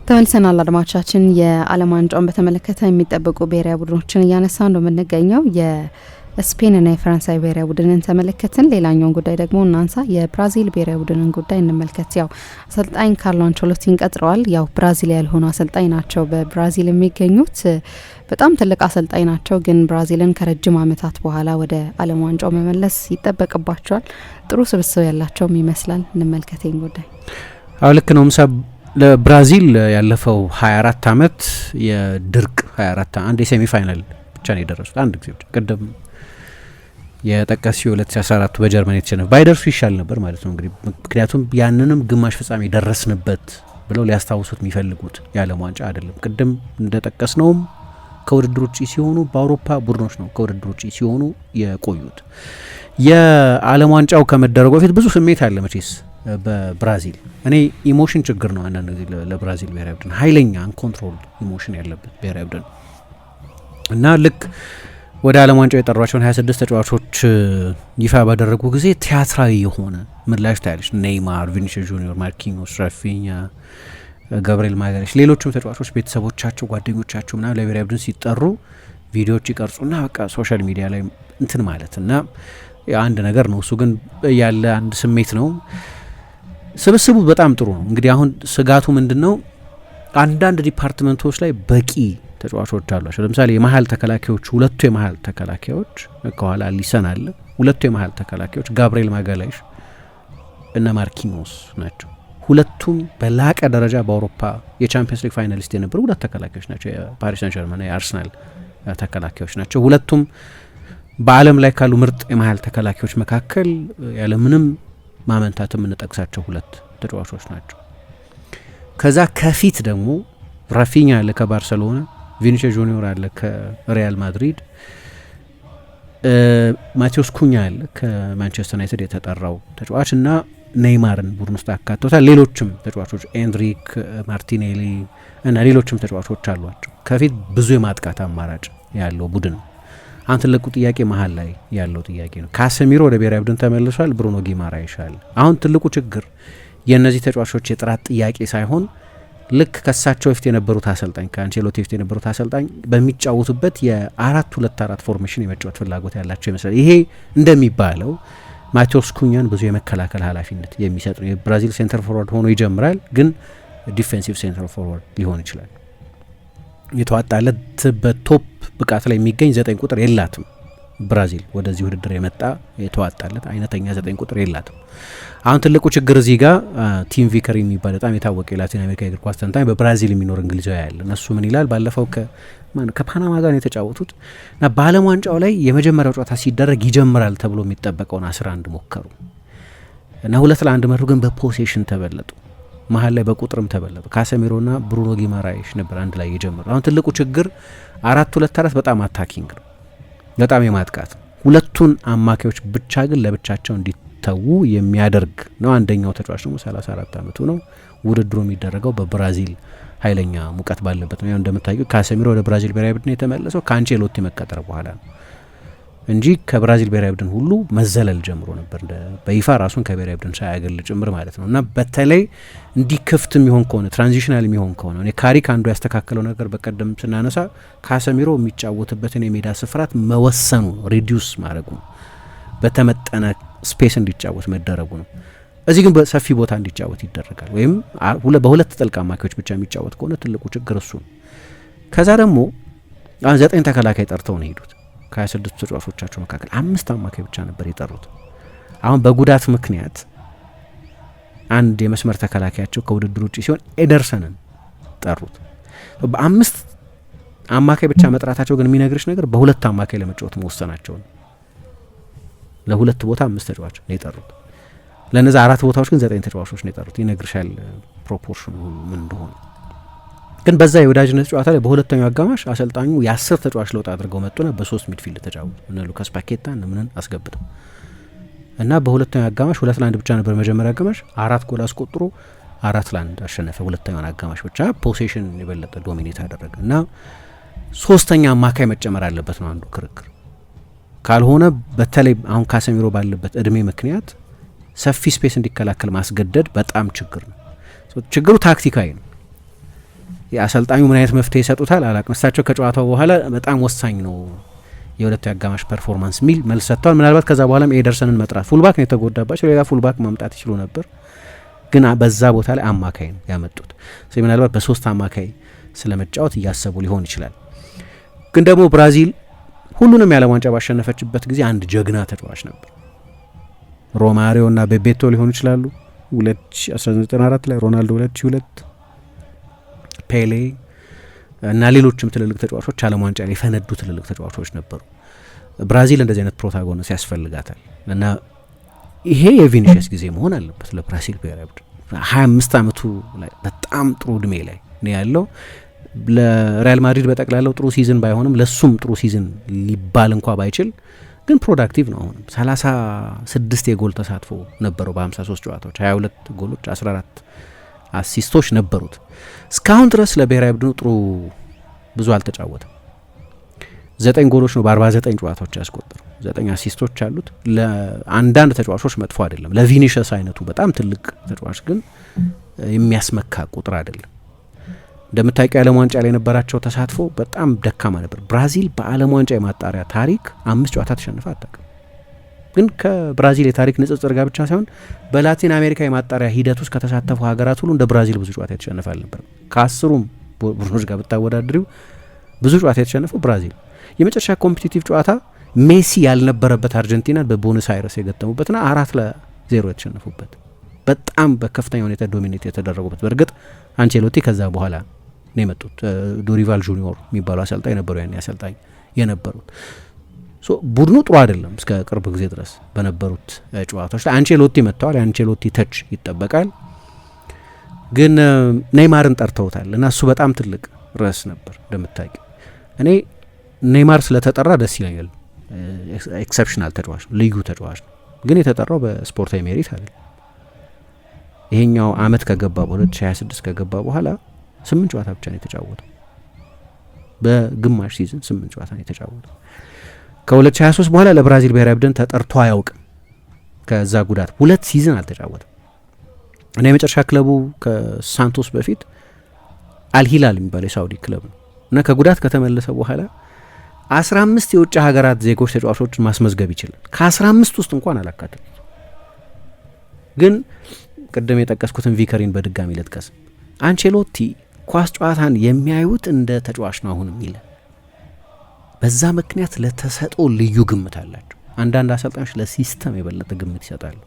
ተመልሰናል አድማጮቻችን። የዓለም ዋንጫውን በተመለከተ የሚጠበቁ ብሔራዊ ቡድኖችን እያነሳ ነው የምንገኘው። የስፔንና የፈረንሳይ ብሔራዊ ቡድንን ተመለከትን። ሌላኛውን ጉዳይ ደግሞ እናንሳ። የብራዚል ብሔራዊ ቡድንን ጉዳይ እንመልከት። ያው አሰልጣኝ ካርሎ አንቸሎቲን ቀጥረዋል። ያው ብራዚል ያልሆኑ አሰልጣኝ ናቸው በብራዚል የሚገኙት። በጣም ትልቅ አሰልጣኝ ናቸው። ግን ብራዚልን ከረጅም ዓመታት በኋላ ወደ ዓለም ዋንጫው መመለስ ይጠበቅባቸዋል። ጥሩ ስብስብ ያላቸውም ይመስላል። እንመልከት ይህን ጉዳይ። ልክ ነው ምሳ ለብራዚል ያለፈው 24 ዓመት የድርቅ 24 አንድ የሴሚ ፋይናል ብቻ ነው የደረሱት። አንድ ጊዜ ብቻ ቅድም የጠቀስሽው 2014 በጀርመን የተሸነፈ ባይደርሱ ይሻል ነበር ማለት ነው እንግዲህ። ምክንያቱም ያንንም ግማሽ ፍጻሜ ደረስንበት ብለው ሊያስታውሱት የሚፈልጉት የዓለም ዋንጫ አይደለም። ቅድም እንደጠቀስነውም ከውድድር ውጪ ሲሆኑ በአውሮፓ ቡድኖች ነው ከውድድር ውጪ ሲሆኑ የቆዩት። የዓለም ዋንጫው ከመደረጉ በፊት ብዙ ስሜት አለ መቼስ በብራዚል። እኔ ኢሞሽን ችግር ነው አንዳንድ ጊዜ ለብራዚል ብሔራዊ ቡድን ኃይለኛ አንኮንትሮል ኢሞሽን ያለበት ብሔራዊ ቡድን እና ልክ ወደ ዓለም ዋንጫው የጠሯቸውን 26 ተጫዋቾች ይፋ ባደረጉ ጊዜ ቲያትራዊ የሆነ ምላሽ ታያለች። ኔይማር፣ ቪኒሲየስ ጁኒዮር፣ ማርኪኞስ፣ ራፊኛ፣ ገብርኤል ማጋሌሽ፣ ሌሎችም ተጫዋቾች ቤተሰቦቻቸው፣ ጓደኞቻቸው ምናምን ለብሔራዊ ቡድን ሲጠሩ ቪዲዮዎች ይቀርጹና በቃ ሶሻል ሚዲያ ላይ እንትን ማለት እና አንድ ነገር ነው። እሱ ግን ያለ አንድ ስሜት ነው። ስብስቡ በጣም ጥሩ ነው። እንግዲህ አሁን ስጋቱ ምንድን ነው? አንዳንድ ዲፓርትመንቶች ላይ በቂ ተጫዋቾች አሏቸው። ለምሳሌ የመሀል ተከላካዮች ሁለቱ የመሀል ተከላካዮች ከኋላ አሊሰን አለ። ሁለቱ የመሀል ተከላካዮች ጋብርኤል ማጋላይሽ እና ማርኪኞስ ናቸው። ሁለቱም በላቀ ደረጃ በአውሮፓ የቻምፒየንስ ሊግ ፋይናሊስት የነበሩ ሁለት ተከላካዮች ናቸው። የፓሪስ ሰን ዠርመን የአርሰናል ተከላካዮች ናቸው። ሁለቱም በዓለም ላይ ካሉ ምርጥ የመሀል ተከላካዮች መካከል ያለምንም ማመንታት የምንጠቅሳቸው ሁለት ተጫዋቾች ናቸው። ከዛ ከፊት ደግሞ ራፊኛ አለ ከባርሰሎና፣ ቪኒሲየስ ጁኒዮር አለ ከሪያል ማድሪድ፣ ማቴዎስ ኩኛ አለ ከማንቸስተር ዩናይትድ የተጠራው ተጫዋች እና ኔይማርን ቡድን ውስጥ አካተውታል። ሌሎችም ተጫዋቾች ኤንድሪክ፣ ማርቲኔሊ እና ሌሎችም ተጫዋቾች አሏቸው። ከፊት ብዙ የማጥቃት አማራጭ ያለው ቡድን ነው። አሁን ትልቁ ጥያቄ መሀል ላይ ያለው ጥያቄ ነው። ካሰሚሮ ወደ ብሔራዊ ቡድን ተመልሷል። ብሩኖ ጊማራይሽ አለ። አሁን ትልቁ ችግር የእነዚህ ተጫዋቾች የጥራት ጥያቄ ሳይሆን ልክ ከሳቸው በፊት የነበሩት አሰልጣኝ ከአንቸሎቲ በፊት የነበሩት አሰልጣኝ በሚጫወቱበት የ4-2-4 ፎርሜሽን የመጫወት ፍላጎት ያላቸው ይመስላል። ይሄ እንደሚባለው ማቴዎስ ኩኛን ብዙ የመከላከል ኃላፊነት የሚሰጥ ነው። የብራዚል ሴንተር ፎርዋርድ ሆኖ ይጀምራል፣ ግን ዲፌንሲቭ ሴንተር ፎርዋርድ ሊሆን ይችላል። የተዋጣለት በቶፕ ብቃት ላይ የሚገኝ 9 ቁጥር የላትም ብራዚል። ወደዚህ ውድድር የመጣ የተዋጣለት አይነተኛ 9 ቁጥር የላትም። አሁን ትልቁ ችግር እዚህ ጋር ቲም ቪከር የሚባል በጣም የታወቀ የላቲን አሜሪካ የእግር ኳስ ተንታኝ በብራዚል የሚኖር እንግሊዛዊ ያለ እነሱ ምን ይላል? ባለፈው ከፓናማ ጋር የተጫወቱት እና በዓለም ዋንጫው ላይ የመጀመሪያው ጨዋታ ሲደረግ ይጀምራል ተብሎ የሚጠበቀውን 11 ሞከሩ እና 2-1 መሩ፣ ግን በፖሴሽን ተበለጡ። መሀል ላይ በቁጥርም ተበለጡ። ካሰሚሮና ብሩኖ ጊማራይሽ ነበር አንድ ላይ የጀመሩ። አሁን ትልቁ ችግር 4-2-4 በጣም አታኪንግ ነው፣ በጣም የማጥቃት ሁለቱን አማካዮች ብቻ ግን ለብቻቸው እንዲተዉ የሚያደርግ ነው። አንደኛው ተጫዋች ደግሞ 34 ዓመቱ ነው። ውድድሩ የሚደረገው በብራዚል ኃይለኛ ሙቀት ባለበት ነው። እንደምታውቁ ካሰሚሮ ወደ ብራዚል ብሔራዊ ቡድን የተመለሰው ከአንቸሎቲ መቀጠር በኋላ ነው እንጂ ከብራዚል ብሔራዊ ቡድን ሁሉ መዘለል ጀምሮ ነበር፣ በይፋ ራሱን ከብሔራዊ ቡድን ሳያገል ጭምር ማለት ነው። እና በተለይ እንዲህ ክፍት የሚሆን ከሆነ ትራንዚሽናል የሚሆን ከሆነ እኔ ካሪክ አንዱ ያስተካከለው ነገር በቀደም ስናነሳ ካሰሚሮ የሚጫወትበትን የሜዳ ስፍራት መወሰኑ ነው፣ ሪዲዩስ ማድረጉ ነው፣ በተመጠነ ስፔስ እንዲጫወት መደረጉ ነው። እዚህ ግን በሰፊ ቦታ እንዲጫወት ይደረጋል። ወይም በሁለት ጥልቅ አማካዮች ብቻ የሚጫወት ከሆነ ትልቁ ችግር እሱ ነው። ከዛ ደግሞ 9 ተከላካይ ጠርተው ነው ሄዱት። ከ26 ተጫዋቾቻቸው መካከል 5 አማካይ ብቻ ነበር የጠሩት። አሁን በጉዳት ምክንያት አንድ የመስመር ተከላካያቸው ከውድድር ውጭ ሲሆን ኤደርሰንን ጠሩት። በ5 አማካይ ብቻ መጥራታቸው ግን የሚነግርሽ ነገር በሁለት አማካይ ለመጫወት መወሰናቸው ነው። ለሁለት ቦታ 5 ተጫዋች ነው የጠሩት። ለነዛ 4 ቦታዎች ግን 9 ተጫዋቾች ነው የጠሩት። ይነግርሻል ፕሮፖርሽኑ ምን እንደሆነ። ግን በዛ የወዳጅነት ጨዋታ ላይ በሁለተኛው አጋማሽ አሰልጣኙ የ10 ተጫዋች ለውጥ አድርገው መጡና በ3 ሚድፊልድ ተጫወቱ። እነ ሉካስ ፓኬታ እነ ምንን አስገብተው እና በሁለተኛው አጋማሽ 2-1 ብቻ ነበር መጀመሪያ አጋማሽ 4 ጎል አስቆጥሮ 4-1 አሸነፈ። ሁለተኛውን አጋማሽ ብቻ ፖሴሽን የበለጠ ዶሚኔት አደረገ እና ሶስተኛ አማካይ መጨመር አለበት ነው አንዱ ክርክር። ካልሆነ በተለይ አሁን ካሰሚሮ ባለበት እድሜ ምክንያት ሰፊ ስፔስ እንዲከላከል ማስገደድ በጣም ችግር ነው። ችግሩ ታክቲካዊ ነው። የአሰልጣኙ ምን አይነት መፍትሄ ይሰጡታል አላውቅም። እሳቸው ከጨዋታው በኋላ በጣም ወሳኝ ነው የሁለቱ አጋማሽ ፐርፎርማንስ ሚል መልስ ሰጥተዋል። ምናልባት ከዛ በኋላም ኤደርሰንን መጥራት ፉልባክ ነው የተጎዳባቸው፣ ሌላ ፉልባክ ማምጣት ይችሉ ነበር፣ ግን በዛ ቦታ ላይ አማካይ ነው ያመጡት። ስለዚህ ምናልባት በ3 አማካይ ስለመጫወት እያሰቡ ሊሆን ይችላል። ግን ደግሞ ብራዚል ሁሉንም የዓለም ዋንጫ ባሸነፈችበት ጊዜ አንድ ጀግና ተጫዋች ነበር። ሮማሪዮ እና ቤቤቶ ሊሆኑ ይችላሉ 1994 ላይ፣ ሮናልዶ 2002፣ ፔሌ እና ሌሎችም ትልልቅ ተጫዋቾች ዓለም ዋንጫ ላይ የፈነዱ ትልልቅ ተጫዋቾች ነበሩ። ብራዚል እንደዚህ አይነት ፕሮታጎኒስት ያስፈልጋታል እና ይሄ የቪኒሺየስ ጊዜ መሆን አለበት ለብራዚል ብሔራዊ ቡድን። 25 ዓመቱ ላይ በጣም ጥሩ እድሜ ላይ ነው ያለው። ለሪያል ማድሪድ በጠቅላላው ጥሩ ሲዝን ባይሆንም ለሱም ጥሩ ሲዝን ሊባል እንኳ ባይችል ግን ፕሮዳክቲቭ ነው። አሁንም 36 የጎል ተሳትፎ ነበረው በ53 ጨዋታዎች፣ 22 ጎሎች፣ 14 አሲስቶች ነበሩት። እስካሁን ድረስ ለብሔራዊ ቡድኑ ጥሩ ብዙ አልተጫወተም። 9 ጎሎች ነው በ49 ጨዋታዎች ያስቆጠረው። 9 አሲስቶች አሉት። ለአንዳንድ ተጫዋቾች መጥፎ አይደለም። ለቪኒሽስ አይነቱ በጣም ትልቅ ተጫዋች ግን የሚያስመካ ቁጥር አይደለም። እንደምታውቂው የዓለም ዋንጫ ላይ የነበራቸው ተሳትፎ በጣም ደካማ ነበር። ብራዚል በዓለም ዋንጫ የማጣሪያ ታሪክ 5 ጨዋታ ተሸንፋ አታውቅም። ግን ከብራዚል የታሪክ ንጽጽር ጋር ብቻ ሳይሆን በላቲን አሜሪካ የማጣሪያ ሂደት ውስጥ ከተሳተፉ ሀገራት ሁሉ እንደ ብራዚል ብዙ ጨዋታ የተሸነፈ አልነበረም። ከ10ሩም ቡድኖች ጋር ብታወዳድሪው ብዙ ጨዋታ የተሸነፈው ብራዚል። የመጨረሻ ኮምፒቲቲቭ ጨዋታ ሜሲ ያልነበረበት አርጀንቲናን በቦነስ አይረስ የገጠሙበትና 4-0 የተሸነፉበት በጣም በከፍተኛ ሁኔታ ዶሚኔት የተደረጉበት። በእርግጥ አንቼሎቲ ከዛ በኋላ ነው የመጡት። ዶሪቫል ጁኒዮር የሚባሉ አሰልጣኝ ነበሩ ያኔ አሰልጣኝ የነበሩት። ቡድኑ ጥሩ አይደለም እስከ ቅርብ ጊዜ ድረስ በነበሩት ጨዋታዎች ላይ። አንቼሎቲ መጥተዋል። የአንቼሎቲ ተች ይጠበቃል። ግን ኔይማርን ጠርተውታል እና እሱ በጣም ትልቅ ርዕስ ነበር እንደምታውቂው። እኔ ኔይማር ስለተጠራ ደስ ይለኛል። ኤክሰፕሽናል ተጫዋች ነው፣ ልዩ ተጫዋች ነው። ግን የተጠራው በስፖርታዊ ሜሪት አይደለም። ይሄኛው አመት ከገባ በ2026 ከገባ በኋላ 8 ጨዋታ ብቻ ነው የተጫወተው። በግማሽ ሲዝን 8 ጨዋታ ነው የተጫወተው። ከ2023 በኋላ ለብራዚል ብሔራዊ ቡድን ተጠርቶ አያውቅም። ከዛ ጉዳት 2 ሲዝን አልተጫወተም እና የመጨረሻ ክለቡ ከሳንቶስ በፊት አልሂላል የሚባለው የሳውዲ ክለብ ነው እና ከጉዳት ከተመለሰ በኋላ 15 የውጭ ሀገራት ዜጎች ተጫዋቾችን ማስመዝገብ ይችላል። ከ15 ውስጥ እንኳን አላካተቱም። ግን ቅድም የጠቀስኩትን ቪከሪን በድጋሚ ልጥቀስ። አንቼሎቲ ኳስ ጨዋታን የሚያዩት እንደ ተጫዋች ነው አሁንም ይለ በዛ ምክንያት ለተሰጦ ልዩ ግምት አላቸው። አንዳንድ አሰልጣኞች ለሲስተም የበለጠ ግምት ይሰጣሉ።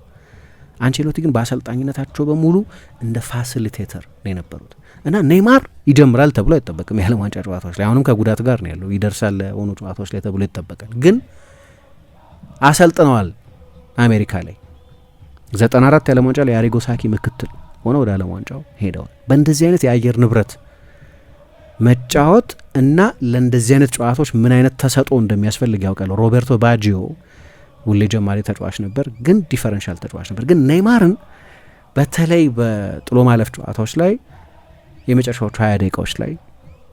አንቼሎቲ ግን በአሰልጣኝነታቸው በሙሉ እንደ ፋሲሊቴተር ነው የነበሩት እና ኔይማር ይጀምራል ተብሎ አይጠበቅም። የዓለም ዋንጫ ጨዋታዎች ላይ አሁንም ከጉዳት ጋር ነው ያለው። ይደርሳል ለሆኑ ጨዋታዎች ላይ ተብሎ ይጠበቃል። ግን አሰልጥነዋል። አሜሪካ ላይ 94 የዓለም ዋንጫ ላይ የአሪጎ ሳኪ ምክትል ሆነ ወደ ዓለም ዋንጫው ሄደዋል። በእንደዚህ አይነት የአየር ንብረት መጫወት እና ለእንደዚህ አይነት ጨዋታዎች ምን አይነት ተሰጦ እንደሚያስፈልግ ያውቃል። ሮቤርቶ ባጂዮ ሁሌ ጀማሪ ተጫዋች ነበር፣ ግን ዲፈረንሻል ተጫዋች ነበር። ግን ኔይማርን በተለይ በጥሎ ማለፍ ጨዋታዎች ላይ የመጨረሻዎቹ 20 ደቂቃዎች ላይ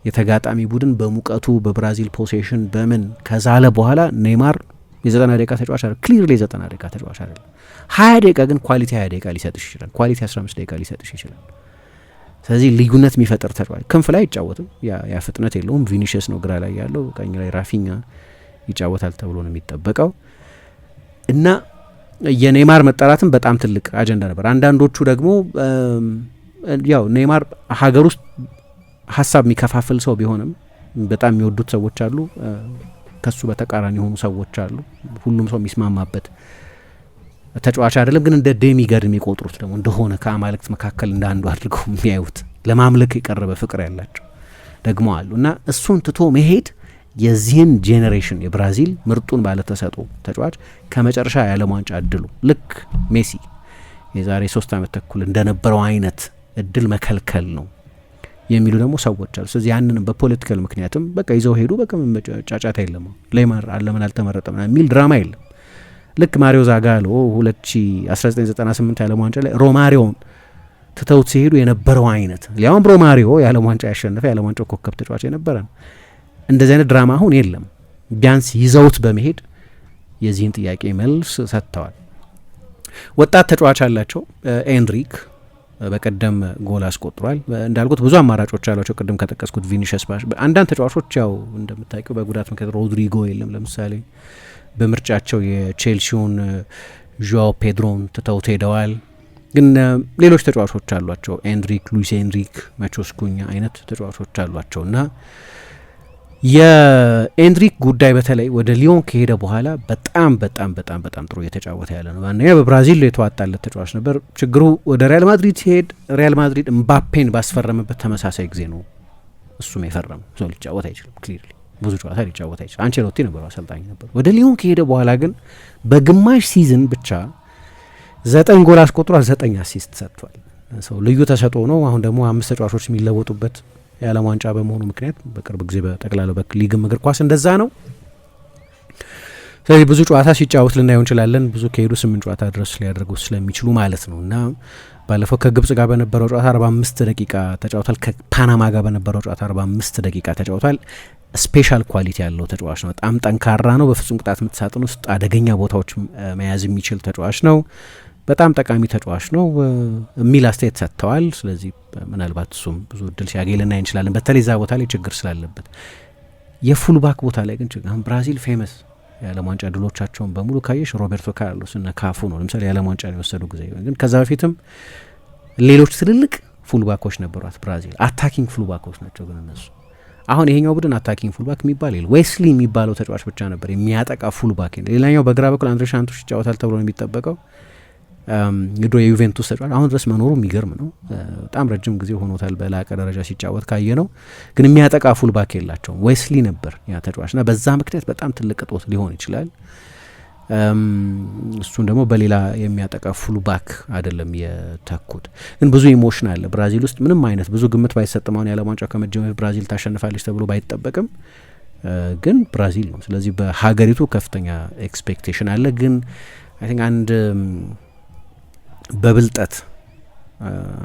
የተጋጣሚ ቡድን በሙቀቱ በብራዚል ፖሴሽን በምን ከዛለ በኋላ ኔይማር የ90 ደቂቃ ተጫዋች አይደለም። ክሊርሊ የ90 ደቂቃ ተጫዋች አይደለም። 20 ደቂቃ ግን ኳሊቲ 20 ደቂቃ ሊሰጥሽ ይችላል። ኳሊቲ 15 ደቂቃ ሊሰጥሽ ይችላል። ስለዚህ ልዩነት የሚፈጥር ተጫዋች ክንፍ ላይ አይጫወትም። ያ ፍጥነት የለውም። ቪኒሺየስ ነው ግራ ላይ ያለው፣ ቀኝ ላይ ራፊኛ ይጫወታል ተብሎ ነው የሚጠበቀው እና የኔይማር መጠራትም በጣም ትልቅ አጀንዳ ነበር። አንዳንዶቹ ደግሞ ያው ኔይማር ሀገር ውስጥ ሀሳብ የሚከፋፍል ሰው ቢሆንም በጣም የሚወዱት ሰዎች አሉ። ከሱ በተቃራኒ የሆኑ ሰዎች አሉ። ሁሉም ሰው የሚስማማበት ተጫዋች አይደለም፣ ግን እንደ ዴሚጋድ የሚቆጥሩት ደግሞ እንደሆነ ከአማልክት መካከል እንዳንዱ አድርገው የሚያዩት ለማምለክ የቀረበ ፍቅር ያላቸው ደግሞ አሉ እና እሱን ትቶ መሄድ የዚህን ጄኔሬሽን የብራዚል ምርጡን ባለተሰጥኦ ተጫዋች ከመጨረሻ የዓለም ዋንጫ እድሉ ልክ ሜሲ የዛሬ 3 ዓመት ተኩል እንደነበረው አይነት እድል መከልከል ነው የሚሉ ደግሞ ሰዎች አሉ። ስለዚህ ያንንም በፖለቲካል ምክንያትም በቃ ይዘው ሄዱ። በቃ ጫጫታ የለም፣ ሌማር ለምን አልተመረጠም የሚል ድራማ የለም። ልክ ማሪዮ ዛጋሎ 1998 የዓለም ዋንጫ ላይ ሮማሪዮን ትተውት ሲሄዱ የነበረው አይነት ሊያውም ሮማሪዮ የዓለም ዋንጫ ያሸነፈ የዓለም ዋንጫ ኮከብ ተጫዋች የነበረ ነው። እንደዚህ አይነት ድራማ አሁን የለም። ቢያንስ ይዘውት በመሄድ የዚህን ጥያቄ መልስ ሰጥተዋል። ወጣት ተጫዋች አላቸው። ኤንሪክ በቀደም ጎል አስቆጥሯል። እንዳልኩት ብዙ አማራጮች አሏቸው። ቅድም ከጠቀስኩት ቪኒሽስ ባሽ አንዳንድ ተጫዋቾች ያው እንደምታውቂው በጉዳት ምክንያት ሮድሪጎ የለም ለምሳሌ በምርጫቸው የቼልሲውን ዦአው ፔድሮን ትተውት ሄደዋል። ግን ሌሎች ተጫዋቾች አሏቸው። ኤንሪክ፣ ሉዊስ ኤንሪክ፣ ማቾስ ኩኛ አይነት ተጫዋቾች አሏቸው እና የኤንሪክ ጉዳይ በተለይ ወደ ሊዮን ከሄደ በኋላ በጣም በጣም በጣም በጣም ጥሩ እየተጫወተ ያለ ነው። አንደኛ በብራዚል የተዋጣለት ተጫዋች ነበር። ችግሩ ወደ ሪያል ማድሪድ ሲሄድ ሪያል ማድሪድ እምባፔን ባስፈረመበት ተመሳሳይ ጊዜ ነው እሱም የፈረመው። ሰው ሊጫወት አይችልም፣ ክሊርሊ ብዙ ጨዋታ ሊጫወት አይችልም። አንቸሎቲ ነበሩ አሰልጣኝ ነበሩ። ወደ ሊዮን ከሄደ በኋላ ግን በግማሽ ሲዝን ብቻ 9 ጎል አስቆጥሯል፣ 9 አሲስት ሰጥቷል። ሰው ልዩ ተሰጥኦ ነው። አሁን ደግሞ 5 ተጫዋቾች የሚለወጡበት የዓለም ዋንጫ በመሆኑ ምክንያት በቅርብ ጊዜ በጠቅላላው በሊግም እግር ኳስ እንደዛ ነው። ስለዚህ ብዙ ጨዋታ ሲጫወት ልናየው እንችላለን። ብዙ ከሄዱ 8 ጨዋታ ድረስ ሊያደርጉ ስለሚችሉ ማለት ነው እና ባለፈው ከግብጽ ጋር በነበረው ጨዋታ 45 ደቂቃ ተጫውቷል። ከፓናማ ጋር በነበረው ጨዋታ 45 ደቂቃ ተጫውቷል። ስፔሻል ኳሊቲ ያለው ተጫዋች ነው። በጣም ጠንካራ ነው። በፍጹም ቅጣት ምት ሳጥን ውስጥ አደገኛ ቦታዎች መያዝ የሚችል ተጫዋች ነው። በጣም ጠቃሚ ተጫዋች ነው የሚል አስተያየት ሰጥተዋል። ስለዚህ ምናልባት እሱም ብዙ እድል ሲያገኝ ልናይ እንችላለን። በተለይ እዛ ቦታ ላይ ችግር ስላለበት የፉልባክ ቦታ ላይ ግን ችግር። አሁን ብራዚል ፌመስ የዓለም ዋንጫ ድሎቻቸውን በሙሉ ካየሽ ሮቤርቶ ካርሎስ እና ካፉ ነው ለምሳሌ የዓለም ዋንጫ የወሰዱ ጊዜ። ግን ከዛ በፊትም ሌሎች ትልልቅ ፉልባኮች ነበሯት ብራዚል። አታኪንግ ፉልባኮች ናቸው ግን እነሱ። አሁን ይሄኛው ቡድን አታኪንግ ፉልባክ የሚባል የለ። ዌስሊ የሚባለው ተጫዋች ብቻ ነበር የሚያጠቃ ፉልባክ። ሌላኛው በግራ በኩል አንድሬ ሳንቶስ ይጫወታል ተብሎ ነው የሚጠበቀው። የድሮ የዩቬንቱስ ተጫዋች አሁን ድረስ መኖሩ የሚገርም ነው። በጣም ረጅም ጊዜ ሆኖታል በላቀ ደረጃ ሲጫወት ካየ ነው። ግን የሚያጠቃ ፉልባክ የላቸውም። ዌስሊ ነበር ያ ተጫዋችና በዛ ምክንያት በጣም ትልቅ እጦት ሊሆን ይችላል። እሱን ደግሞ በሌላ የሚያጠቃ ፉልባክ አይደለም የተኩት። ግን ብዙ ኢሞሽን አለ ብራዚል ውስጥ። ምንም አይነት ብዙ ግምት ባይሰጥም አሁን የዓለም ዋንጫ ከመጀመሪያ ብራዚል ታሸንፋለች ተብሎ ባይጠበቅም ግን ብራዚል ነው። ስለዚህ በሀገሪቱ ከፍተኛ ኤክስፔክቴሽን አለ። ግን አይ ቲንክ አንድ በብልጠት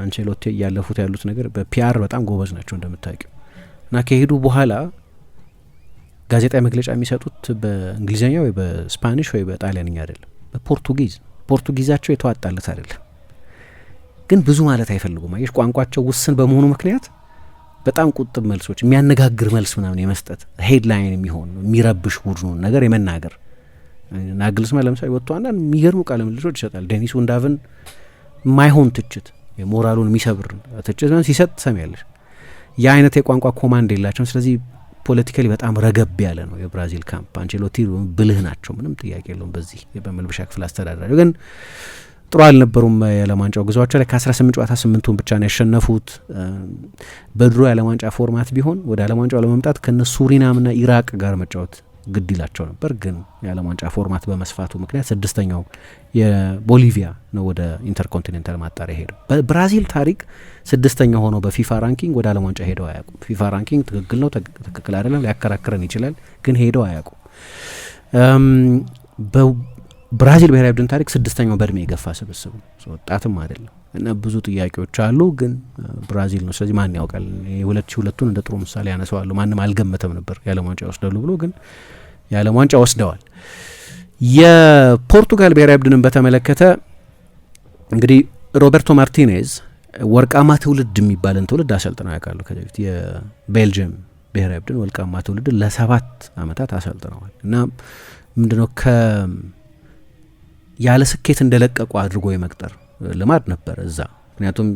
አንቸሎቲ እያለፉት ያሉት ነገር በፒአር በጣም ጎበዝ ናቸው እንደምታውቂው እና ከሄዱ በኋላ ጋዜጣዊ መግለጫ የሚሰጡት በእንግሊዝኛ ወይ በስፓኒሽ ወይ በጣሊያንኛ አይደለም፣ በፖርቱጊዝ። ፖርቱጊዛቸው የተዋጣለት አይደለም፣ ግን ብዙ ማለት አይፈልጉም። አየሽ ቋንቋቸው ውስን በመሆኑ ምክንያት በጣም ቁጥብ መልሶች፣ የሚያነጋግር መልስ ምናምን የመስጠት ሄድላይን የሚሆን የሚረብሽ ቡድኑን ነገር የመናገር ናግልስማ ለምሳሌ ወጥቶ አንዳንድ የሚገርሙ ቃለ ምልልሶች ይሰጣል። ዴኒስ ውንዳቭን ማይሆን ትችት፣ የሞራሉን የሚሰብር ትችት ሲሰጥ ትሰሚያለሽ። ያ አይነት የቋንቋ ኮማንድ የላቸውም። ስለዚህ ፖለቲካሊ በጣም ረገብ ያለ ነው የብራዚል ካምፕ። አንቸሎቲ ብልህ ናቸው፣ ምንም ጥያቄ የለውም። በዚህ በመልበሻ ክፍል አስተዳዳሪ ግን ጥሩ አልነበሩም። የዓለም ዋንጫው ጉዟቸው ላይ ከ18 ጨዋታ 8ቱን ብቻ ነው ያሸነፉት። በድሮ የዓለም ዋንጫ ፎርማት ቢሆን ወደ ዓለም ዋንጫው ለመምጣት ከነ ሱሪናምና ኢራቅ ጋር መጫወት ግድ ይላቸው ነበር። ግን የዓለም ዋንጫ ፎርማት በመስፋቱ ምክንያት 6ኛው የቦሊቪያ ነው ወደ ኢንተርኮንቲኔንታል ማጣሪያ ሄደው። በብራዚል ታሪክ 6ኛው ሆነው በፊፋ ራንኪንግ ወደ ዓለም ዋንጫ ሄደው አያውቁም። ፊፋ ራንኪንግ ትክክል ነው ትክክል አይደለም ሊያከራክረን ይችላል፣ ግን ሄደው አያውቁም። በብራዚል ብሔራዊ ቡድን ታሪክ 6ኛው በእድሜ የገፋ ስብስብ ነው፣ ወጣትም አይደለም እና ብዙ ጥያቄዎች አሉ። ግን ብራዚል ነው። ስለዚህ ማን ያውቃል? የ2002ቱን እንደ ጥሩ ምሳሌ ያነሳዋለሁ። ማንም አልገመተም ነበር የዓለም ዋንጫ ይወስዳሉ ብሎ፣ ግን የዓለም ዋንጫ ወስደዋል። የፖርቱጋል ብሔራዊ ቡድንን በተመለከተ እንግዲህ ሮቤርቶ ማርቲኔዝ ወርቃማ ትውልድ የሚባልን ትውልድ አሰልጥነው ያውቃሉ። ከዚህ በፊት የቤልጅየም ብሔራዊ ቡድን ወርቃማ ትውልድ ለ7 ዓመታት አሰልጥነዋል እና ምንድነው ያለ ስኬት እንደለቀቁ አድርጎ የመቅጠር ልማድ ነበር እዛ። ምክንያቱም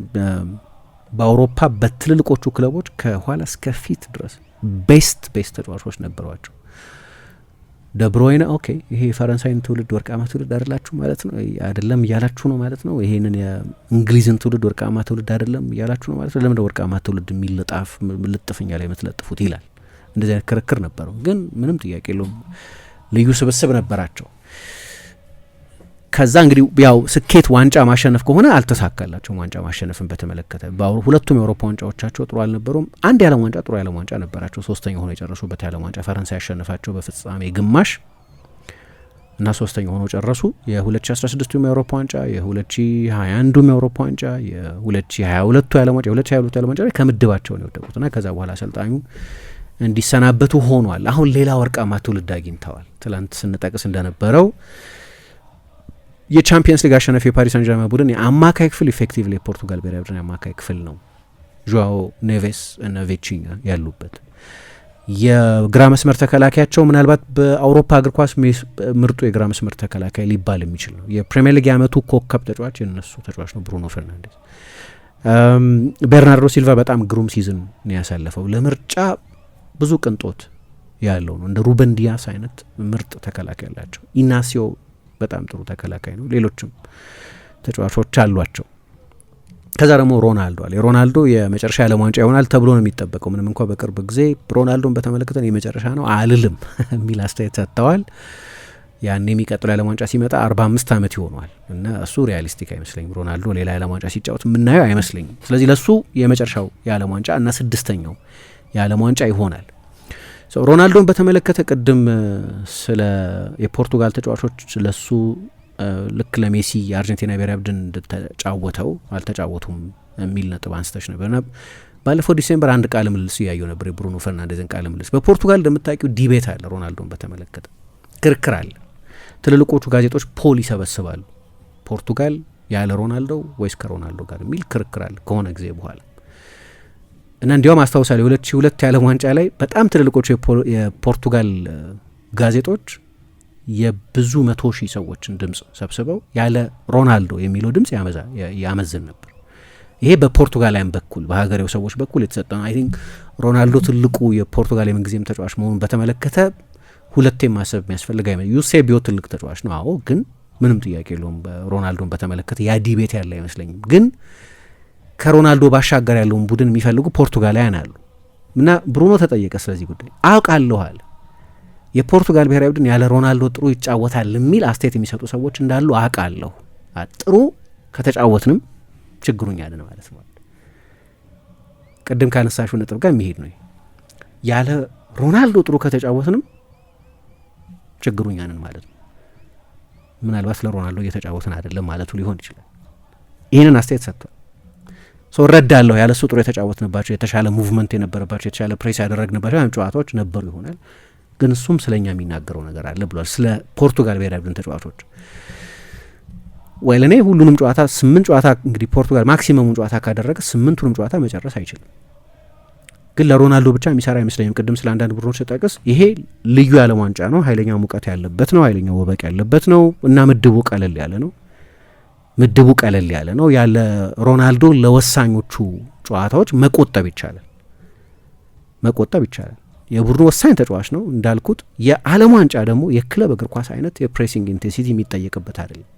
በአውሮፓ በትልልቆቹ ክለቦች ከኋላ እስከ ፊት ድረስ ቤስት ተጫዋቾች ነበሯቸው። ደብሮይነ ኦኬ ይሄ የፈረንሳይን ትውልድ ወርቃማ ትውልድ አይደላችሁ ማለት ነው አይደለም እያላችሁ ነው ማለት ነው። ይሄንን የእንግሊዝን ትውልድ ወርቃማ ትውልድ አይደለም እያላችሁ ነው ማለት ነው። ለምን ወርቃማ ትውልድ የሚልጣፍ ልጥፍኛ ላይ የምትለጥፉት ይላል። እንደዚህ አይነት ክርክር ነበረው። ግን ምንም ጥያቄ የለውም ልዩ ስብስብ ነበራቸው። ከዛ እንግዲህ ያው ስኬት ዋንጫ ማሸነፍ ከሆነ አልተሳካላቸውም። ዋንጫ ማሸነፍን በተመለከተ ሁለቱም የአውሮፓ ዋንጫዎቻቸው ጥሩ አልነበሩም። አንድ የዓለም ዋንጫ ጥሩ የዓለም ዋንጫ ነበራቸው። ሶስተኛ ሆነው የጨረሱበት የዓለም ዋንጫ ፈረንሳይ ያሸነፋቸው በፍጻሜ ግማሽ እና ሶስተኛ ሆነው ጨረሱ። የ2016ቱም የአውሮፓ ዋንጫ፣ የ2021ዱም የአውሮፓ ዋንጫ፣ የ2022ቱ የዓለም ዋንጫ፣ የ2022ቱ የዓለም ዋንጫ ላይ ከምድባቸው ነው የወደቁት እና ከዛ በኋላ አሰልጣኙ እንዲሰናበቱ ሆኗል። አሁን ሌላ ወርቃማ ትውልድ አግኝተዋል። ትላንት ስንጠቅስ እንደነበረው የቻምፒየንስ ሊግ አሸናፊ የፓሪስ ሳን ዠርማን ቡድን የአማካይ ክፍል ኢፌክቲቭሊ የፖርቱጋል ብሔራዊ ቡድን የአማካይ ክፍል ነው። ዡዋኦ ኔቬስ እና ቬቺኛ ያሉበት የግራ መስመር ተከላካያቸው ምናልባት በአውሮፓ እግር ኳስ ምርጡ የግራ መስመር ተከላካይ ሊባል የሚችል ነው። የፕሪሚየር ሊግ የዓመቱ ኮከብ ተጫዋች የነሱ ተጫዋች ነው ብሩኖ ፈርናንዴዝ። ቤርናርዶ ሲልቫ በጣም ግሩም ሲዝን ነው ያሳለፈው። ለምርጫ ብዙ ቅንጦት ያለው ነው። እንደ ሩበን ዲያስ አይነት ምርጥ ተከላካይ ያላቸው። ኢናሲዮ በጣም ጥሩ ተከላካይ ነው። ሌሎችም ተጫዋቾች አሏቸው። ከዛ ደግሞ ሮናልዶ አለ። የሮናልዶ የመጨረሻ የዓለም ዋንጫ ይሆናል ተብሎ ነው የሚጠበቀው። ምንም እንኳ በቅርብ ጊዜ ሮናልዶን በተመለከተ የመጨረሻ ነው አልልም የሚል አስተያየት ሰጥተዋል። ያን የሚቀጥለው የዓለም ዋንጫ ሲመጣ 45 ዓመት ይሆኗል እና እሱ ሪያሊስቲክ አይመስለኝም። ሮናልዶ ሌላ የዓለም ዋንጫ ሲጫወት የምናየው አይመስለኝም። ስለዚህ ለሱ የመጨረሻው የዓለም ዋንጫ እና 6ኛው የዓለም ዋንጫ ይሆናል። ሮናልዶን በተመለከተ ቅድም ስለ የፖርቱጋል ተጫዋቾች ለሱ ልክ ለሜሲ የአርጀንቲና ብሔራዊ ቡድን እንደተጫወተው አልተጫወቱም የሚል ነጥብ አንስተሽ ነበርና ባለፈው ዲሴምበር አንድ ቃለ ምልልስ እያየሁ ነበር፣ የብሩኖ ፈርናንዴዝን ቃለ ምልልስ። በፖርቱጋል እንደምታውቂው ዲቤት አለ፣ ሮናልዶን በተመለከተ ክርክር አለ። ትልልቆቹ ጋዜጦች ፖል ይሰበስባሉ፣ ፖርቱጋል ያለ ሮናልዶ ወይስ ከሮናልዶ ጋር የሚል ክርክር አለ ከሆነ ጊዜ በኋላ እና እንዲያውም አስታውሳለሁ 2002 የዓለም ዋንጫ ላይ በጣም ትልልቆቹ የፖርቱጋል ጋዜጦች የብዙ 100,000 ሰዎችን ድምጽ ሰብስበው ያለ ሮናልዶ የሚለው ድምጽ ያመዝን ነበር። ይሄ በፖርቱጋላውያን በኩል በሀገሬው ሰዎች በኩል የተሰጠ ነው። አይ ቲንክ ሮናልዶ ትልቁ የፖርቱጋል የምንጊዜም ተጫዋች መሆኑን በተመለከተ ሁለቴ ማሰብ የሚያስፈልግ አይመስለኝም። ዩሴቢዮ ትልቅ ተጫዋች ነው፣ አዎ፣ ግን ምንም ጥያቄ የለውም ሮናልዶን በተመለከተ ያ ዲቤት ያለ አይመስለኝም። ግን ከሮናልዶ ባሻገር ያለውን ቡድን የሚፈልጉ ፖርቱጋላውያን አሉ እና ብሩኖ ተጠየቀ ስለዚህ ጉዳይ። አውቃለሁ አለ የፖርቱጋል ብሔራዊ ቡድን ያለ ሮናልዶ ጥሩ ይጫወታል የሚል አስተያየት የሚሰጡ ሰዎች እንዳሉ አውቃለሁ። ጥሩ ከተጫወትንም ችግሩኛልን ማለት ነው። ቅድም ካነሳሽው ነጥብ ጋር የሚሄድ ነው። ያለ ሮናልዶ ጥሩ ከተጫወትንም ችግሩኛልን ማለት ነው። ምናልባት ለሮናልዶ እየተጫወትን አይደለም ማለቱ ሊሆን ይችላል። ይህንን አስተያየት ሰጥቷል። ሰው ረዳለሁ ያለ እሱ ጥሩ የተጫወትንባቸው የተሻለ ሙቭመንት የነበረባቸው የተሻለ ፕሬስ ያደረግንባቸው ጨዋታዎች ነበሩ ይሆናል፣ ግን እሱም ስለኛ የሚናገረው ነገር አለ ብሏል። ስለ ፖርቱጋል ብሔራዊ ቡድን ተጫዋቾች ወይ ለኔ ሁሉንም ጨዋታ 8 ጨዋታ እንግዲህ ፖርቱጋል ማክሲመሙን ጨዋታ ካደረገ 8ቱንም ጨዋታ መጨረስ አይችልም። ግን ለሮናልዶ ብቻ የሚሰራ አይመስለኝም። ቅድም ስለ አንዳንድ ቡድኖች ተጠቅስ ይሄ ልዩ የዓለም ዋንጫ ነው፣ ኃይለኛ ሙቀት ያለበት ነው፣ ኃይለኛ ወበቅ ያለበት ነው እና ምድቡ ቀለል ያለ ነው። ያለ ሮናልዶ ለወሳኞቹ ጨዋታዎች መቆጠብ ይቻላል። የቡድኑ ወሳኝ ተጫዋች ነው እንዳልኩት። የዓለም ዋንጫ ደግሞ የክለብ እግር ኳስ አይነት የፕሬሲንግ ኢንቴንሲቲ የሚጠየቅበት አይደለም።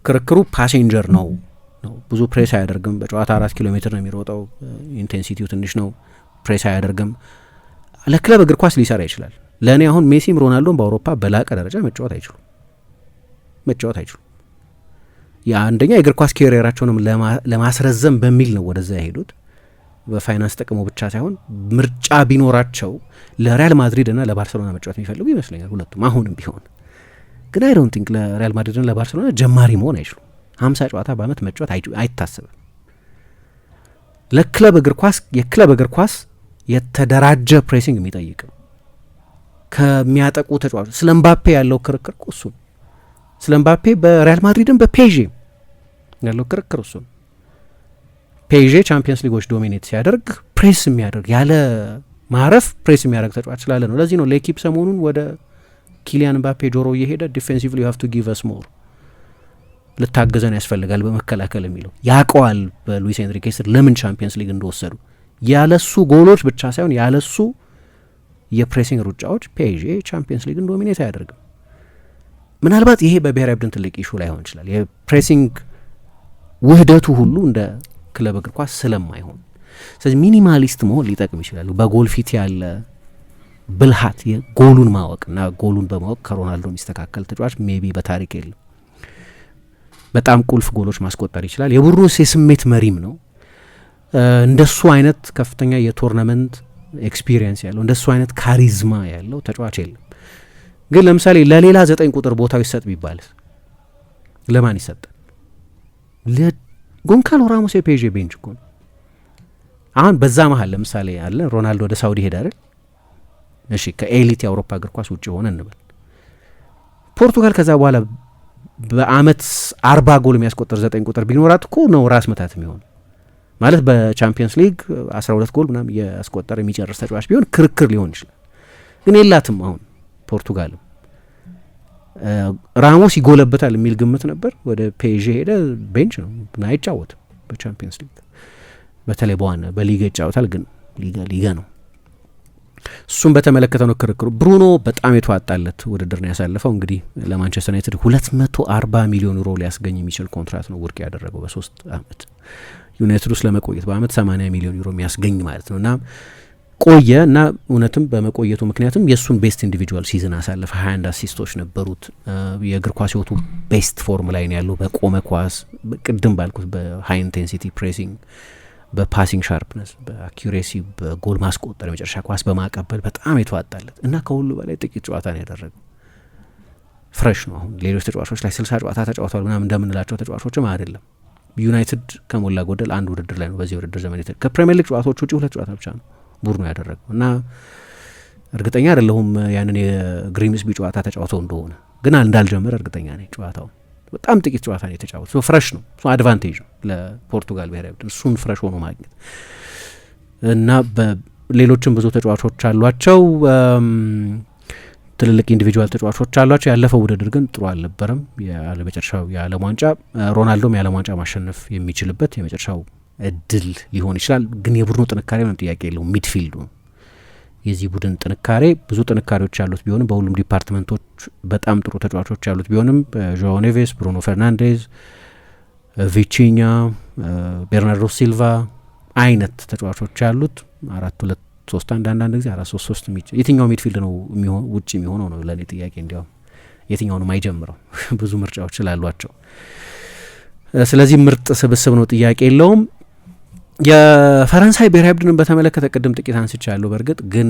ክርክሩ ፓሴንጀር ነው። ብዙ ፕሬስ አያደርግም። በጨዋታ 4 ኪሎ ሜትር ነው የሚሮጠው። ኢንቴንሲቲው ትንሽ ነው። ፕሬስ አያደርግም። ለክለብ እግር ኳስ ሊሰራ ይችላል። ለእኔ አሁን ሜሲም ሮናልዶም በአውሮፓ በላቀ ደረጃ መጫወት አይችሉም። የአንደኛ የእግር ኳስ ኬሪየራቸውንም ለማስረዘም በሚል ነው ወደዛ ያሄዱት። በፋይናንስ ጥቅሙ ብቻ ሳይሆን ምርጫ ቢኖራቸው ለሪያል ማድሪድ እና ለባርሰሎና መጫወት የሚፈልጉ ይመስለኛል ሁለቱም። አሁንም ቢሆን ግን አይ ዶንት ቲንክ ለሪያል ማድሪድ እና ለባርሰሎና ጀማሪ መሆን አይችሉም። 50 ጨዋታ በአመት መጫወት አይታሰብም። የክለብ እግር ኳስ የተደራጀ ፕሬሲንግ የሚጠይቅ ነው። ከሚያጠቁ ተጫዋቾች ስለ ምባፔ ያለው ክርክር እሱ ነው። ስለ ምባፔ በሪያል ማድሪድም በፔዤ ያለው ክርክር እሱ ነው። ፔዤ ቻምፒየንስ ሊጎች ዶሚኔት ሲያደርግ ፕሬስ የሚያደርግ ያለ ማረፍ ፕሬስ የሚያደርግ ተጫዋች ስላለ ነው። ለዚህ ነው ለኪፕ ሰሞኑን ወደ ኪሊያን ምባፔ ጆሮ እየሄደ ዲፌንሲቭሊ ዩ ሃቭ ቱ ጊቭ አስ ሞር ልታገዘን ያስፈልጋል በመከላከል የሚለው ያውቀዋል። በሉዊስ ኤንሪኬ ስር ለምን ቻምፒየንስ ሊግ እንደወሰዱ ያለሱ ጎሎች ብቻ ሳይሆን ያለሱ የፕሬሲንግ ሩጫዎች ፒኤስጂ ቻምፒየንስ ሊግን ዶሚኔት አያደርግም። ምናልባት ይሄ በብሔራዊ ቡድን ትልቅ ኢሹ ላይሆን ይችላል። የፕሬሲንግ ውህደቱ ሁሉ እንደ ክለብ እግር ኳስ ስለማይሆን፣ ስለዚህ ሚኒማሊስት መሆን ሊጠቅም ይችላል። በጎል ፊት ያለ ብልሃት የጎሉን ማወቅና ጎሉን በማወቅ ከሮናልዶ የሚስተካከል ተጫዋች ሜቢ በታሪክ የለም። በጣም ቁልፍ ጎሎች ማስቆጠር ይችላል። የቡድኑ የስሜት መሪም ነው። እንደሱ አይነት ከፍተኛ የቶርናመንት ኤክስፒሪየንስ ያለው እንደሱ አይነት ካሪዝማ ያለው ተጫዋች የለም። ግን ለምሳሌ ለሌላ 9 ቁጥር ቦታው ይሰጥ ቢባልስ ለማን ይሰጣል? ለጎንካሎ ራሞስ የፔዤ ቤንች እኮ ነው። አሁን በዛ መሀል ለምሳሌ አለ ሮናልዶ ወደ ሳውዲ ሄደ አይደል? እሺ ከኤሊት የአውሮፓ እግር ኳስ ውጭ ሆነ እንበል። ፖርቱጋል ከዛ በኋላ በአመት 40 ጎል የሚያስቆጠር 9 ቁጥር ቢኖራት እኮ ነው ራስ መታት የሚሆን ማለት በቻምፒየንስ ሊግ 12 ጎል ምናምን ያስቆጠር የሚጨርስ ተጫዋች ቢሆን ክርክር ሊሆን ይችላል። ግን የላትም። አሁን ፖርቱጋልም ራሞስ ይጎለበታል የሚል ግምት ነበር። ወደ ፔዤ ሄደ፣ ቤንች ነው እና አይጫወትም በቻምፒየንስ ሊግ። በተለይ በዋና በሊጋ ይጫወታል፣ ግን ሊጋ ነው። እሱም በተመለከተ ነው ክርክሩ። ብሩኖ በጣም የተዋጣለት ውድድር ነው ያሳለፈው። እንግዲህ ለማንቸስተር ዩናይትድ 240 ሚሊዮን ዩሮ ሊያስገኝ የሚችል ኮንትራት ነው ውድቅ ያደረገው በ3 አመት ዩናይትድ ውስጥ ለመቆየት በአመት 80 ሚሊዮን ዩሮ የሚያስገኝ ማለት ነው። እና ቆየ እና እውነትም በመቆየቱ ምክንያቱም የእሱን ቤስት ኢንዲቪጁዋል ሲዝን አሳለፈ። 21 አሲስቶች ነበሩት። የእግር ኳስ ህይወቱ ቤስት ፎርም ላይ ነው ያለው። በቆመ ኳስ፣ ቅድም ባልኩት በሃይ ኢንቴንሲቲ ፕሬሲንግ፣ በፓሲንግ ሻርፕነስ፣ በአኪሬሲ፣ በጎል ማስቆጠር፣ የመጨረሻ ኳስ በማቀበል በጣም የተዋጣለት እና ከሁሉ በላይ ጥቂት ጨዋታ ነው ያደረገው። ፍሬሽ ነው። አሁን ሌሎች ተጫዋቾች ላይ 60 ጨዋታ ተጫውተዋል ምናምን እንደምንላቸው ተጫዋቾችም አይደለም። ዩናይትድ ከሞላ ጎደል አንድ ውድድር ላይ ነው በዚህ ውድድር ዘመን ከፕሪሚየር ሊግ ጨዋታዎች ውጭ 2 ጨዋታ ብቻ ነው ቡድኑ ያደረገው እና እርግጠኛ አይደለሁም ያንን የግሪምስቢ ጨዋታ ተጫውተው እንደሆነ፣ ግን እንዳልጀመረ እርግጠኛ ነኝ። ጨዋታው በጣም ጥቂት ጨዋታ ነው የተጫወተው። ፍሬሽ ነው። እሱ አድቫንቴጅ ነው ለፖርቱጋል ብሔራዊ ቡድን እሱን ፍሬሽ ሆኖ ማግኘት እና በሌሎችም ብዙ ተጫዋቾች አሏቸው። ትልልቅ ኢንዲቪጁዋል ተጫዋቾች አሏቸው። ያለፈው ውድድር ግን ጥሩ አልነበረም። የመጨረሻው የዓለም ዋንጫ ሮናልዶም የዓለም ዋንጫ ማሸነፍ የሚችልበት የመጨረሻው እድል ሊሆን ይችላል። ግን የቡድኑ ጥንካሬ ምንም ጥያቄ የለውም። ሚድፊልዱ የዚህ ቡድን ጥንካሬ ብዙ ጥንካሬዎች ያሉት ቢሆንም በሁሉም ዲፓርትመንቶች በጣም ጥሩ ተጫዋቾች ያሉት ቢሆንም ዦኦ ኔቬስ፣ ብሩኖ ፈርናንዴዝ፣ ቪቺኛ፣ ቤርናርዶ ሲልቫ አይነት ተጫዋቾች ያሉት 4-2-3-1 አንዳንድ ጊዜ 4-3-3 የትኛው ሚድፊልድ ነው ውጭ የሚሆነው ነው ለእኔ ጥያቄ። እንዲያውም የትኛው ነው የማይጀምረው? ብዙ ምርጫዎች ስላሏቸው ስለዚህ ምርጥ ስብስብ ነው፣ ጥያቄ የለውም። የፈረንሳይ ብሔራዊ ቡድንን በተመለከተ ቅድም ጥቂት አንስቻለሁ። በእርግጥ ግን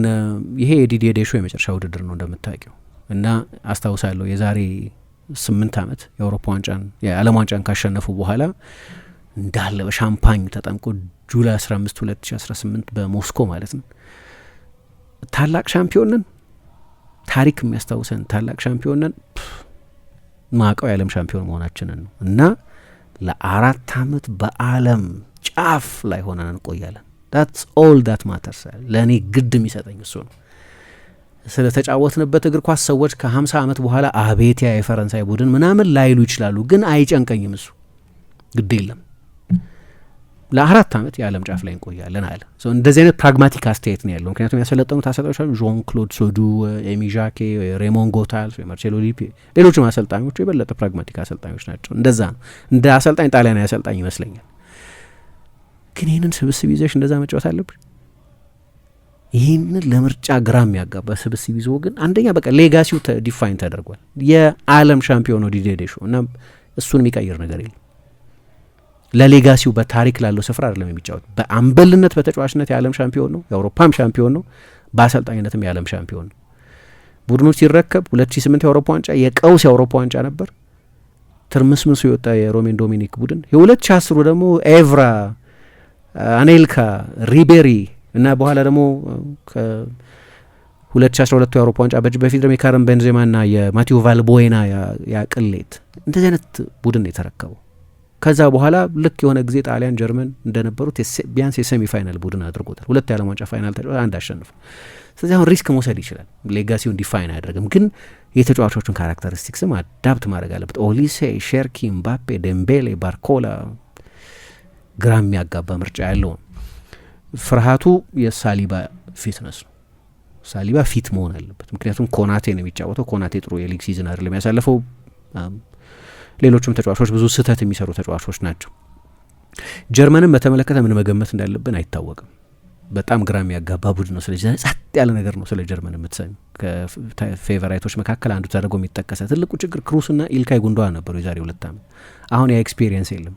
ይሄ የዲዲዬ ዴሾ የመጨረሻ ውድድር ነው እንደምታውቂው እና አስታውሳለሁ የዛሬ 8 ዓመት የአውሮፓ ዋንጫን የዓለም ዋንጫን ካሸነፉ በኋላ እንዳለ በሻምፓኝ ተጠምቆ ጁላይ 15 2018 በሞስኮ ማለት ነው ታላቅ ሻምፒዮንን ታሪክ የሚያስታውሰን ታላቅ ሻምፒዮንን ማቀው የዓለም ሻምፒዮን መሆናችንን ነው እና ለ4 ዓመት በዓለም ጫፍ ላይ ሆነን እንቆያለን። that's all that matters። ለእኔ ግድ የሚሰጠኝ እሱ ነው። ስለ ተጫወትንበት እግር ኳስ ሰዎች ከ50 ዓመት በኋላ አቤት ያ የፈረንሳይ ቡድን ምናምን ላይሉ ይችላሉ፣ ግን አይጨንቀኝም። እሱ ግድ የለም። ለ4 ዓመት የዓለም ጫፍ ላይ እንቆያለን አለ። እንደዚህ አይነት ፕራግማቲክ አስተያየት ነው ያለው። ምክንያቱም ያሰለጠኑት አሰልጣኞች አሉ፣ ዣን ክሎድ ሶዱ፣ ኤሚ ዣኬ፣ ሬሞን ጎታልስ፣ ማርሴሎ ሊፒ፣ ሌሎችም አሰልጣኞቹ የበለጠ ፕራግማቲክ አሰልጣኞች ናቸው። እንደዛ ነው። እንደ አሰልጣኝ ጣሊያናዊ አሰልጣኝ ይመስለኛል። ግን ይህንን ስብስብ ይዘሽ እንደዛ መጫወት አለብሽ? ይህንን ለምርጫ ግራ የሚያጋባ ስብስብ ይዞ ግን አንደኛ በቃ ሌጋሲው ዲፋይን ተደርጓል። የዓለም ሻምፒዮን ዲዲዬ ዴሾ እና እሱን የሚቀይር ነገር የለም። ለሌጋሲው በታሪክ ላለው ስፍራ አይደለም የሚጫወት። በአምበልነት በተጫዋችነት የዓለም ሻምፒዮን ነው፣ የአውሮፓም ሻምፒዮን ነው፣ በአሰልጣኝነትም የዓለም ሻምፒዮን ነው። ቡድኑ ሲረከብ 2008 የአውሮፓ ዋንጫ የቀውስ የአውሮፓ ዋንጫ ነበር፣ ትርምስምሱ የወጣ የሮሜን ዶሚኒክ ቡድን። የ2010 ደግሞ ኤቭራ፣ አኔልካ፣ ሪቤሪ እና በኋላ ደግሞ ከ2012 የአውሮፓ ዋንጫ በፊት ደግሞ የካረም ቤንዜማ ና የማቲዮ ቫልቦዌና ያቅሌት እንደዚህ አይነት ቡድን የተረከበው። ከዛ በኋላ ልክ የሆነ ጊዜ ጣሊያን፣ ጀርመን እንደነበሩት ቢያንስ የሴሚ ፋይናል ቡድን አድርጎታል። 2 የዓለም ዋንጫ ፋይናል ተጫዋች 1 አሸንፎ። ስለዚህ አሁን ሪስክ መውሰድ ይችላል። ሌጋሲውን ዲፋይን አያደርግም፣ ግን የተጫዋቾቹን ካራክተሪስቲክስም አዳፕት ማድረግ አለበት። ኦሊሴ፣ ሼርኪ፣ ምባፔ፣ ዴምቤሌ፣ ባርኮላ ግራ የሚያጋባ ምርጫ ያለውን ፍርሃቱ የሳሊባ ፊትነስ ነው። ሳሊባ ፊት መሆን አለበት። ምክንያቱም ኮናቴ ነው የሚጫወተው። ኮናቴ ጥሩ የሊግ ሲዝን አይደለም ያሳለፈው። ሌሎችም ተጫዋቾች ብዙ ስህተት የሚሰሩ ተጫዋቾች ናቸው። ጀርመንን በተመለከተ ምን መገመት እንዳለብን አይታወቅም። በጣም ግራ የሚያጋባ ቡድን ነው። ስለዚህ ጸጥ ያለ ነገር ነው ስለ ጀርመን የምትሰኙ። ከፌቨራይቶች መካከል አንዱ ተደርጎ የሚጠቀሰ ትልቁ ችግር ክሩስና ኢልካይ ጉንዶዋን ነበሩ የዛሬ 2 ዓመት። አሁን ያ ኤክስፒሪየንስ የለም።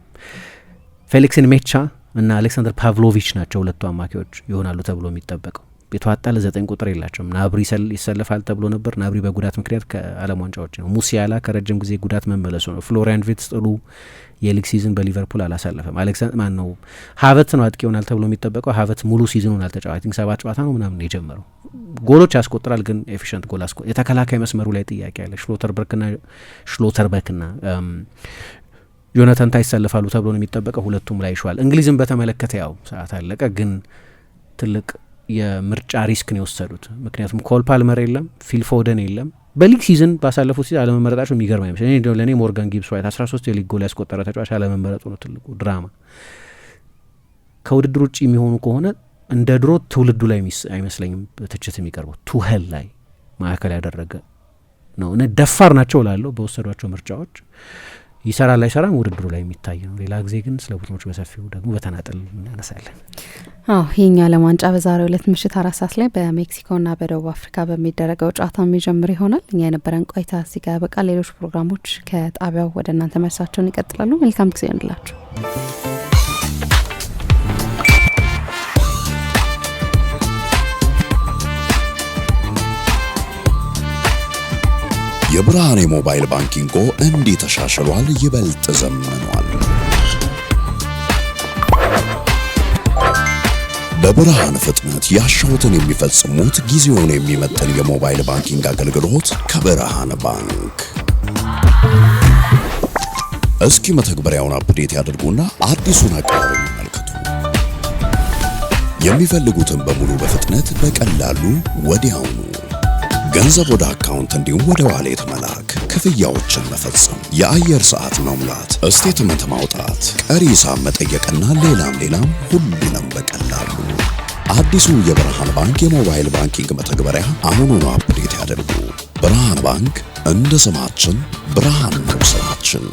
ፌሊክስን ሜቻ እና አሌክሳንደር ፓቭሎቪች ናቸው ሁለቱ አማካዮች ይሆናሉ ተብሎ የሚጠበቀው። የተዋጣለ 9 ቁጥር የላቸውም። ናብሪ ይሰለፋል ተብሎ ነበር። ናብሪ በጉዳት ምክንያት ከዓለም ዋንጫዎች ነው። ሙሲያላ ከረጅም ጊዜ ጉዳት መመለሱ ነው። ፍሎሪያን ቪርትዝ ጥሩ የሊግ ሲዝን በሊቨርፑል አላሳለፈም። ማን ነው ሀቨርትዝ ነው አጥቂ ይሆናል ተብሎ የሚጠበቀው። ሀቨርትዝ ሙሉ ሲዝኑን አልተጫወተም። 7 ጨዋታ ነው ምናምን የጀመረው። ጎሎች ያስቆጥራል ግን ኤፊሽንት ጎል የተከላካይ መስመሩ ላይ ጥያቄ ያለ ሽሎተርበክና ዮናታን ታ ይሰለፋሉ ተብሎ ነው የሚጠበቀው። ሁለቱም ላይ ይሻል። እንግሊዝን በተመለከተ ያው ሰዓት አለቀ፣ ግን ትልቅ የምርጫ ሪስክ ነው የወሰዱት። ምክንያቱም ኮል ፓልመር የለም፣ ፊል ፎደን የለም። በሊግ ሲዝን ባሳለፉት ሲዝን አለመመረጣቸው የሚገርም አይመስለኝ። ለእኔ ሞርጋን ጊብስ ዋይት 13 የሊግ ጎል ያስቆጠረ ተጫዋች አለመመረጡ ነው ትልቁ ድራማ። ከውድድር ውጭ የሚሆኑ ከሆነ እንደ ድሮ ትውልዱ ላይ አይመስለኝም ትችት የሚቀርበው። ቱሄል ላይ ማዕከል ያደረገ ነው። ደፋር ናቸው ላለው በወሰዷቸው ምርጫዎች ይሰራል አይሰራም ውድድሩ ላይ የሚታይ ነው። ሌላ ጊዜ ግን ስለ ቡድኖች በሰፊው ደግሞ በተናጠል እናነሳለን። ይህኛ ዓለም ዋንጫ በዛሬው ዕለት ምሽት 4 ሰዓት ላይ በሜክሲኮና በደቡብ አፍሪካ በሚደረገው ጨዋታ የሚጀምር ይሆናል። እኛ የነበረን ቆይታ እዚህ ጋር ያበቃል። ሌሎች ፕሮግራሞች ከጣቢያው ወደ እናንተ መልሳቸውን ይቀጥላሉ። መልካም ጊዜ ይሁንላችሁ። የብርሃን የሞባይል ባንኪንጎ እንዲህ ተሻሽሏል፣ ይበልጥ ዘምኗል። በብርሃን ፍጥነት ያሻውትን የሚፈጽሙት ጊዜውን የሚመጥን የሞባይል ባንኪንግ አገልግሎት ከብርሃን ባንክ። እስኪ መተግበሪያውን አፕዴት ያድርጉና አዲሱን አቀራረብ ይመልከቱ። የሚፈልጉትን በሙሉ በፍጥነት በቀላሉ ወዲያውኑ ገንዘብ ወደ አካውንት እንዲሁም ወደ ዋሌት መላክ፣ ክፍያዎችን መፈጸም፣ የአየር ሰዓት መሙላት፣ ስቴትመንት ማውጣት፣ ቀሪ ሂሳብ መጠየቅና ሌላም ሁሉንም በቀላሉ። አዲሱ የብርሃን ባንክ የሞባይል ባንኪንግ መተግበሪያ አሁኑኑ አፕዴት ያድርጉ። ብርሃን ባንክ እንደ ስማችን ብርሃን ነው ስራችን።